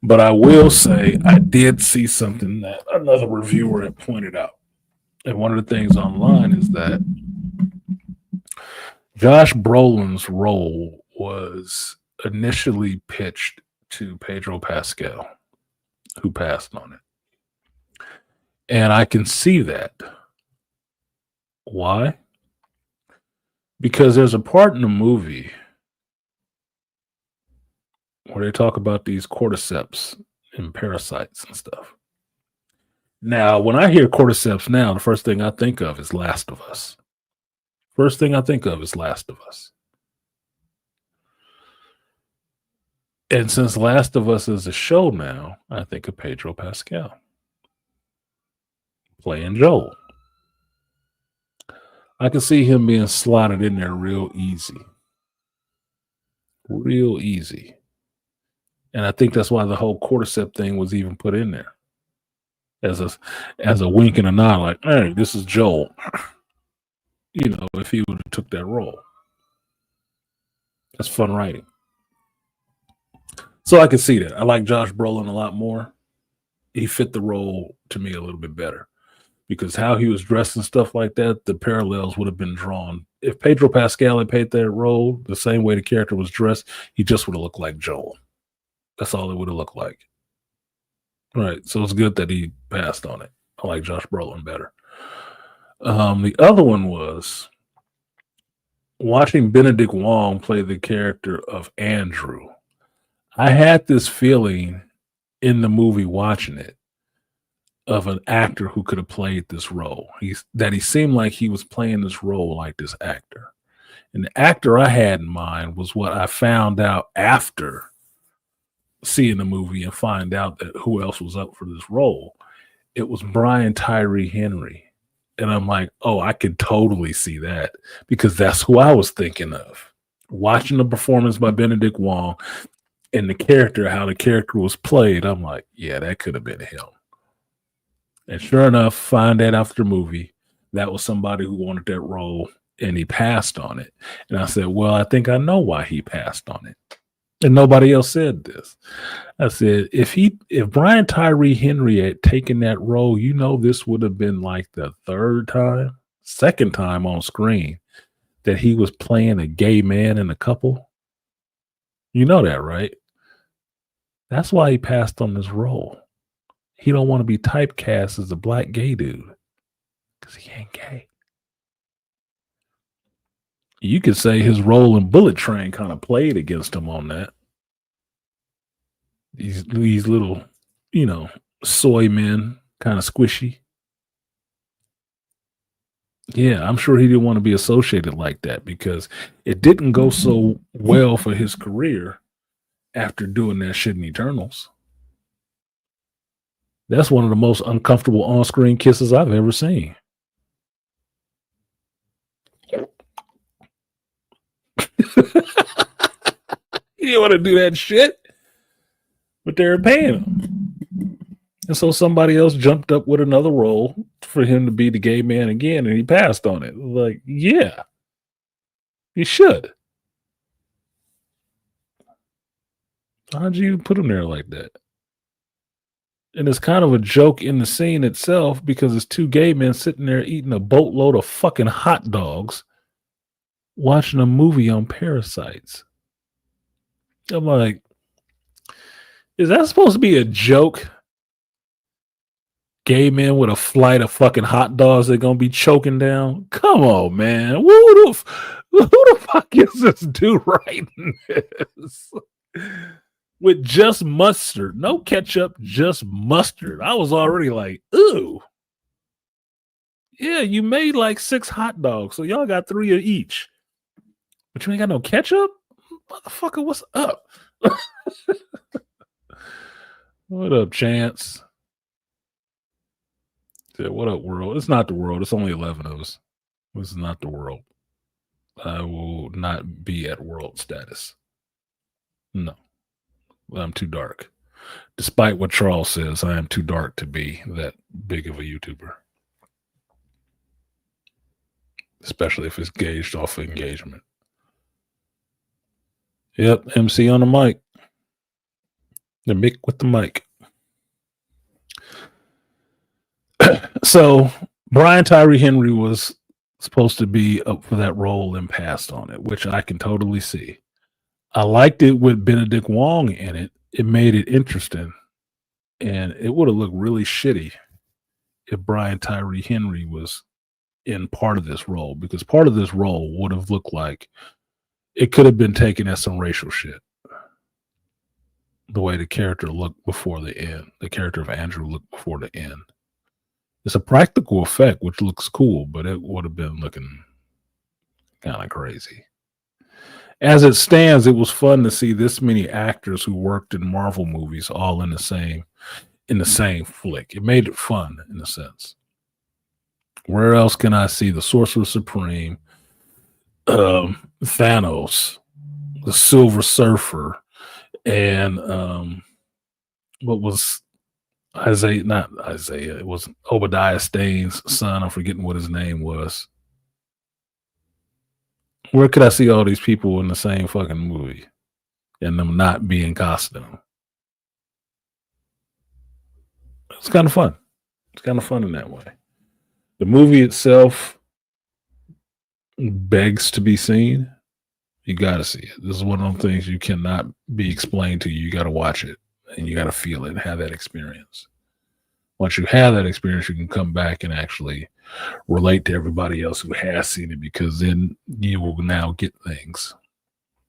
But I will say I did see something that another reviewer had pointed out. And one of the things online is that Josh Brolin's role was initially pitched to Pedro Pascal, who passed on it. And I can see that. Why? Because there's a part in the movie where they talk about these cordyceps and parasites and stuff. Now, when I hear cordyceps now, the first thing I think of is Last of Us. First thing I think of is Last of Us. And since Last of Us is a show now, I think of Pedro Pascal playing Joel. I can see him being slotted in there real easy. Real easy. And I think that's why the whole cordyceps thing was even put in there. As a wink and a nod, like, hey, this is Joel. You know, if he would have took that role. That's fun writing. So I can see that. I like Josh Brolin a lot more. He fit the role to me a little bit better. Because how he was dressed and stuff like that, the parallels would have been drawn if Pedro Pascal had played that role the same way the character was dressed, he just would have looked like Joel. That's all it would have looked like. Right. So it's good that he passed on it. I like Josh Brolin better. The other one was watching Benedict Wong play the character of Andrew. I had this feeling in the movie watching it of an actor who could have played this role. He seemed like he was playing this role like this actor. And the actor I had in mind was what I found out after seeing the movie and find out that who else was up for this role. It was Brian Tyree Henry. And I'm like, oh, I could totally see that because that's who I was thinking of. Watching the performance by Benedict Wong and the character, how the character was played, I'm like, yeah, that could have been him. And sure enough, find that after the movie, that was somebody who wanted that role and he passed on it. And I said, well, I think I know why he passed on it. And nobody else said this. I said, if Brian Tyree Henry had taken that role, this would have been like the second time on screen that he was playing a gay man in a couple. You know that, right? That's why he passed on this role. He don't want to be typecast as a black gay dude because he ain't gay. You could say his role in Bullet Train kind of played against him on that. These little, soy men, kind of squishy. Yeah, I'm sure he didn't want to be associated like that because it didn't go so well for his career after doing that shit in Eternals. That's one of the most uncomfortable on-screen kisses I've ever seen. He didn't want to do that shit, but they were paying him. And so somebody else jumped up with another role for him to be the gay man again, and he passed on it. Like, yeah, he should. How'd you put him there like that? And it's kind of a joke in the scene itself because it's two gay men sitting there eating a boatload of fucking hot dogs, watching a movie on parasites. I'm like, is that supposed to be a joke? Gay men with a flight of fucking hot dogs they're gonna be choking down? Come on, man. Who the fuck is this dude writing this? With just mustard, no ketchup, just mustard. I was already like, ooh. Yeah, you made like 6 hot dogs, so y'all got 3 of each. But you ain't got no ketchup? Motherfucker, what's up? What up, Chance? Yeah, what up, world? It's not the world. It's only 11 of us. This is not the world. I will not be at world status. No. I'm too dark. Despite what Charles says, I am too dark to be that big of a YouTuber. Especially if it's gauged off of engagement. Yep, MC on the mic. The Mick with the mic. So Brian Tyree Henry was supposed to be up for that role and passed on it, which I can totally see. I liked it with Benedict Wong in it. It made it interesting. And it would have looked really shitty if Brian Tyree Henry was in part of this role, because part of this role would have looked like it could have been taken as some racial shit. The way the character looked before the end, the character of Andrew looked before the end. It's a practical effect, which looks cool, but it would have been looking kind of crazy. As it stands, it was fun to see this many actors who worked in Marvel movies all in the same flick. It made it fun in a sense. Where else can I see the Sorcerer Supreme, Thanos, the Silver Surfer, and what was Isaiah? Not Isaiah. It was Obadiah Stane's son. I'm forgetting what his name was. Where could I see all these people in the same fucking movie and them not be in costume? It's kind of fun. It's kind of fun in that way. The movie itself begs to be seen, you got to see it. This is one of those things you cannot be explained to you. You got to watch it and you got to feel it and have that experience. Once you have that experience, you can come back and actually relate to everybody else who has seen it, because then you will now get things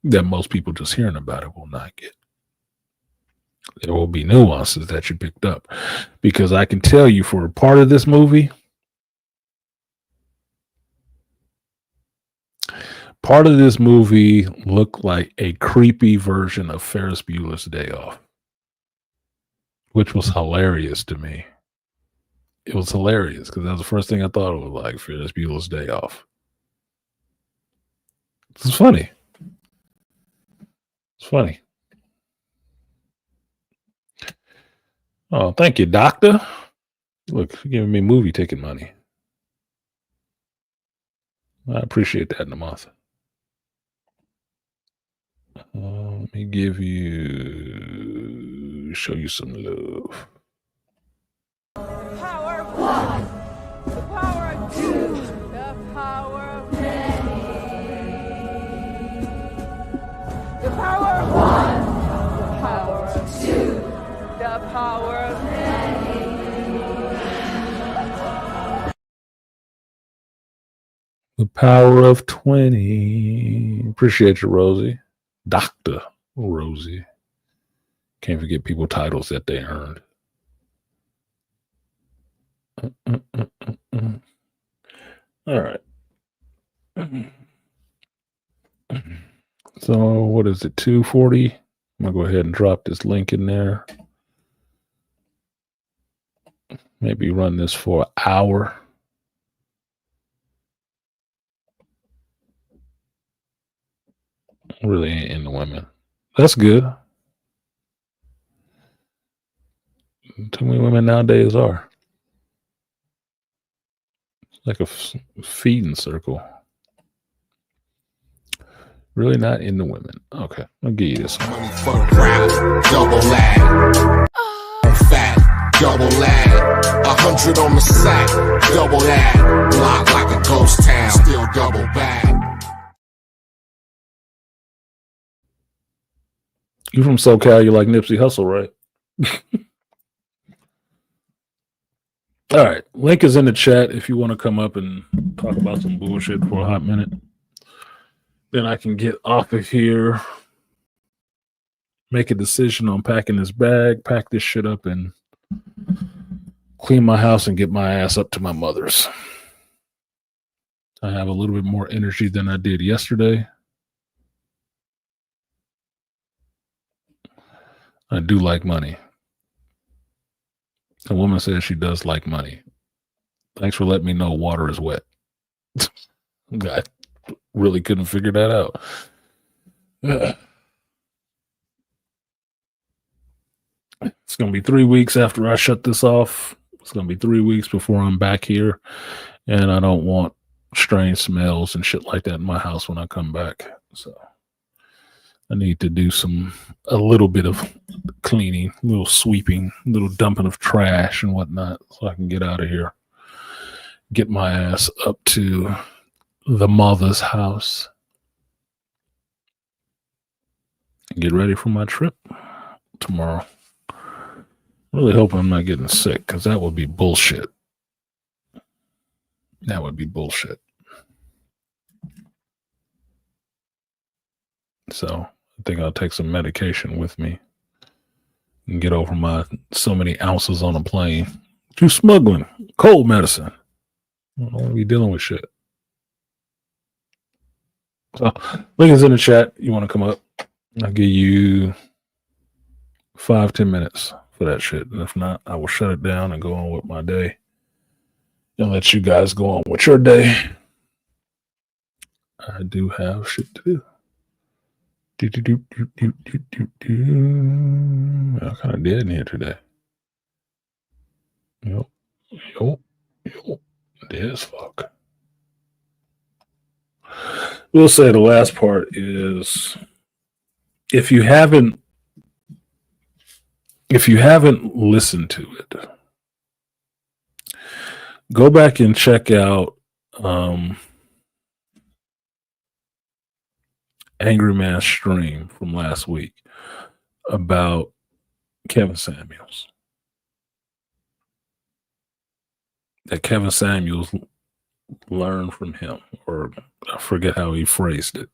that most people just hearing about it will not get. There will be nuances that you picked up, because I can tell you for a part of this movie, looked like a creepy version of Ferris Bueller's Day Off, which was hilarious to me. It was hilarious because that was the first thing I thought it was like, Ferris Bueller's Day Off. It's funny. It's funny. Oh, thank you, doctor. Look, you're giving me movie ticket money. I appreciate that in a month. Let me show you some love. Power of one, the power of two, the power of many. The power of one, the power of two, the power of many. The power of 20. Appreciate you, Rosie. Dr. Rosie. Can't forget people titles that they earned. All right. So what is it, 2:40? I'm going to go ahead and drop this link in there. Maybe run this for an hour. Really ain't into women. That's good. Too many women nowadays are. It's like a feeding circle. Really not into women. Okay, I'll give you this one. Money for the crowd, double lag. Fat, double lag. 100 on the sack, double that. Block like a ghost town, still double bag. You from SoCal, you like Nipsey Hussle, right? All right, link is in the chat if you want to come up and talk about some bullshit for a hot minute. Then I can get off of here, make a decision on packing this bag, pack this shit up, and clean my house and get my ass up to my mother's. I have a little bit more energy than I did yesterday. I do like money. A woman says she does like money. Thanks for letting me know water is wet. I really couldn't figure that out. It's going to be 3 weeks after I shut this off. It's going to be 3 weeks before I'm back here. And I don't want strange smells and shit like that in my house when I come back. So I need to do a little bit of cleaning, a little sweeping, a little dumping of trash and whatnot so I can get out of here. Get my ass up to the mother's house. And get ready for my trip tomorrow. Really hoping I'm not getting sick, because that would be bullshit. That would be bullshit. So I think I'll take some medication with me and get over my so many ounces on a plane. Too smuggling, cold medicine. I don't want to be dealing with shit. So link is in the chat. You want to come up? I'll give you 5-10 minutes for that shit. And if not, I will shut it down and go on with my day and let you guys go on with your day. I do have shit to do. I kind of dead in here today. Yo. Dead as fuck. We'll say the last part is, if you haven't listened to it, go back and check out Angry Man stream from last week about Kevin Samuels. That Kevin Samuels learned from him, or I forget how he phrased it.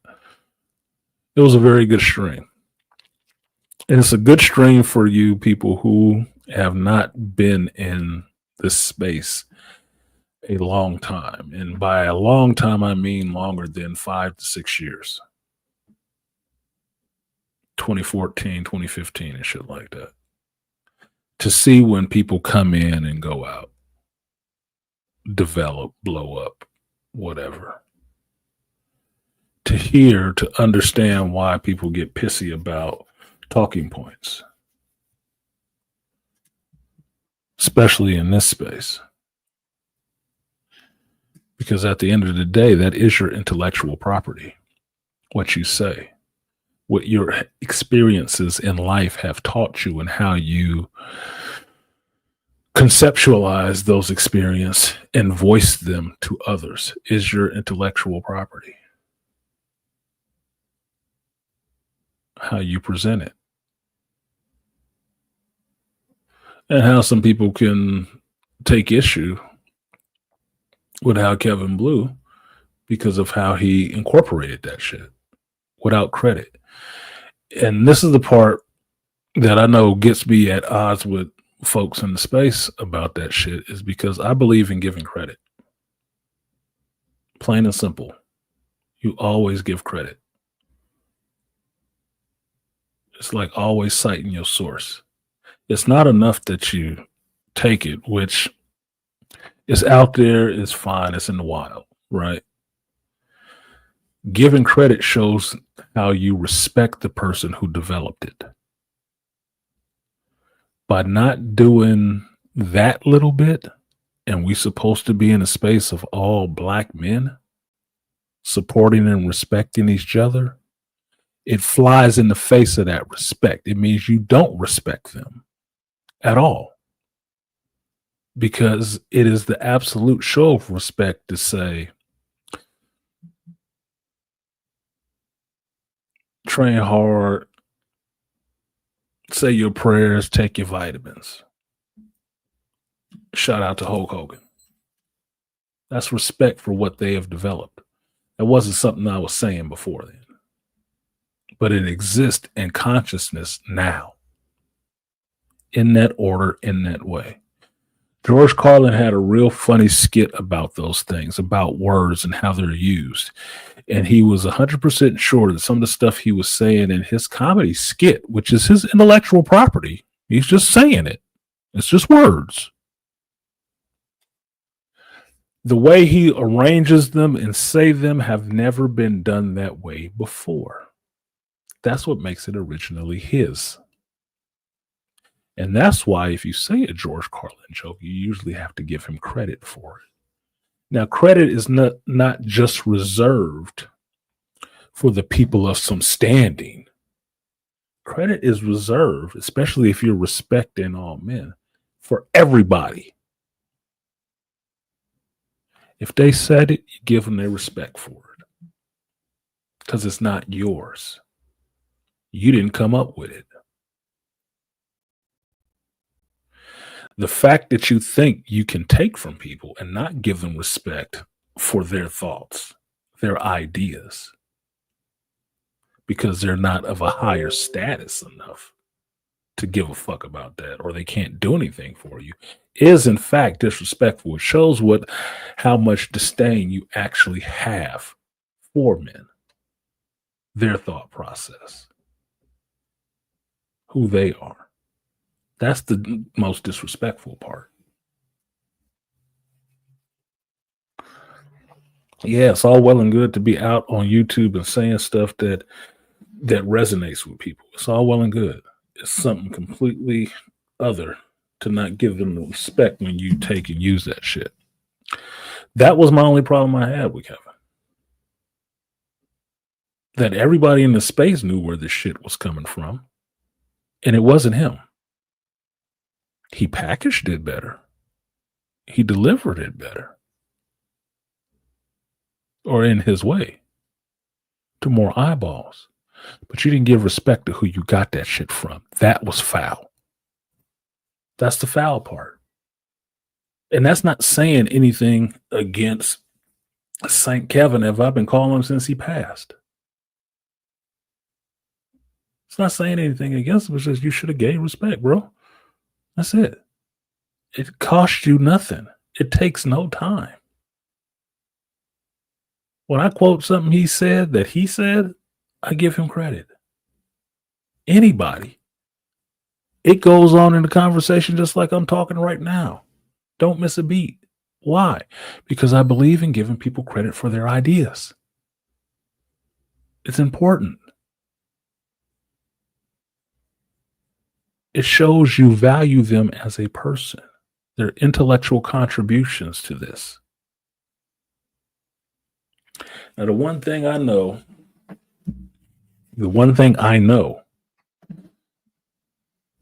It was a very good stream. And it's a good stream for you people who have not been in this space a long time. And by a long time, I mean longer than 5 to 6 years. 2014, 2015, and shit like that. To see when people come in and go out, develop, blow up, whatever. To hear, to understand why people get pissy about talking points, especially in this space. Because at the end of the day, that is your intellectual property. What you say, what your experiences in life have taught you, and how you conceptualize those experiences and voice them to others is your intellectual property. How you present it. And how some people can take issue with how Kevin blew because of how he incorporated that shit without credit. And this is the part that I know gets me at odds with folks in the space about that shit, is because I believe in giving credit. Plain and simple. You always give credit. It's like always citing your source. It's not enough that you take it, which is out there, is fine, it's in the wild, right? Giving credit shows how you respect the person who developed it. By not doing that little bit, and we're supposed to be in a space of all black men supporting and respecting each other, it flies in the face of that respect. It means you don't respect them at all. Because it is the absolute show of respect to say, train hard, say your prayers, take your vitamins. Shout out to Hulk Hogan. That's respect for what they have developed. That wasn't something I was saying before then. But it exists in consciousness now. In that order, in that way. George Carlin had a real funny skit about those things, about words and how they're used. And he was 100% sure that some of the stuff he was saying in his comedy skit, which is his intellectual property, he's just saying it. It's just words. The way he arranges them and say them have never been done that way before. That's what makes it originally his. And that's why if you say a George Carlin joke, you usually have to give him credit for it. Now, credit is not just reserved for the people of some standing. Credit is reserved, especially if you're respecting all men, for everybody. If they said it, you give them their respect for it. Because it's not yours. You didn't come up with it. The fact that you think you can take from people and not give them respect for their thoughts, their ideas, because they're not of a higher status enough to give a fuck about that, or they can't do anything for you, is in fact disrespectful. It shows how much disdain you actually have for men, their thought process, who they are. That's the most disrespectful part. Yeah, it's all well and good to be out on YouTube and saying stuff that resonates with people. It's all well and good. It's something completely other to not give them the respect when you take and use that shit. That was my only problem I had with Kevin. That everybody in the space knew where this shit was coming from, and it wasn't him. He packaged it better. He delivered it better. Or in his way. to more eyeballs. But you didn't give respect to who you got that shit from. That was foul. That's the foul part. And that's not saying anything against St. Kevin, if I've been calling him since he passed. It's not saying anything against him. It's just you should have gave respect, bro. That's it. It costs you nothing. It takes no time. When I quote something he said, I give him credit. Anybody. It goes on in the conversation just like I'm talking right now. Don't miss a beat. Why? Because I believe in giving people credit for their ideas. It's important. It shows you value them as a person, their intellectual contributions to this. Now, the one thing I know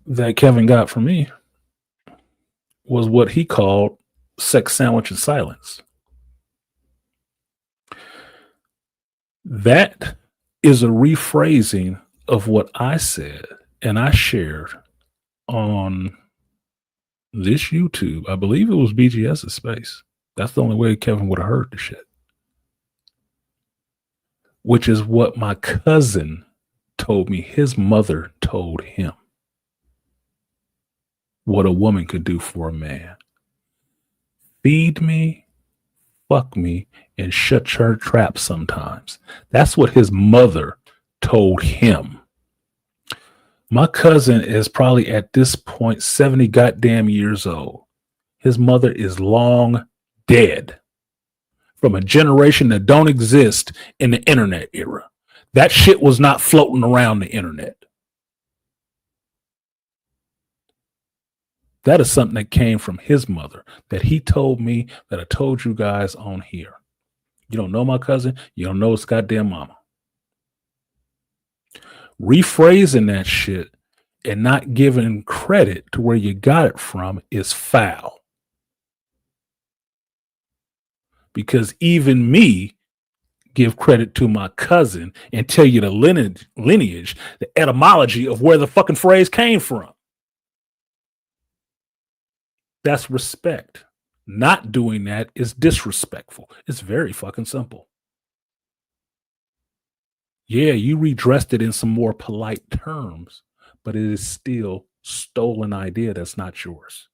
that Kevin got from me was what he called sex sandwich and silence. That is a rephrasing of what I said and I shared on this YouTube. I believe it was BGS's space. That's the only way Kevin would have heard the shit. Which is what my cousin told me his mother told him. What a woman could do for a man. Feed me, fuck me, and shut her trap sometimes. That's what his mother told him. My cousin is probably at this point 70 goddamn years old. His mother is long dead. From a generation that don't exist in the internet era. That shit was not floating around the internet. That is something that came from his mother that he told me, that I told you guys on here. You don't know my cousin. You don't know his goddamn mama. Rephrasing that shit and not giving credit to where you got it from is foul. Because even me give credit to my cousin and tell you the lineage, the etymology of where the fucking phrase came from. That's respect. Not doing that is disrespectful. It's very fucking simple. Yeah, you redressed it in some more polite terms, but it is still stolen idea that's not yours.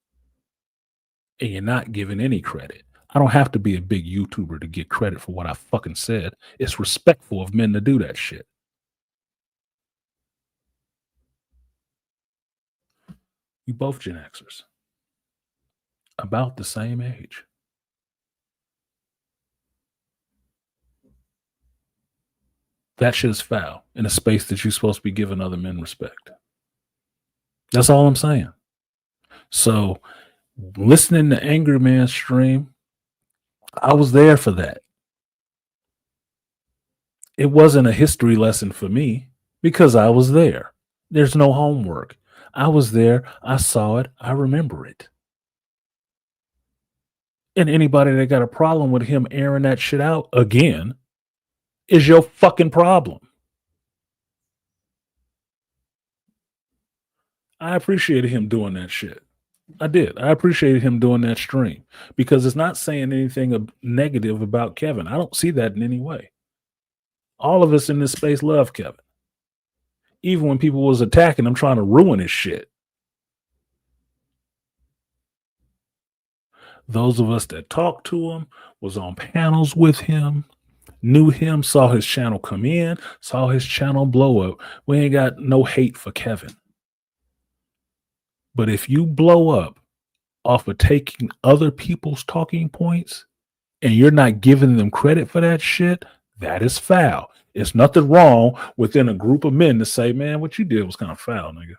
And you're not giving any credit. I don't have to be a big YouTuber to get credit for what I fucking said. It's respectful of men to do that shit. You both Gen Xers. About the same age. That shit is foul in a space that you're supposed to be giving other men respect. That's all I'm saying. So listening to Angry Man's stream, I was there for that. It wasn't a history lesson for me because I was there. There's no homework. I was there. I saw it. I remember it. And anybody that got a problem with him airing that shit out again is your fucking problem. I appreciated him doing that shit. I did. I appreciated him doing that stream because it's not saying anything negative about Kevin. I don't see that in any way. All of us in this space love Kevin. Even when people was attacking him, trying to ruin his shit. Those of us that talked to him, was on panels with him, knew him, saw his channel come in, saw his channel blow up. We ain't got no hate for Kevin. But if you blow up off of taking other people's talking points and you're not giving them credit for that shit, that is foul. It's nothing wrong within a group of men to say, man, what you did was kind of foul, nigga.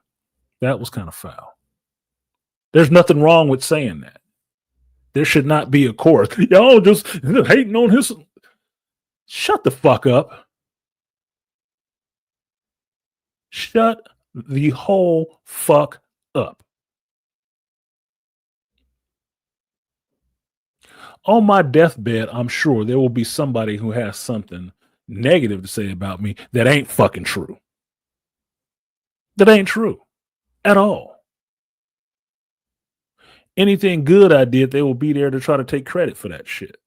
That was kind of foul. There's nothing wrong with saying that. There should not be a chorus. Y'all just hating on his. Shut the fuck up. Shut the whole fuck up. On my deathbed, I'm sure there will be somebody who has something negative to say about me that ain't fucking true. That ain't true at all. Anything good I did, they will be there to try to take credit for that shit.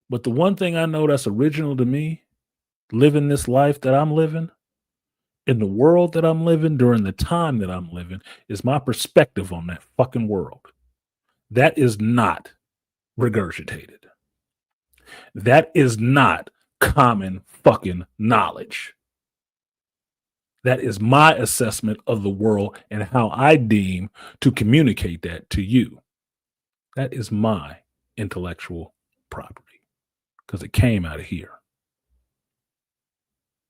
But the one thing I know that's original to me, living this life that I'm living, in the world that I'm living, during the time that I'm living, is my perspective on that fucking world. That is not regurgitated. That is not common fucking knowledge. That is my assessment of the world and how I deem to communicate that to you. That is my intellectual property because it came out of here.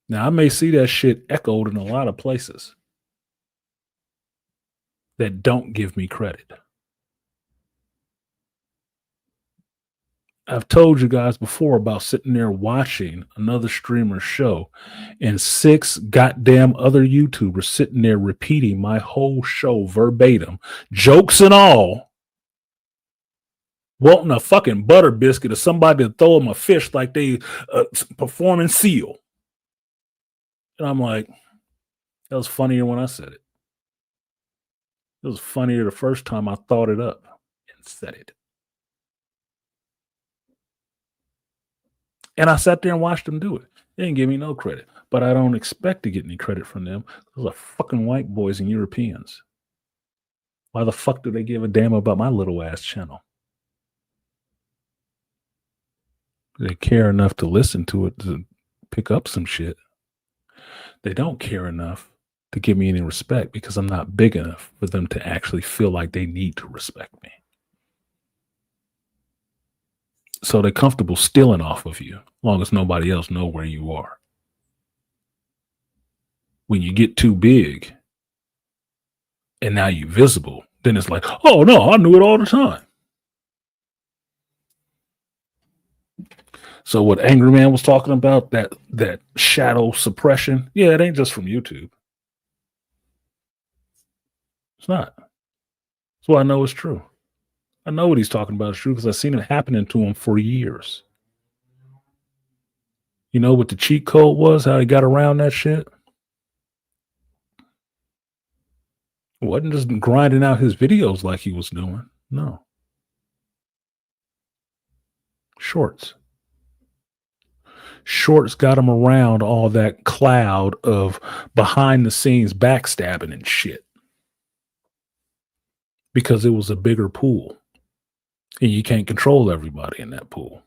Now, I may see that shit echoed in a lot of places that don't give me credit. I've told you guys before about sitting there watching another streamer's show and 6 goddamn other YouTubers sitting there repeating my whole show verbatim, jokes and all, wanting a fucking butter biscuit or somebody to throw them a fish like they performing SEAL. And I'm like, that was funnier when I said it. It was funnier the first time I thought it up and said it. And I sat there and watched them do it. They didn't give me no credit. But I don't expect to get any credit from them. Those are fucking white boys and Europeans. Why the fuck do they give a damn about my little ass channel? They care enough to listen to it to pick up some shit. They don't care enough to give me any respect because I'm not big enough for them to actually feel like they need to respect me. So they're comfortable stealing off of you as long as nobody else know where you are. When you get too big and now you're visible, then it's like, oh no, I knew it all the time. So what Angry Man was talking about, that shadow suppression, yeah, it ain't just from YouTube. It's not. That's why I know it's true. I know what he's talking about is true because I've seen it happening to him for years. You know what the cheat code was, how he got around that shit? It wasn't just grinding out his videos like he was doing. No. Shorts. Shorts got him around all that cloud of behind the scenes backstabbing and shit. Because it was a bigger pool. And you can't control everybody in that pool.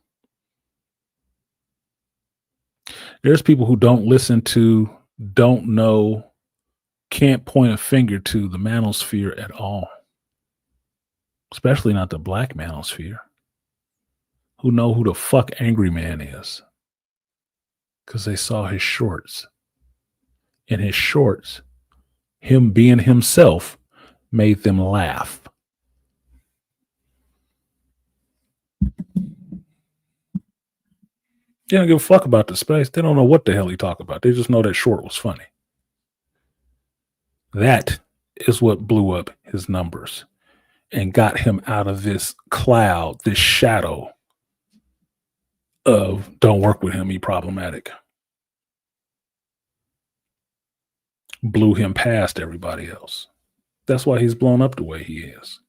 There's people who don't listen to, don't know, can't point a finger to the manosphere at all. Especially not the black manosphere. Who know who the fuck Angry Man is. Because they saw his shorts. And his shorts, him being himself, made them laugh. They don't give a fuck about the space. They don't know what the hell he talk about. They just know that short was funny. That is what blew up his numbers and got him out of this cloud, this shadow of don't work with him, he problematic. Blew him past everybody else. That's why he's blown up the way he is.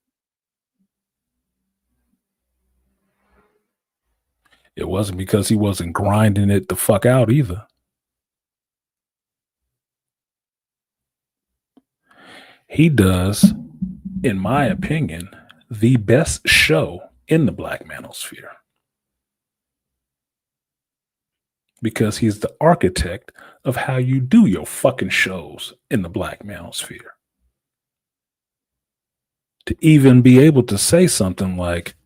It wasn't because he wasn't grinding it the fuck out either. He does, in my opinion, the best show in the black manosphere. Because he's the architect of how you do your fucking shows in the black manosphere. To even be able to say something like,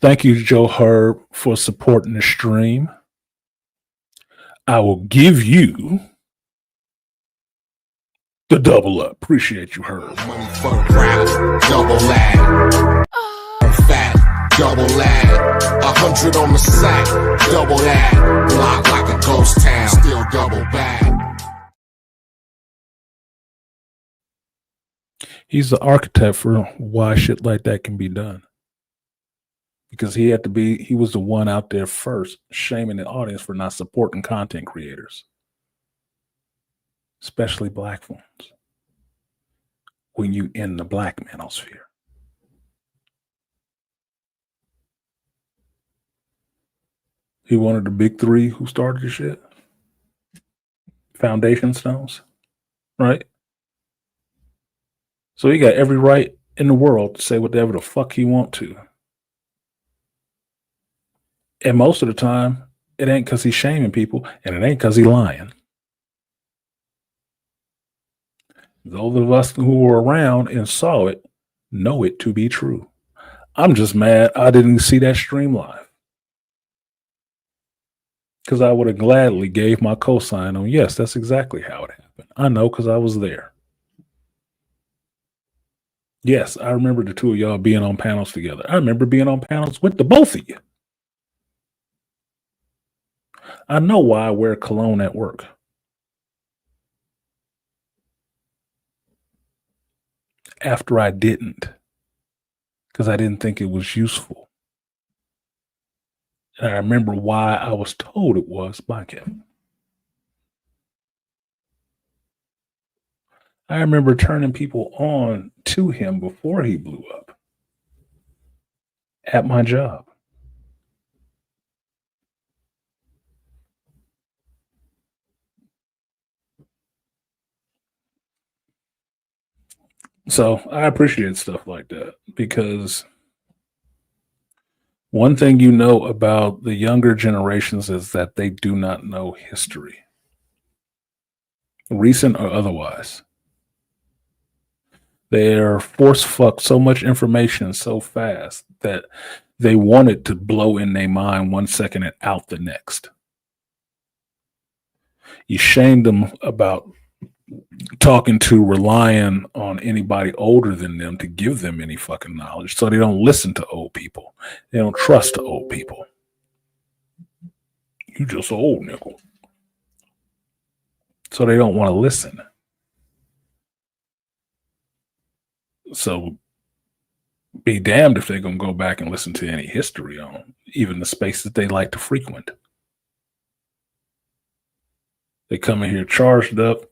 thank you, Joe Herb, for supporting the stream. I will give you the double up. Appreciate you, Herb. Money for the crowd, double lag. I'm fat, double lag. 100 on the sack, double that. Block like a ghost town, still double bag. He's the architect for why shit like that can be done. because he was the one out there first shaming the audience for not supporting content creators, especially black ones, when you in the black manosphere. He one of the big three who started the shit. Foundation stones, right? So he got every right in the world to say whatever the fuck he want to. And most of the time, it ain't because he's shaming people, and it ain't because he's lying. Those of us who were around and saw it know it to be true. I'm just mad I didn't see that stream live, because I would have gladly gave my cosign on, yes, that's exactly how it happened. I know because I was there. Yes, I remember the two of y'all being on panels together. I remember being on panels with the both of you. I know why I wear cologne at work. After I didn't, because I didn't think it was useful. And I remember why I was told it was by Kevin. I remember turning people on to him before he blew up at my job. So I appreciate stuff like that, because one thing you know about the younger generations is that they do not know history, recent or otherwise. They're force fucked so much information so fast that they want it to blow in their mind 1 second and out the next. You shame them about relying on anybody older than them to give them any fucking knowledge, so they don't listen to old people. They don't trust old people. You just old, nickel. So they don't want to listen. So be damned if they're going to go back and listen to any history on even the spaces they like to frequent. They come in here charged up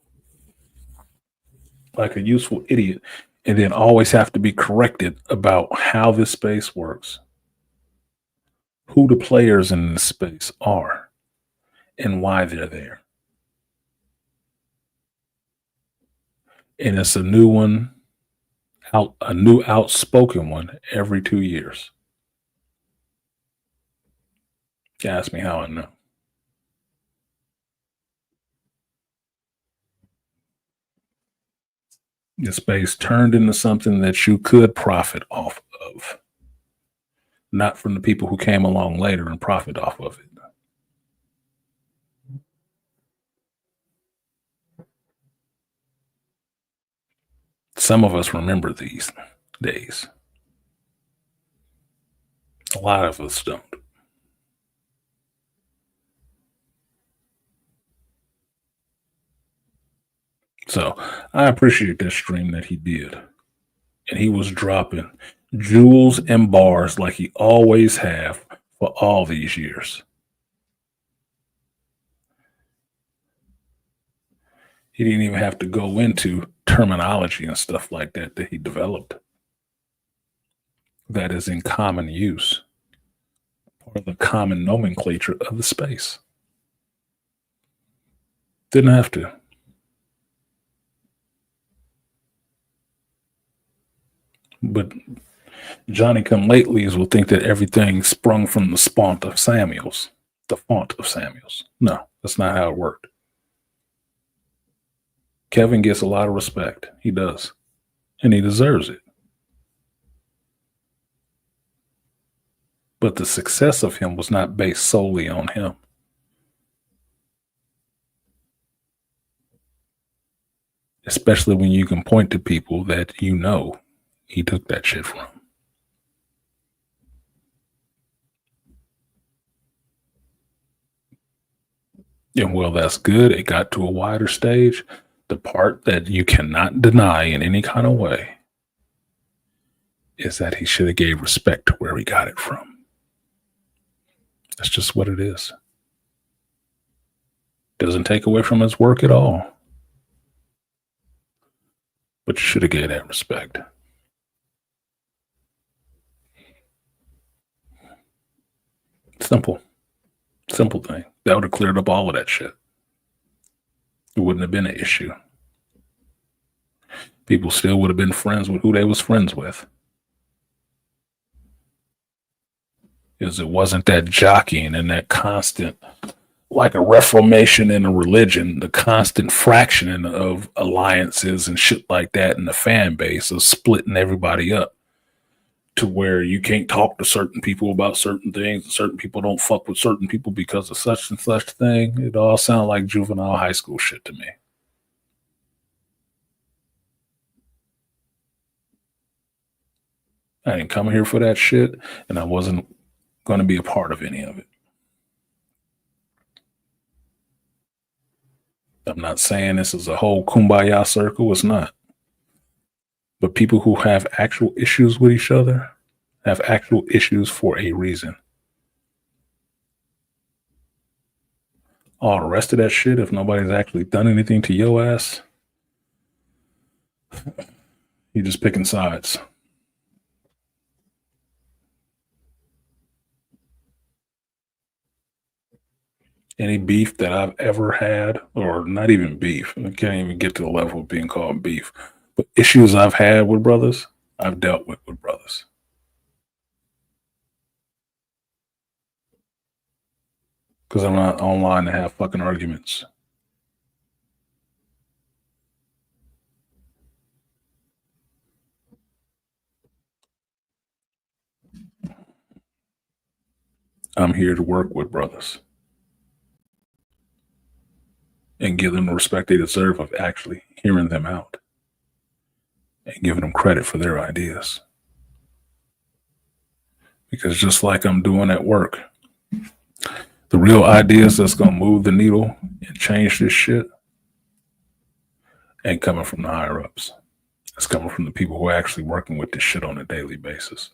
like a useful idiot, and then always have to be corrected about how this space works, who the players in this space are, and why they're there. And it's a new one, a new outspoken one every 2 years. You ask me how I know. The space turned into something that you could profit off of, not from the people who came along later and profit off of it. Some of us remember these days. A lot of us don't. So I appreciate that stream that he did. And he was dropping jewels and bars like he always have for all these years. He didn't even have to go into terminology and stuff like that he developed that is in common use, part of the common nomenclature of the space. Didn't have to. But Johnny come latelys will think that everything sprung from the font of Samuels. The font of Samuels. No, that's not how it worked. Kevin gets a lot of respect. He does. And he deserves it. But the success of him was not based solely on him. Especially when you can point to people that you know he took that shit from. And well, that's good. It got to a wider stage. The part that you cannot deny in any kind of way is that he should have gave respect to where he got it from. That's just what it is. Doesn't take away from his work at all. But you should have gave that respect. Simple thing. That would have cleared up all of that shit. It wouldn't have been an issue. People still would have been friends with who they was friends with. Because it wasn't that jockeying and that constant, like a reformation in a religion, the constant fractioning of alliances and shit like that in the fan base of splitting everybody up to where you can't talk to certain people about certain things. And certain people don't fuck with certain people because of such and such thing. It all sounds like juvenile high school shit to me. I didn't come here for that shit, and I wasn't going to be a part of any of it. I'm not saying this is a whole kumbaya circle. It's not. But people who have actual issues with each other have actual issues for a reason. All the rest of that shit, if nobody's actually done anything to your ass, you're just picking sides. Any beef that I've ever had, or not even beef, I can't even get to the level of being called beef, but issues I've had with brothers, I've dealt with brothers. Because I'm not online to have fucking arguments. I'm here to work with brothers and give them the respect they deserve of actually hearing them out and giving them credit for their ideas. Because just like I'm doing at work, the real ideas that's going to move the needle and change this shit ain't coming from the higher ups. It's coming from the people who are actually working with this shit on a daily basis.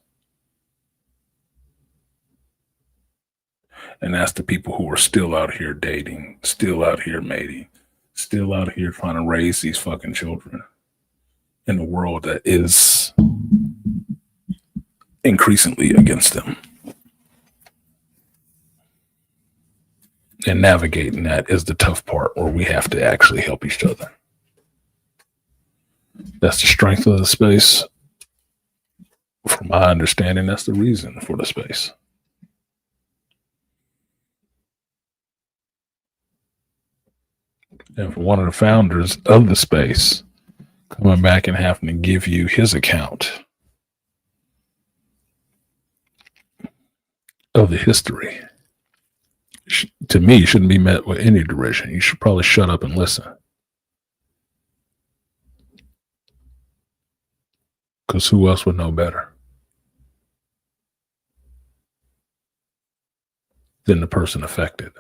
And that's the people who are still out here dating, still out here mating, still out here trying to raise these fucking children in a world that is increasingly against them. And navigating that is the tough part where we have to actually help each other. That's the strength of the space. From my understanding, that's the reason for the space. And for one of the founders of the space coming back and having to give you his account of the history, to me, shouldn't be met with any derision. You should probably shut up and listen. Because who else would know better than the person affected?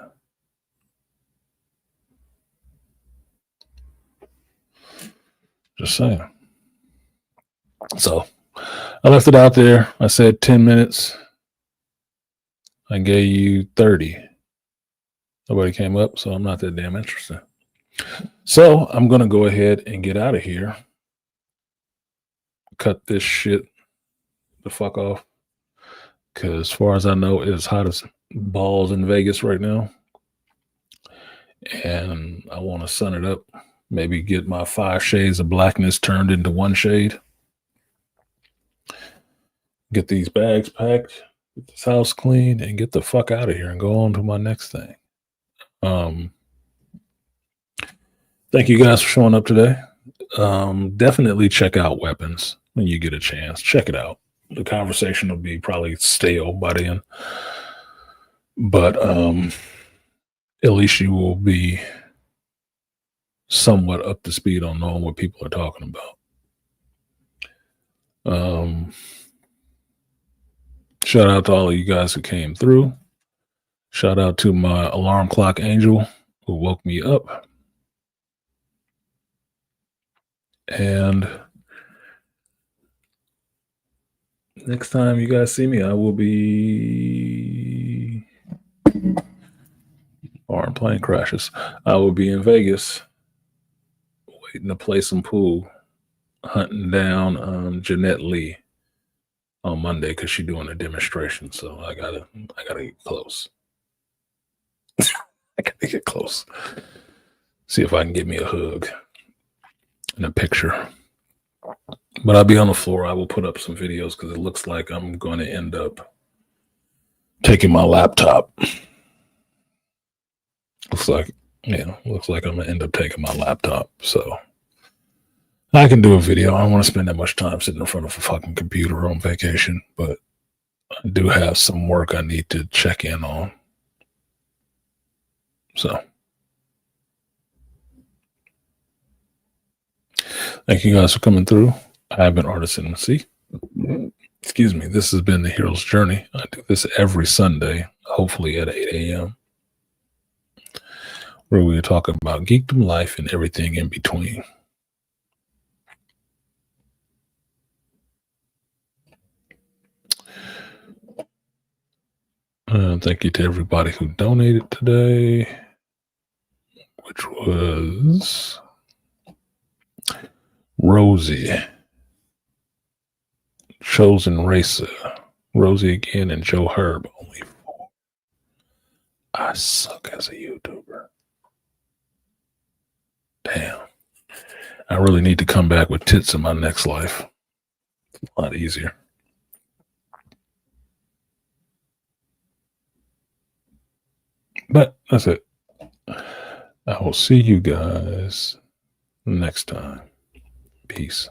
Just saying. So I left it out there. I said 10 minutes. I gave you 30. Nobody came up, so I'm not that damn interested. So I'm going to go ahead and get out of here. Cut this shit the fuck off. Because as far as I know, it's hot as balls in Vegas right now. And I want to sun it up. Maybe get my 5 shades of blackness turned into 1 shade. Get these bags packed, get this house cleaned, and get the fuck out of here and go on to my next thing. Thank you guys for showing up today. Definitely check out Weapons when you get a chance. Check it out. The conversation will be probably stale by then. But at least you will be somewhat up to speed on knowing what people are talking about. Shout out to all of you guys who came through. Shout out to my alarm clock angel who woke me up. And next time you guys see me, I will be plane crashes. I will be in Vegas waiting to play some pool, hunting down Jeanette Lee on Monday because she's doing a demonstration. So I gotta get close. I gotta get close. See if I can get me a hug and a picture. But I'll be on the floor. I will put up some videos because it looks like I'm going to end up taking my laptop. Looks like I'm gonna end up taking my laptop. So I can do a video. I don't want to spend that much time sitting in front of a fucking computer on vacation, but I do have some work I need to check in on. So thank you guys for coming through. I have been artisanmc. Excuse me. This has been the Hero's Journey. I do this every Sunday, hopefully at 8 a.m. where we talk about geekdom, life, and everything in between. Thank you to everybody who donated today, which was Rosie, Chosen Racer, Rosie again, and Joe Herb. Only 4. I suck as a YouTuber. Damn. I really need to come back with tits in my next life. It's a lot easier. But that's it. I will see you guys next time. Peace.